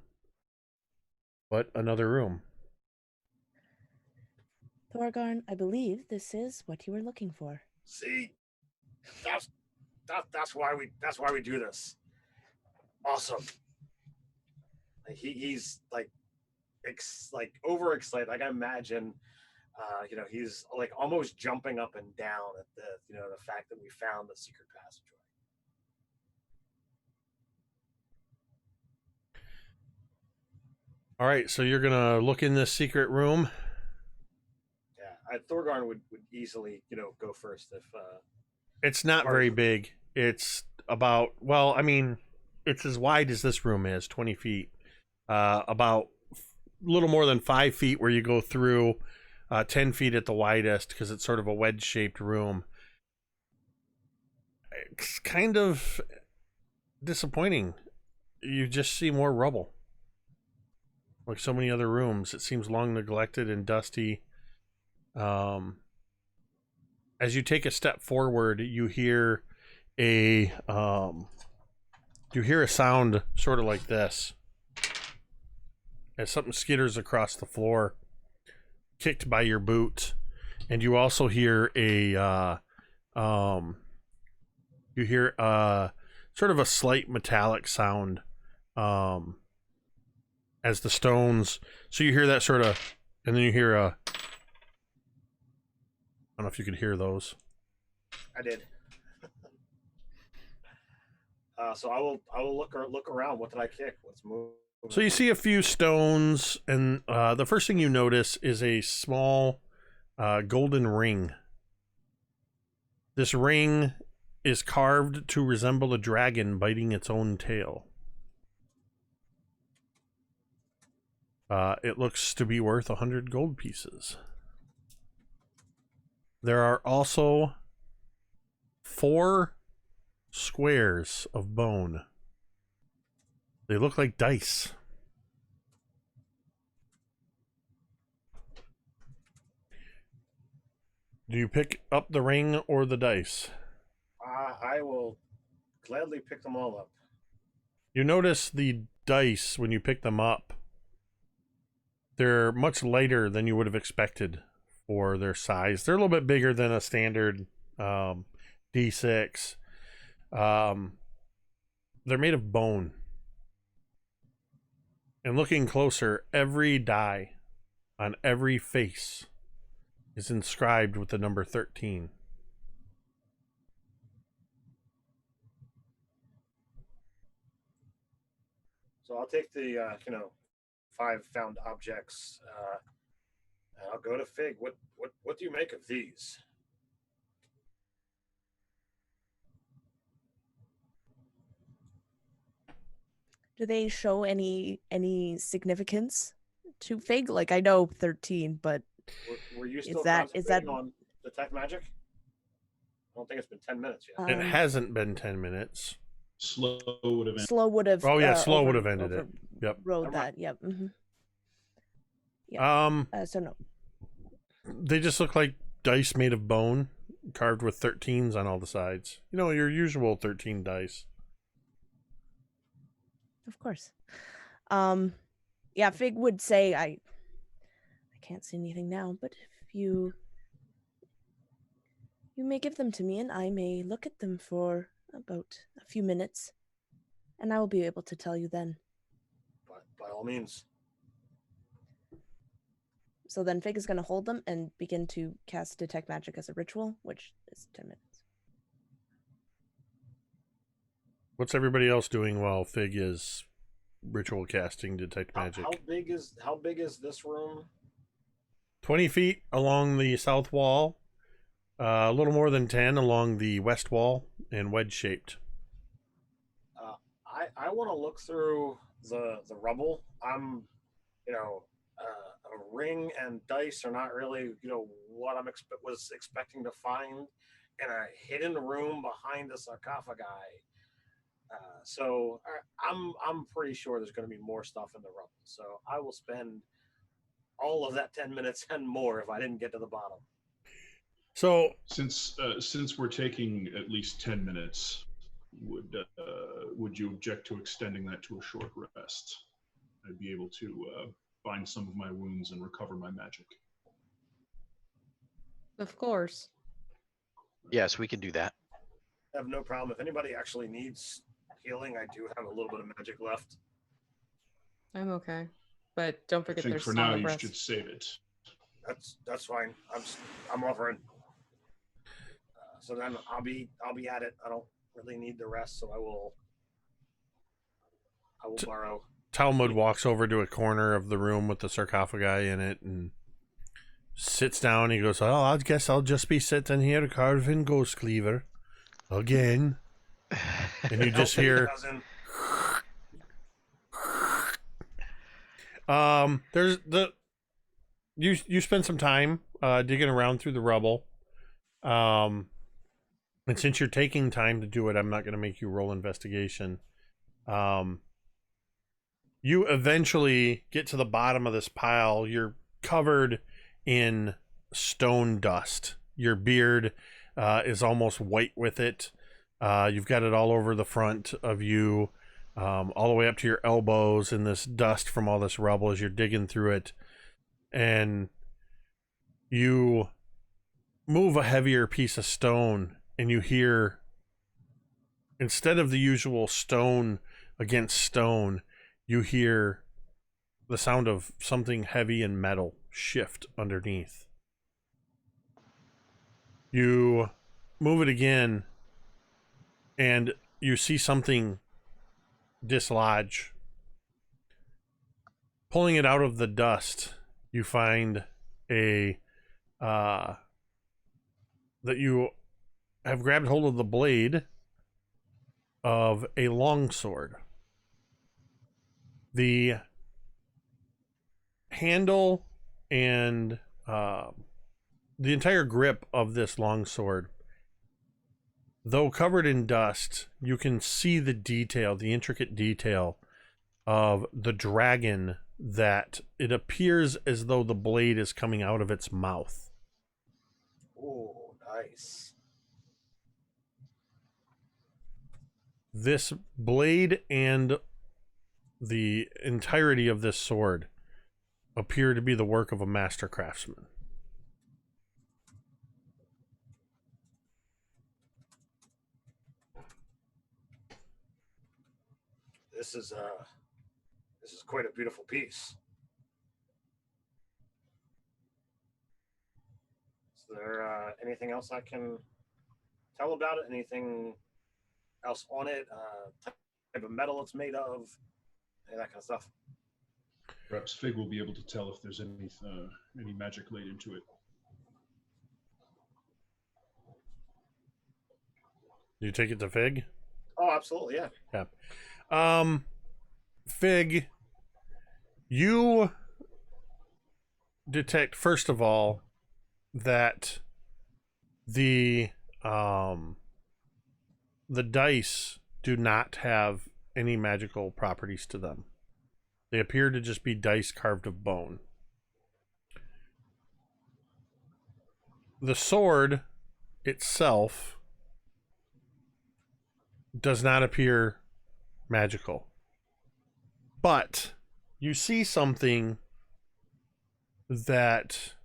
but another room. Thorgarn, I believe this is what you were looking for. See, that's why we do this. Awesome. He's like overexcited. Like I imagine, he's like almost jumping up and down at the fact that we found the secret passageway. All right, so you're gonna look in this secret room. Yeah, Thorgarn would easily go first if. It's not very big. It's about, well, I mean, it's as wide as this room is, 20 feet. About a little more than 5 feet where you go through, 10 feet at the widest, because it's sort of a wedge-shaped room. It's kind of disappointing. You just see more rubble. Like so many other rooms. It seems long neglected and dusty. As you take a step forward, you hear a sound sort of like this. as something skitters across the floor, kicked by your boot, and you also hear a sort of a slight metallic sound as the stones. So you hear that sort of, and then you hear a. I don't know if you could hear those. I did. So I will look around. What did I kick? Let's move. So you see a few stones, and the first thing you notice is a small golden ring. This ring is carved to resemble a dragon biting its own tail. It looks to be worth 100 gold pieces. There are also 4 squares of bone. They look like dice. Do you pick up the ring or the dice? I will gladly pick them all up. You notice the dice, when you pick them up, they're much lighter than you would have expected for their size. They're a little bit bigger than a standard D6. They're made of bone. And looking closer, every die on every face is inscribed with the number 13. So I'll take the 5 found objects. And I'll go to Fig. What do you make of these? Do they show any significance to Fig? Like, I know 13, but Were you still is that on detect magic? I don't think it's been 10 minutes yet. It hasn't been 10 minutes. Slow would have ended. Slow would have. Oh yeah, slow would have ended it. Yep. Rode that. Yep. Mm-hmm. So no. They just look like dice made of bone, carved with 13s on all the sides. You know, your usual 13 dice. Of course. Yeah, Fig would say I can't see anything now, but if you may give them to me and I may look at them for about a few minutes, and I will be able to tell you then. By all means. So then Fig is going to hold them and begin to cast Detect Magic as a ritual, which is 10 minutes. What's everybody else doing while Fig is ritual casting Detect Magic? How big is this room? 20 feet along the south wall, a little more than 10 along the west wall, and wedge-shaped. I want to look through the rubble. A ring and dice are not really, what I was expecting to find in a hidden room behind a sarcophagi. So I'm pretty sure there's going to be more stuff in the rubble. So I will spend all of that 10 minutes and more if I didn't get to the bottom. So since we're taking at least 10 minutes, would you object to extending that to a short rest? I'd be able to bind some of my wounds and recover my magic. Of course. Yes, we can do that. I have no problem. If anybody actually needs healing, I do have a little bit of magic left. I'm okay. But don't I forget think there's for Song now of you Rest. should save it. That's fine. I'm offering. So then I'll be at it. I don't really need the rest, so I will borrow. Talmud walks over to a corner of the room with the sarcophagi in it and sits down. He goes, "Oh, I guess I'll just be sitting here carving Ghost Cleaver again." And you just hear there's the you spend some time digging around through the rubble. And since you're taking time to do it, I'm not going to make you roll investigation. You eventually get to the bottom of this pile. You're covered in stone dust. Your beard is almost white with it. You've got it all over the front of you. all the way up to your elbows in this dust from all this rubble as you're digging through it. And you move a heavier piece of stone, and you hear, instead of the usual stone against stone, you hear the sound of something heavy and metal shift underneath. You move it again, and you see something dislodge. Pulling it out of the dust, you find a that you have grabbed hold of the blade of a longsword. The handle and the entire grip of this longsword, though covered in dust, you can see the detail, the intricate detail of the dragon, that it appears as though the blade is coming out of its mouth. Oh, nice. This blade and the entirety of this sword appear to be the work of a master craftsman. This is quite a beautiful piece. Is there anything else I can tell about it? Anything else on it? Type of metal it's made of? Any of that kind of stuff? Perhaps Fig will be able to tell if there's any magic laid into it. You take it to Fig? Oh, absolutely, yeah. Yeah. Fig, you detect, first of all, that the dice do not have any magical properties to them. They appear to just be dice carved of bone. The sword itself does not appear magical. But you see something that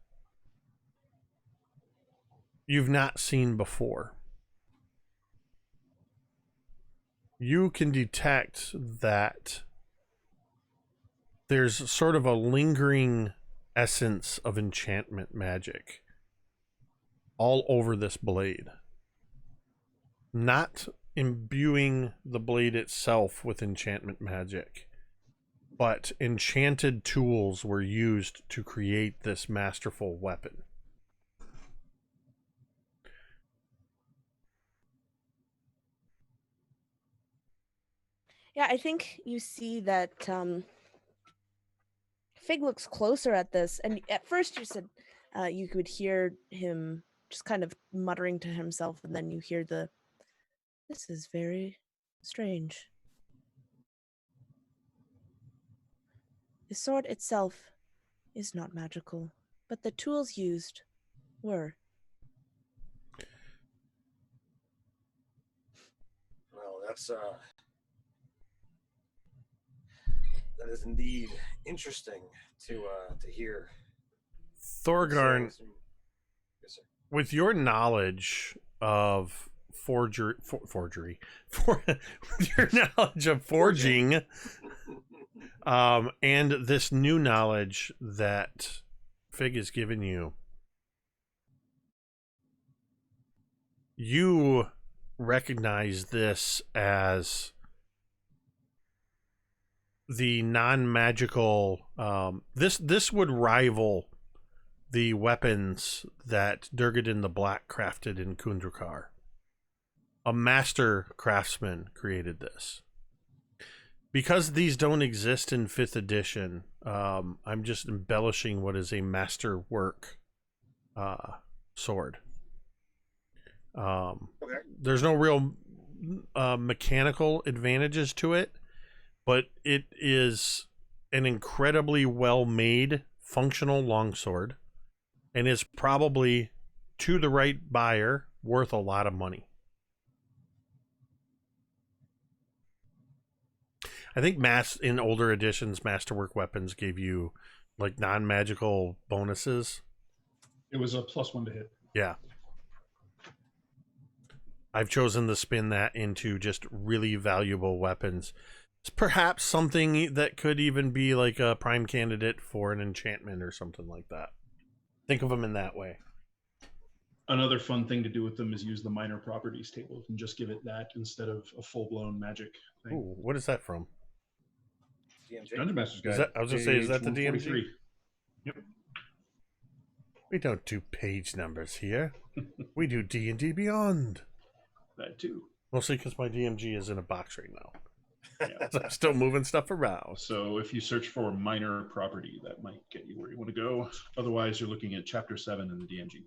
you've not seen before. You can detect that there's sort of a lingering essence of enchantment magic all over this blade. Not imbuing the blade itself with enchantment magic, but enchanted tools were used to create this masterful weapon. Yeah, I think you see that Fig looks closer at this, and at first you said you could hear him just kind of muttering to himself, and then you hear this is very strange. The sword itself is not magical, but the tools used were. Well, that is indeed interesting to hear. Thorgarn, Yes, sir. with your knowledge of with your knowledge of forging, and this new knowledge that Fig has given you, you recognize this as the non-magical. This would rival the weapons that Durgadin the Black crafted in Kundrakar. A master craftsman created this. Because these don't exist in 5th edition, I'm just embellishing what is a master work sword. Okay. There's no real mechanical advantages to it, but it is an incredibly well-made, functional longsword, and is probably, to the right buyer, worth a lot of money. I think in older editions, Masterwork weapons gave you like non-magical bonuses. It was a +1 to hit. Yeah. I've chosen to spin that into just really valuable weapons. It's perhaps something that could even be like a prime candidate for an enchantment or something like that. Think of them in that way. Another fun thing to do with them is use the minor properties table and just give it that instead of a full-blown magic thing. Ooh, what is that from? DMG. Dungeon Master's Guide. I was going to say, is that the page DMG? 143. Yep. We don't do page numbers here. We do D&D Beyond. That too. Mostly because my DMG is in a box right now. Yeah. So I'm still moving stuff around. So if you search for minor property, that might get you where you want to go. Otherwise, you're looking at Chapter 7 in the DMG.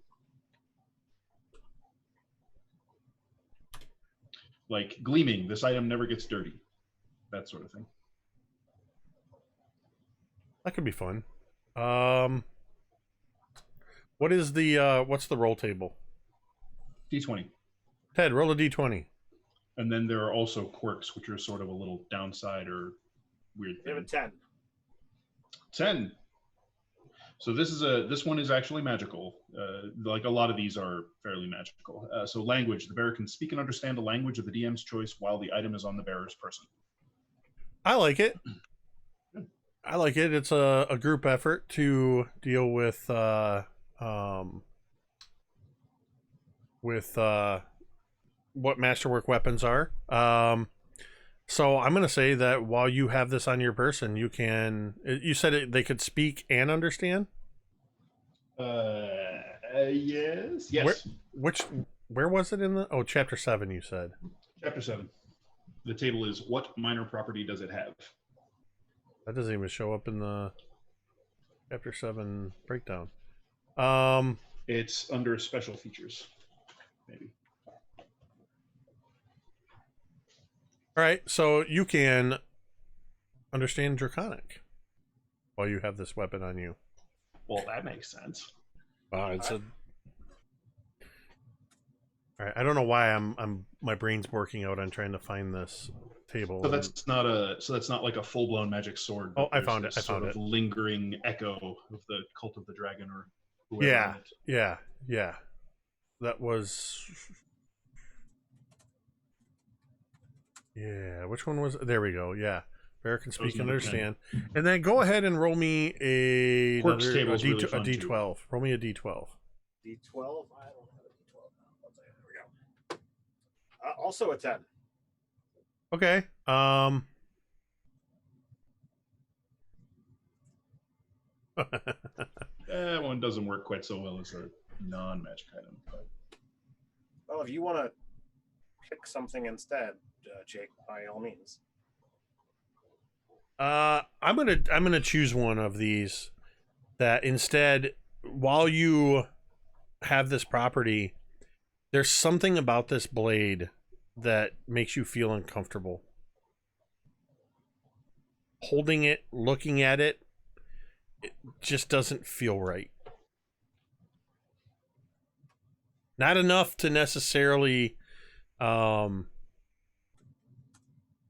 Like gleaming, this item never gets dirty. That sort of thing. That could be fun. What is the what's the roll table? D20. Ted, roll a D20. And then there are also quirks, which are sort of a little downside or weird We have a thing. 10. 10. So this one is actually magical. Like a lot of these are fairly magical. So language, the bearer can speak and understand a language of the DM's choice while the item is on the bearer's person. I like it. I like it. It's a group effort to deal with what masterwork weapons are. So I'm going to say that while you have this on your person, you can. You said they could speak and understand. Yes. Where was it in the? Oh, chapter 7. You said. Chapter 7. The table is what minor property does it have? That doesn't even show up in the chapter 7 breakdown. It's under special features, maybe. All right, so you can understand Draconic while you have this weapon on you. Well, that makes sense. It's a. All right, I don't know why my brain's working out on trying to find this table. So that's not like a full-blown magic sword. Oh, but I found there's it. this sort of lingering echo of the Cult of the Dragon or whoever. Yeah, in it. yeah. That was. Yeah, which one was it? There we go. Yeah, bear can speak and number 10. understand. And then go ahead and roll me Quirks table's really fun, too. D12. Roll me a D12. D12? I don't have a D12 now. One second. There we go. Also a 10. Okay. That one doesn't work quite so well as a non-magic item. But... Well, if you want to pick something instead, Jake, by all means. I'm gonna choose one of these that instead, while you have this property, there's something about this blade that makes you feel uncomfortable. Holding it, looking at it, it just doesn't feel right. Not enough to necessarily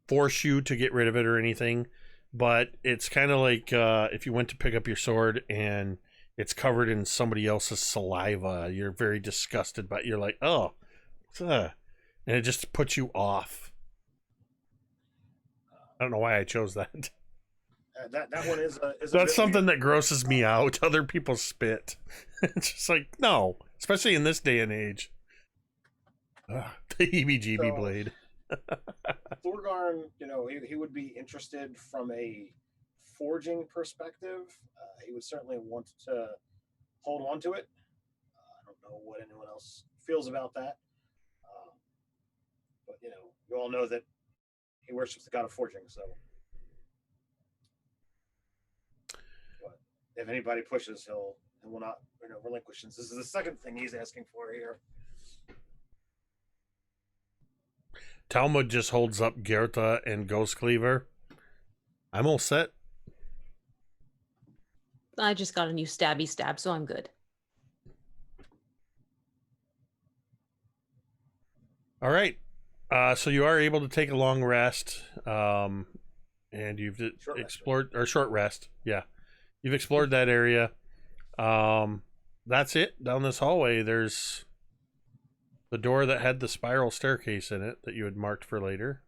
force you to get rid of it or anything, but it's kind of like if you went to pick up your sword and it's covered in somebody else's saliva, you're very disgusted, but you're like, oh, and it just puts you off. I don't know why I chose that. That one is a That's something that grosses me out. Other people spit. It's just like, no, especially in this day and age. Ugh, the heebie-jeebie blade. Thorgarn, he would be interested from a forging perspective. He would certainly want to hold on to it. I don't know what anyone else feels about that. But, you all know that he worships the god of forging, so. But if anybody pushes, he will not relinquish. This is the second thing he's asking for here. Talmud just holds up Gerta and Ghost Cleaver. I'm all set. I just got a new stabby stab, so I'm good. All right. So you are able to take a long rest. and you've Short rest, explored or short rest. Yeah, you've explored that area. That's it. Down this hallway, there's the door that had the spiral staircase in it that you had marked for later.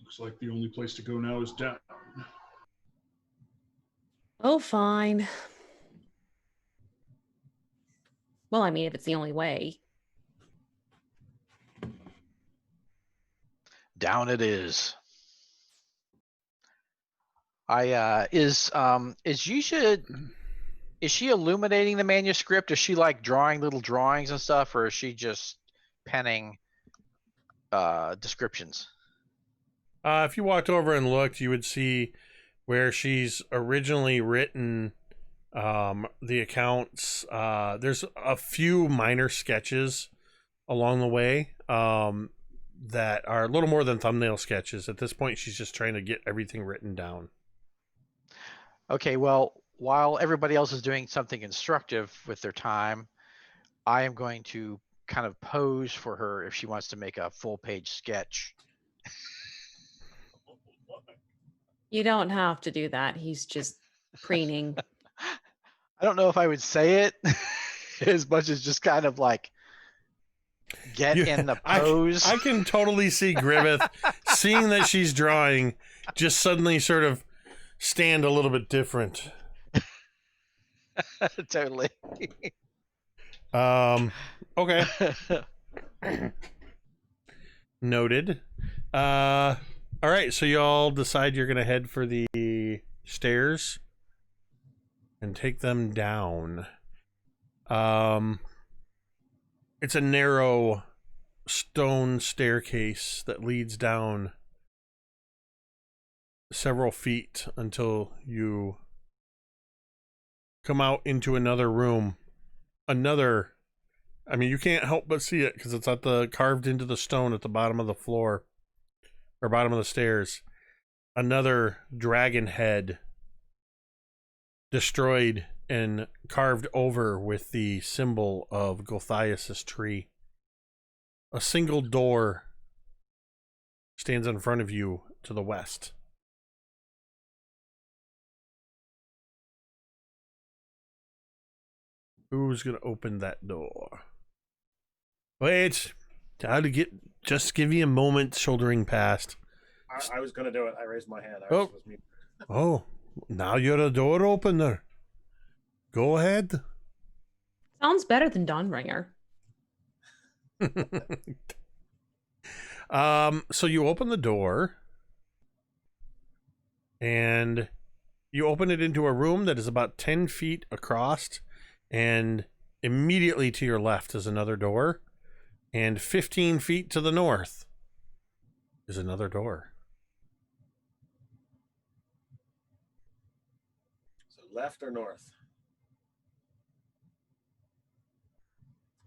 Looks like the only place to go now is down. Oh, fine. Well, I mean, if it's the only way. Down it is. Is Yusha, is she illuminating the manuscript? Is she like drawing little drawings and stuff, or is she just penning descriptions? If you walked over and looked, you would see where she's originally written the accounts. There's a few minor sketches along the way that are a little more than thumbnail sketches. At this point, she's just trying to get everything written down. Okay, well, while everybody else is doing something instructive with their time, I am going to kind of pose for her if she wants to make a full page sketch. You don't have to do that. He's just preening. I don't know if I would say it as much as just kind of like get in the pose. I can totally see Griveth seeing that she's drawing, just suddenly sort of stand a little bit different. Totally. Okay. Noted. All right, so y'all decide you're gonna head for the stairs and take them down. It's a narrow stone staircase that leads down several feet until you come out into another room. I mean, you can't help but see it because it's carved into the stone at the bottom of the floor, or bottom of the stairs. Another dragon head, destroyed and carved over with the symbol of Gothias' tree. A single door stands in front of you to the west. Who's gonna open that door? Wait, just give you a moment. Shouldering past. I was going to do it. I raised my hand. Oh, now you're a door opener. Go ahead. Sounds better than Dawnbringer. So you open the door, and you open it into a room that is about 10 feet across, and immediately to your left is another door, and 15 feet to the north is another door. So left or north?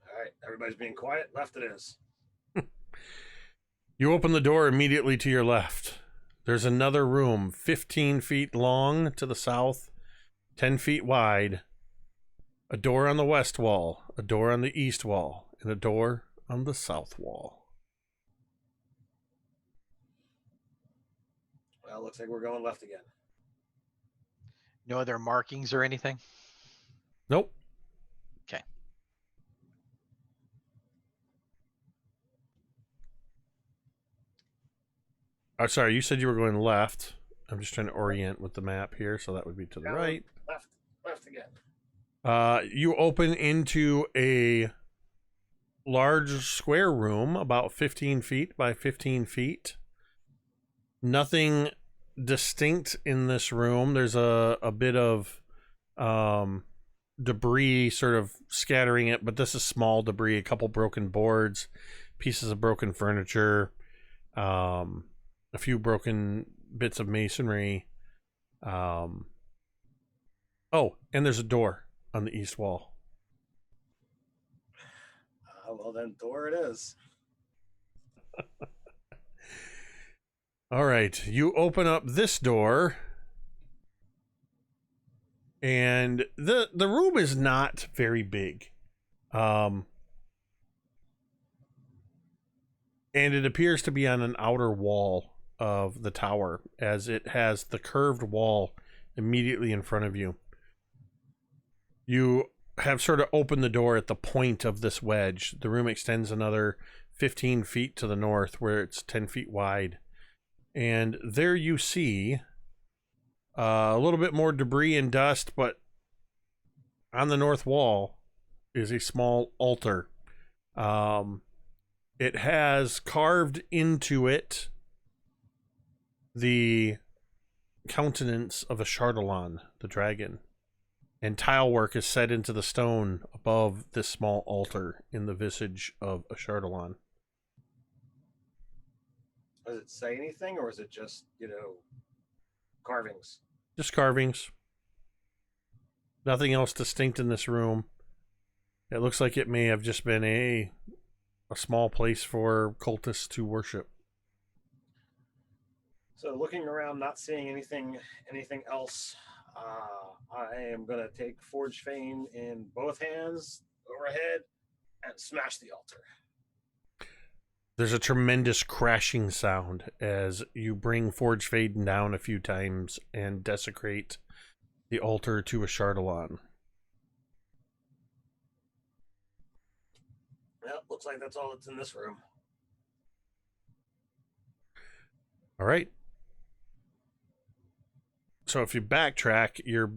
All right, everybody's being quiet. Left it is. You open the door immediately to your left. There's another room, 15 feet long to the south, 10 feet wide. A door on the west wall, a door on the east wall, and a door on the south wall. Well, looks like we're going left again. No other markings or anything? Nope. Okay. Oh, sorry, you said you were going left. I'm just trying to orient with the map here, so that would be to the right. Left again. You open into a large square room, about 15 feet by 15 feet. Nothing distinct in this room. There's a bit of debris sort of scattering it, but this is small debris, a couple broken boards, pieces of broken furniture, a few broken bits of masonry. Oh, and there's a door on the east wall. Well, then door it is. All right, you open up this door, and the room is not very big. And it appears to be on an outer wall of the tower, as it has the curved wall immediately in front of you. You have sort of opened the door at the point of this wedge. The room extends another 15 feet to the north, where it's 10 feet wide. And there you see a little bit more debris and dust, but on the north wall is a small altar. It has carved into it the countenance of a Shardalon, the dragon. And tile work is set into the stone above this small altar in the visage of a Shardalon. Does it say anything, or is it just, carvings? Just carvings. Nothing else distinct in this room. It looks like it may have just been a small place for cultists to worship. So looking around, not seeing anything else, I am going to take Forge Fane in both hands overhead and smash the altar. There's a tremendous crashing sound as you bring Forge Fane down a few times and desecrate the altar to a Shardalon. Well, looks like that's all that's in this room. All right. So if you backtrack, you're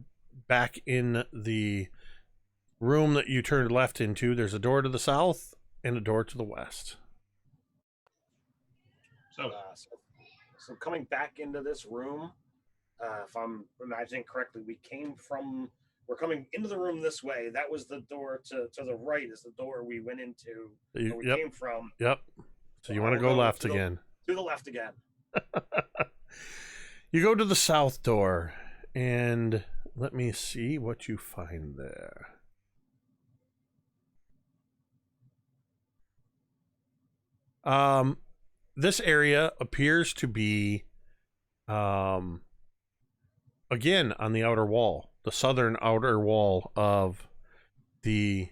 back in the room that you turned left into. There's a door to the south and a door to the west. So coming back into this room, if I'm imagining correctly, we're coming into the room this way. That was the door to the right is the door we went into, where we came from. Yep. So you want to go left again. To the left again. You go to the south door, and let me see what you find there. This area appears to be, again, on the outer wall, the southern outer wall of the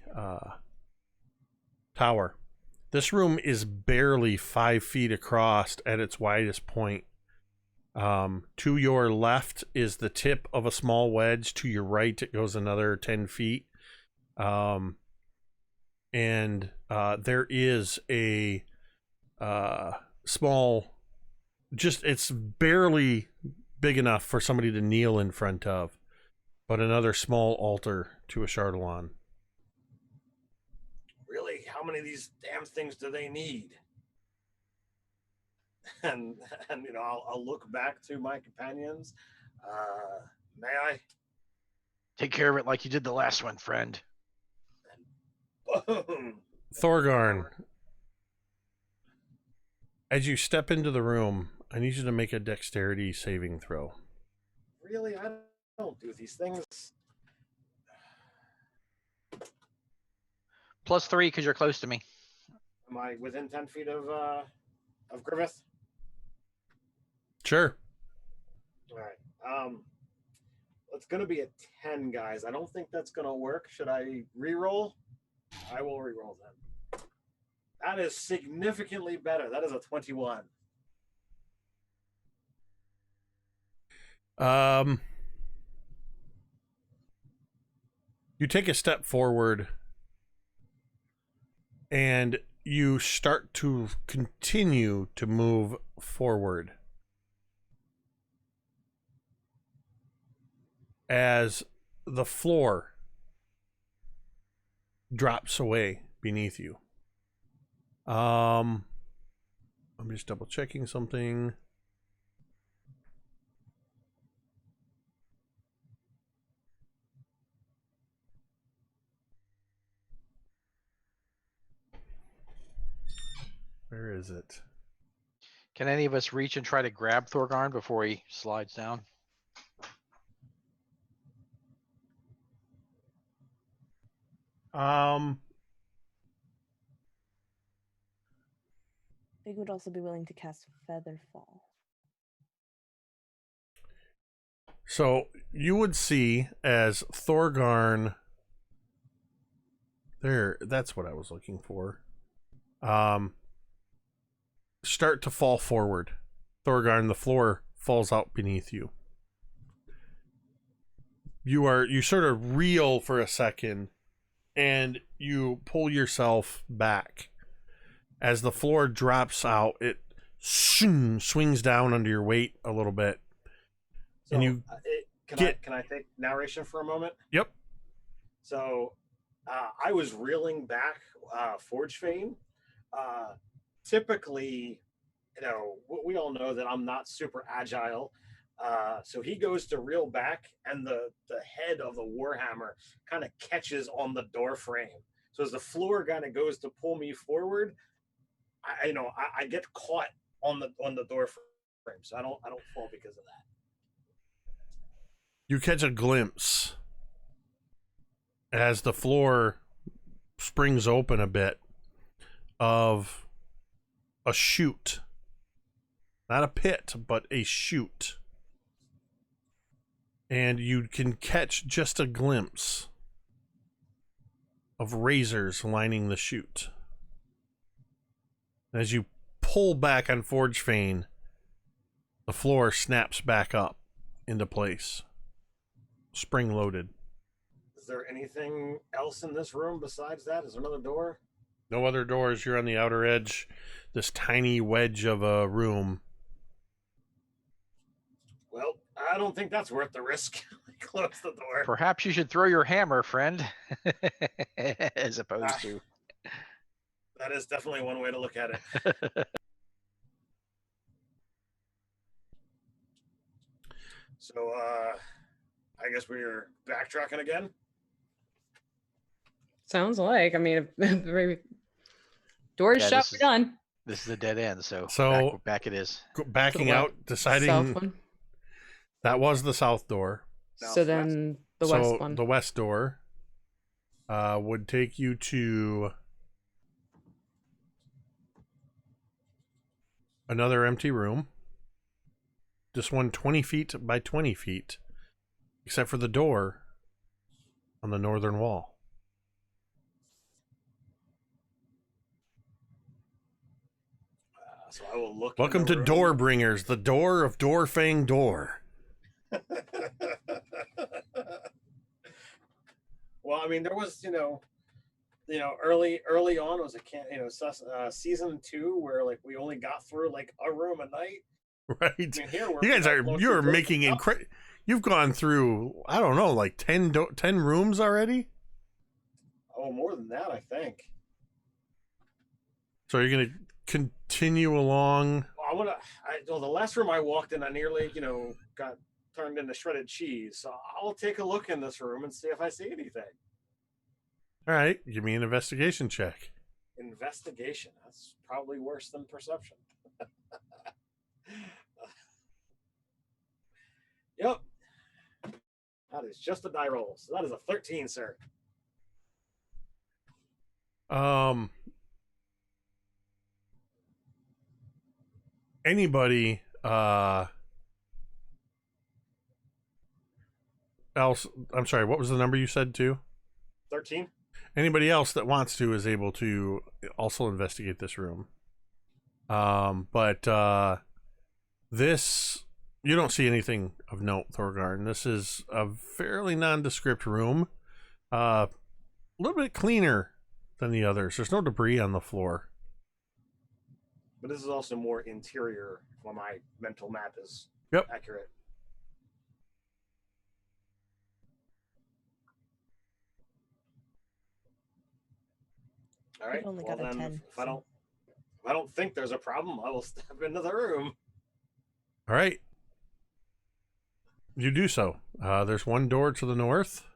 tower. This room is barely 5 feet across at its widest point. To your left is the tip of a small wedge. To your right, it goes another 10 feet. And there is a small, it's barely big enough for somebody to kneel in front of, but another small altar to a Shardalon. Really? How many of these damn things do they need? And I'll look back to my companions. May I? Take care of it like you did the last one, friend. And boom. Thorgarn, as you step into the room, I need you to make a dexterity saving throw. Really? I don't do these things. +3 because you're close to me. Am I within 10 feet of Griveth? Sure. All right. It's going to be a 10, guys. I don't think that's going to work. Should I re-roll? I will re-roll then. That is significantly better. That is a 21. You take a step forward and you start to continue to move forward as the floor drops away beneath you. I'm just double checking something. Where is it? Can any of us reach and try to grab Thorgarn before he slides down? They would also be willing to cast Featherfall. So you would see as Thorgarn. There, that's what I was looking for. start to fall forward. Thorgarn, the floor falls out beneath you. You sort of reel for a second, and you pull yourself back. As the floor drops out, it swings down under your weight a little bit. So, and you can I take narration for a moment? Yep. So I was reeling back Forge Fane. Typically, we all know that I'm not super agile. So he goes to reel back, and the head of the Warhammer kind of catches on the door frame. So as the floor kind of goes to pull me forward, I get caught on the door frame, so I don't fall because of that. You catch a glimpse as the floor springs open a bit of a chute. Not a pit, but a chute. And you can catch just a glimpse of razors lining the chute. As you pull back on Forge Fane, the floor snaps back up into place. Spring loaded. Is there anything else in this room besides that? Is there another door? No other doors. You're on the outer edge, this tiny wedge of a room. Well, I don't think that's worth the risk. Close the door. Perhaps you should throw your hammer, friend, as opposed to. That is definitely one way to look at it. So, I guess we're backtracking again. Sounds like. I mean, doors shut, we're done. This is a dead end, so back it is. Backing out, deciding South one. That was the south door. So then the west one. The west door would take you to another empty room. This one 20 feet by 20 feet, except for the door on the northern wall. So I will look. Welcome to Dawnbringers, the door of Dorfang Door. Well, I mean, there was, early on was season 2 where like we only got through like a room a night. Right. I mean, here you're making incredible. You've gone through, I don't know, like 10 rooms already. Oh, more than that, I think. So you're gonna continue along. The last room I walked in, I nearly, got turned into shredded cheese. So I'll take a look in this room and see if I see anything. All right, give me an investigation check. Investigation. That's probably worse than perception. Yep. That is just a die roll. So that is a 13, sir. Anybody else? I'm sorry, what was the number you said too? 13. Anybody else that wants to is able to also investigate this room. But this, you don't see anything of note, Thorgarn. This is a fairly nondescript room. A little bit cleaner than the others. There's no debris on the floor. But this is also more interior when my mental map is accurate. All right. Only Well, got a then 10, if I don't think there's a problem, I will step into the room. All right. You do so. There's one door to the north.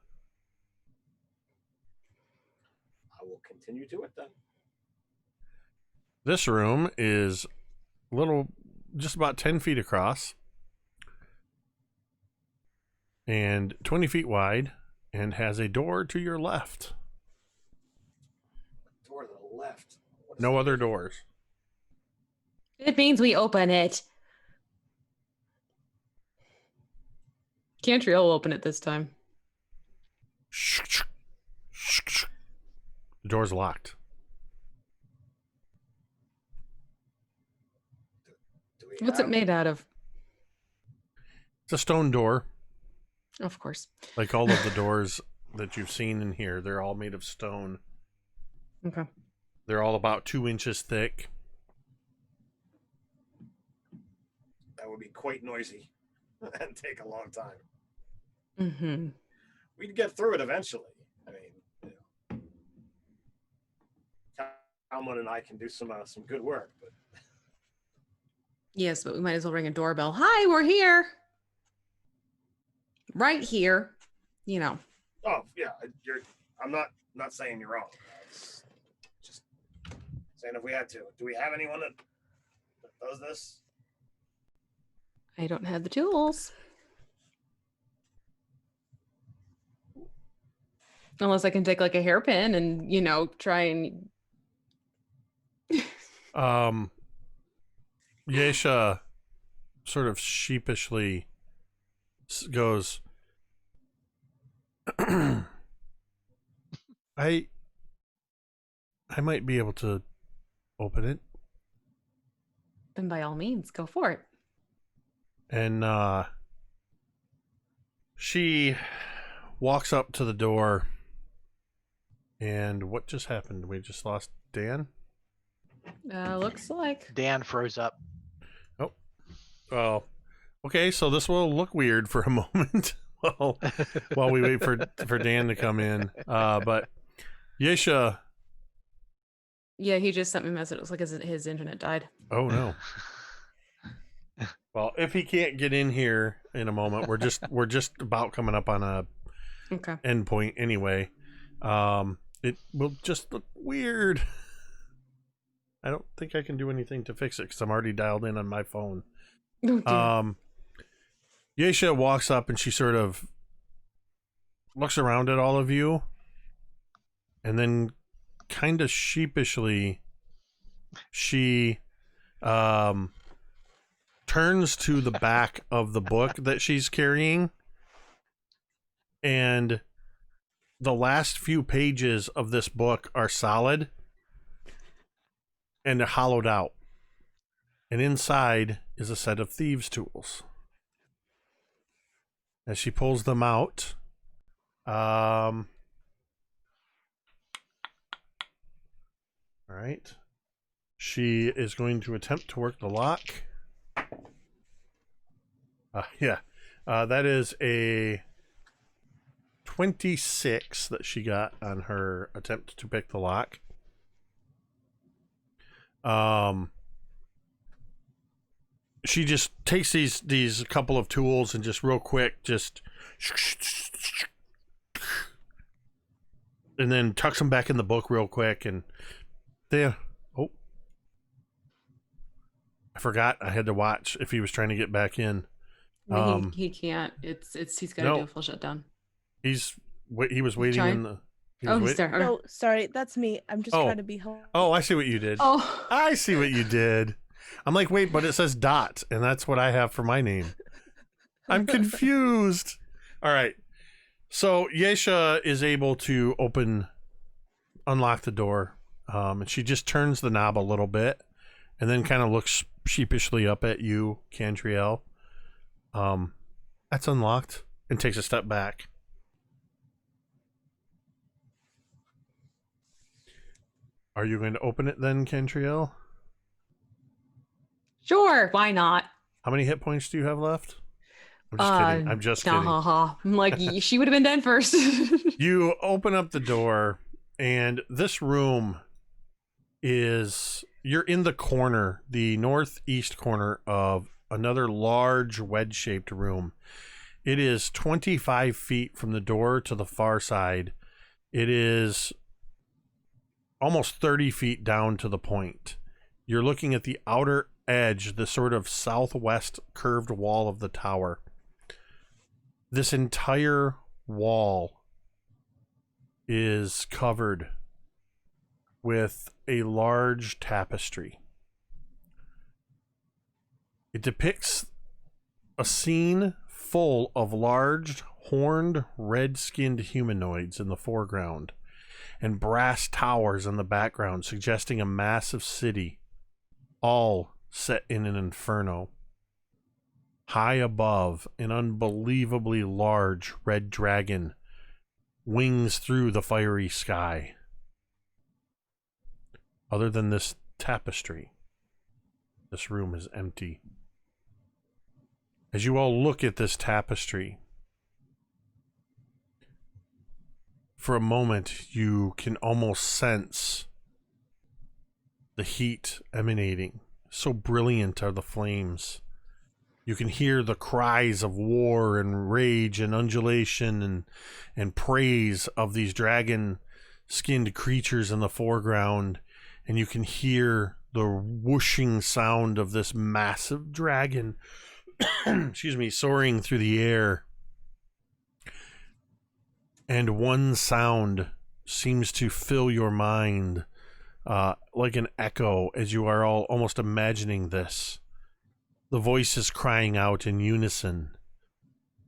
I will continue to it then. This room is just about 10 feet across and 20 feet wide and has a door to your left. Door to the left. No other doors. It means we open it. Cantriel will open it this time. The door's locked. we What's it have. made out of? It's a stone door. Of course. Like all of the doors that you've seen in here, they're all made of stone. Okay. They're all about 2 inches thick. That would be quite noisy and take a long time. Mm-hmm. We'd get through it eventually. I mean, Talmud and I can do some good work, but Yes, but we might as well ring a doorbell. Hi, we're here. Right here. You know. oh yeah, I'm not saying you're wrong. It's just saying if we had to. Do we have anyone that does this? I don't have the tools. Unless I can take like a hairpin and, you know, try and Yesha sort of sheepishly goes, I might be able to open it. then by all means, go for it. And she walks up to the door. And what just happened? We just lost Dan? Looks like. Dan froze up. Oh, okay. So this will look weird for a moment while we wait for Dan to come in. But Yesha. Yeah, he just sent me a message. It was like his internet died. Oh no. Well, if he can't get in here in a moment, we're just about coming up on a Okay. endpoint anyway. It will just look weird. I don't think I can do anything to fix it because I'm already dialed in on my phone. Oh, dear. Yesha walks up and she sort of looks around at all of you and then kind of sheepishly she turns to the back of the book that she's carrying, and the last few pages of this book are solid and they're hollowed out, and inside is a set of thieves' tools. As she pulls them out, all right, she is going to attempt to work the lock. That is a 26 that she got on her attempt to pick the lock. She just takes these couple of tools and just real quick and then tucks them back in the book real quick, and there. Oh, I forgot I had to watch if he was trying to get back in. He can't. He's got to do a full shutdown. He was waiting trying? in the. He's there. No, sorry, that's me. I'm just trying to be helpful. Oh, I see what you did. Oh, I see what you did. I'm like, wait, but it says Dot, and that's what I have for my name. I'm confused. All right. So Yesha is able to unlock the door, and she just turns the knob a little bit, and then kind of looks sheepishly up at you, Cantriel. That's unlocked, and takes a step back. Are you going to open it then, Cantriel? sure. Why not? How many hit points do you have left? I'm just kidding. I'm just kidding. I'm like, she would have been dead first. You open up the door, and this room you're in the corner, the northeast corner of another large wedge-shaped room. It is 25 feet from the door to the far side. It is almost 30 feet down to the point. You're looking at the outer edge, the sort of southwest curved wall of the tower. This entire wall is covered with a large tapestry. It depicts a scene full of large, horned, red-skinned humanoids in the foreground and brass towers in the background, suggesting a massive city, all set in an inferno. High above, an unbelievably large red dragon wings through the fiery sky. Other than this tapestry, this room is empty. As you all look at this tapestry, for a moment you can almost sense the heat emanating. So brilliant are the flames. You can hear the cries of war and rage and undulation and praise of these dragon-skinned creatures in the foreground. And you can hear the whooshing sound of this massive dragon, excuse me, soaring through the air. And one sound seems to fill your mind like an echo as you are all almost imagining this. The voices crying out in unison,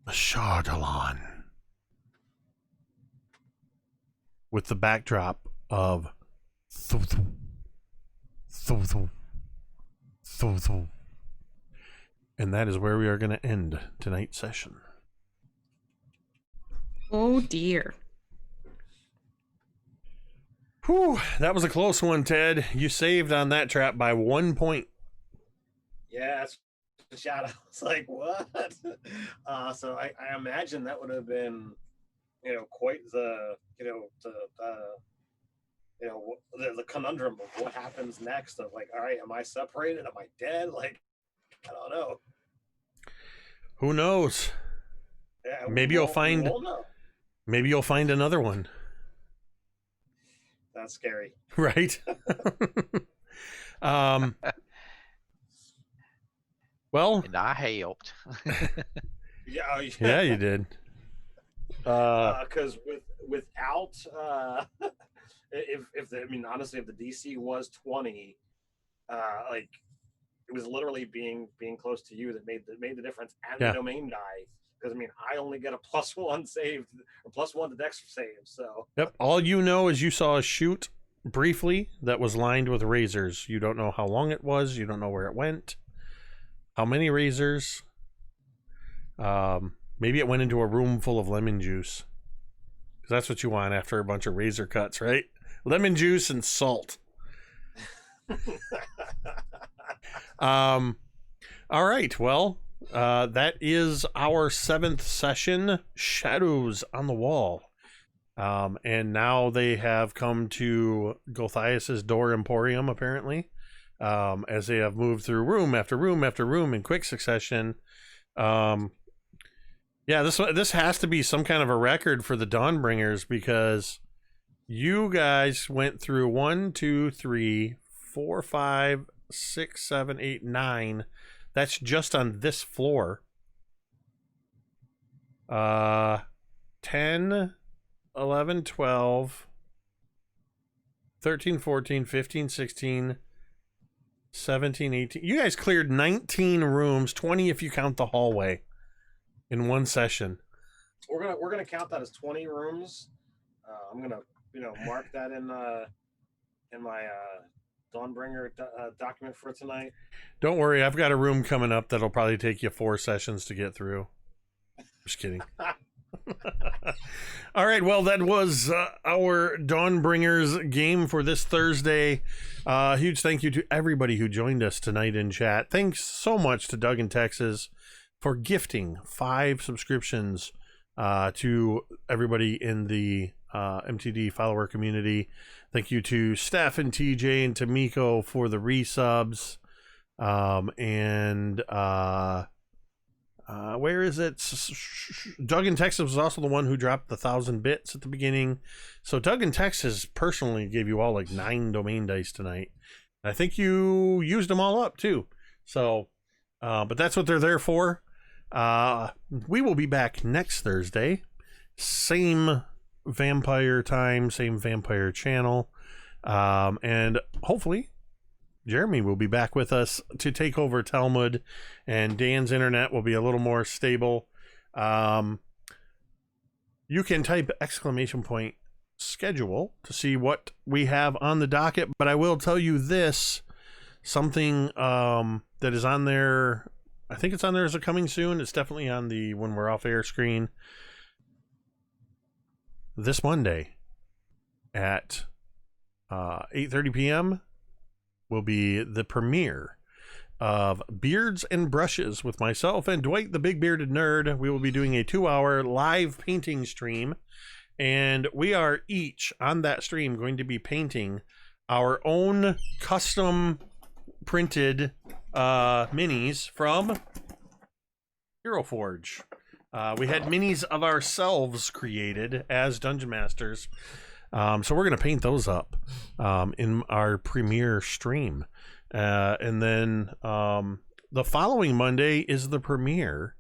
Ashardalon, with the backdrop of Thotho, Thotho, Thotho. And that is where we are going to end tonight's session. Oh dear. Whew, that was a close one, Ted. You saved on that trap by 1 point. Yeah, that's a shout out. It's like, what? So I imagine that would have been, quite the, the conundrum of what happens next. Of like, all right, am I separated? Am I dead? Like, I don't know. Who knows? Yeah, maybe you'll find. Maybe you'll find another one. That's scary, right? Well, and I helped. Yeah, you did. Because without honestly, if the DC was 20, like it was literally being close to you that made the difference, and the domain die. Because I only get a +1 saved or +1 to Dex save. So yep. All you know is you saw a chute briefly that was lined with razors. You don't know how long it was. You don't know where it went. How many razors? Maybe it went into a room full of lemon juice. Because that's what you want after a bunch of razor cuts, right? Lemon juice and salt. All right. Well, that is our 7th session, Shadows on the Wall. And now they have come to Gothias' Door Emporium, apparently, as they have moved through room after room after room in quick succession. Yeah, this has to be some kind of a record for the Dawnbringers, because you guys went through 1, 2, 3, 4, 5, 6, 7, 8, 9. That's just on this floor. 10, 11, 12, 13, 14, 15, 16, 17, 18. You guys cleared 19 rooms, 20 if you count the hallway, in one session. We're gonna count that as 20 rooms. I'm gonna mark that in my Dawnbringer document for tonight. Don't worry, I've got a room coming up that'll probably take you 4 sessions to get through. Just kidding. All right, well, that was our Dawnbringers game for this Thursday. Huge thank you to everybody who joined us tonight in chat. Thanks so much to Doug in Texas for gifting 5 subscriptions to everybody in the MTD follower community. Thank you to Steph and TJ and Tamiko for the resubs. Where is it? Doug in Texas was also the one who dropped the 1,000 bits at the beginning. So Doug in Texas personally gave you all like 9 domain dice tonight. I think you used them all up too. So, but that's what they're there for. We will be back next Thursday. Same vampire time, same vampire channel. And hopefully Jeremy will be back with us to take over Talmud, and Dan's internet will be a little more stable. You can type !schedule to see what we have on the docket, but I will tell you this. something that is on there. I think it's on there as a coming soon. It's definitely on the when we're off air screen. This Monday at 8:30 p.m. will be the premiere of Beards and Brushes with myself and Dwight the Big Bearded Nerd. We will be doing a 2-hour live painting stream, and we are each on that stream going to be painting our own custom printed minis from Hero Forge. We had minis of ourselves created as Dungeon Masters, so we're going to paint those up in our premiere stream. And then the following Monday is the premiere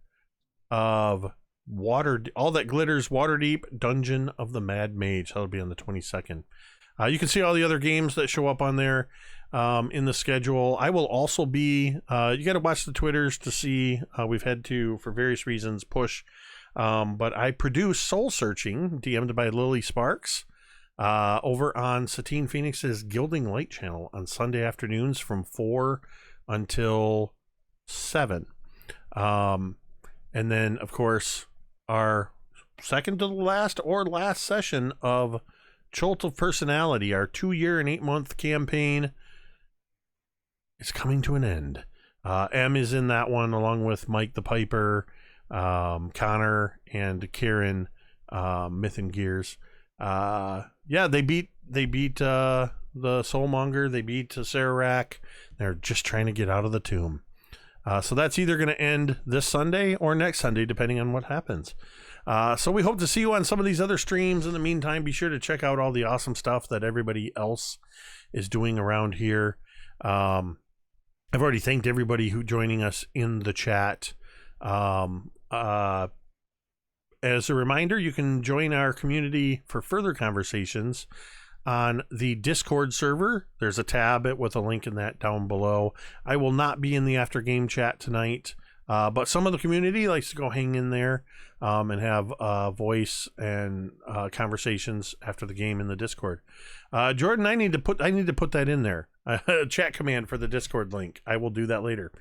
of All That Glitters Waterdeep Dungeon of the Mad Mage. That'll be on the 22nd. You can see all the other games that show up on there in the schedule. I will also be, you got to watch the Twitters to see, we've had to, for various reasons, push. But I produce Soul Searching, DM'd by Lily Sparks, over on Satine Phoenix's Gilding Light channel on Sunday afternoons from 4 until 7. And then, of course, our second to the last or last session of Jolt of Personality, our 2-year and 8-month campaign, is coming to an end. M is in that one along with Mike the Piper, Connor, and Karen, Myth and Gears. They beat the Soulmonger. They beat Sararak. They're just trying to get out of the tomb. So that's either going to end this Sunday or next Sunday, depending on what happens. So we hope to see you on some of these other streams. In the meantime, be sure to check out all the awesome stuff that everybody else is doing around here. I've already thanked everybody who joining us in the chat. As a reminder, you can join our community for further conversations on the Discord server. There's a tab with a link in that down below. I will not be in the after game chat tonight, but some of the community likes to go hang in there and have voice and conversations after the game in the Discord. Jordan, I need to put that in there. A chat command for the Discord link. I will do that later.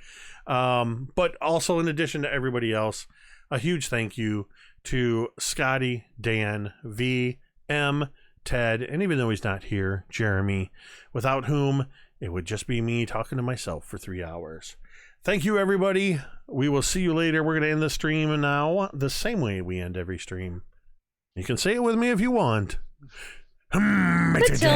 But also, in addition to everybody else, a huge thank you to Scotty, Dan, V, M, Ted, and even though he's not here, Jeremy, without whom it would just be me talking to myself for 3 hours. Thank you, everybody. We will see you later. We're going to end the stream now the same way we end every stream. You can say it with me if you want. Matilda.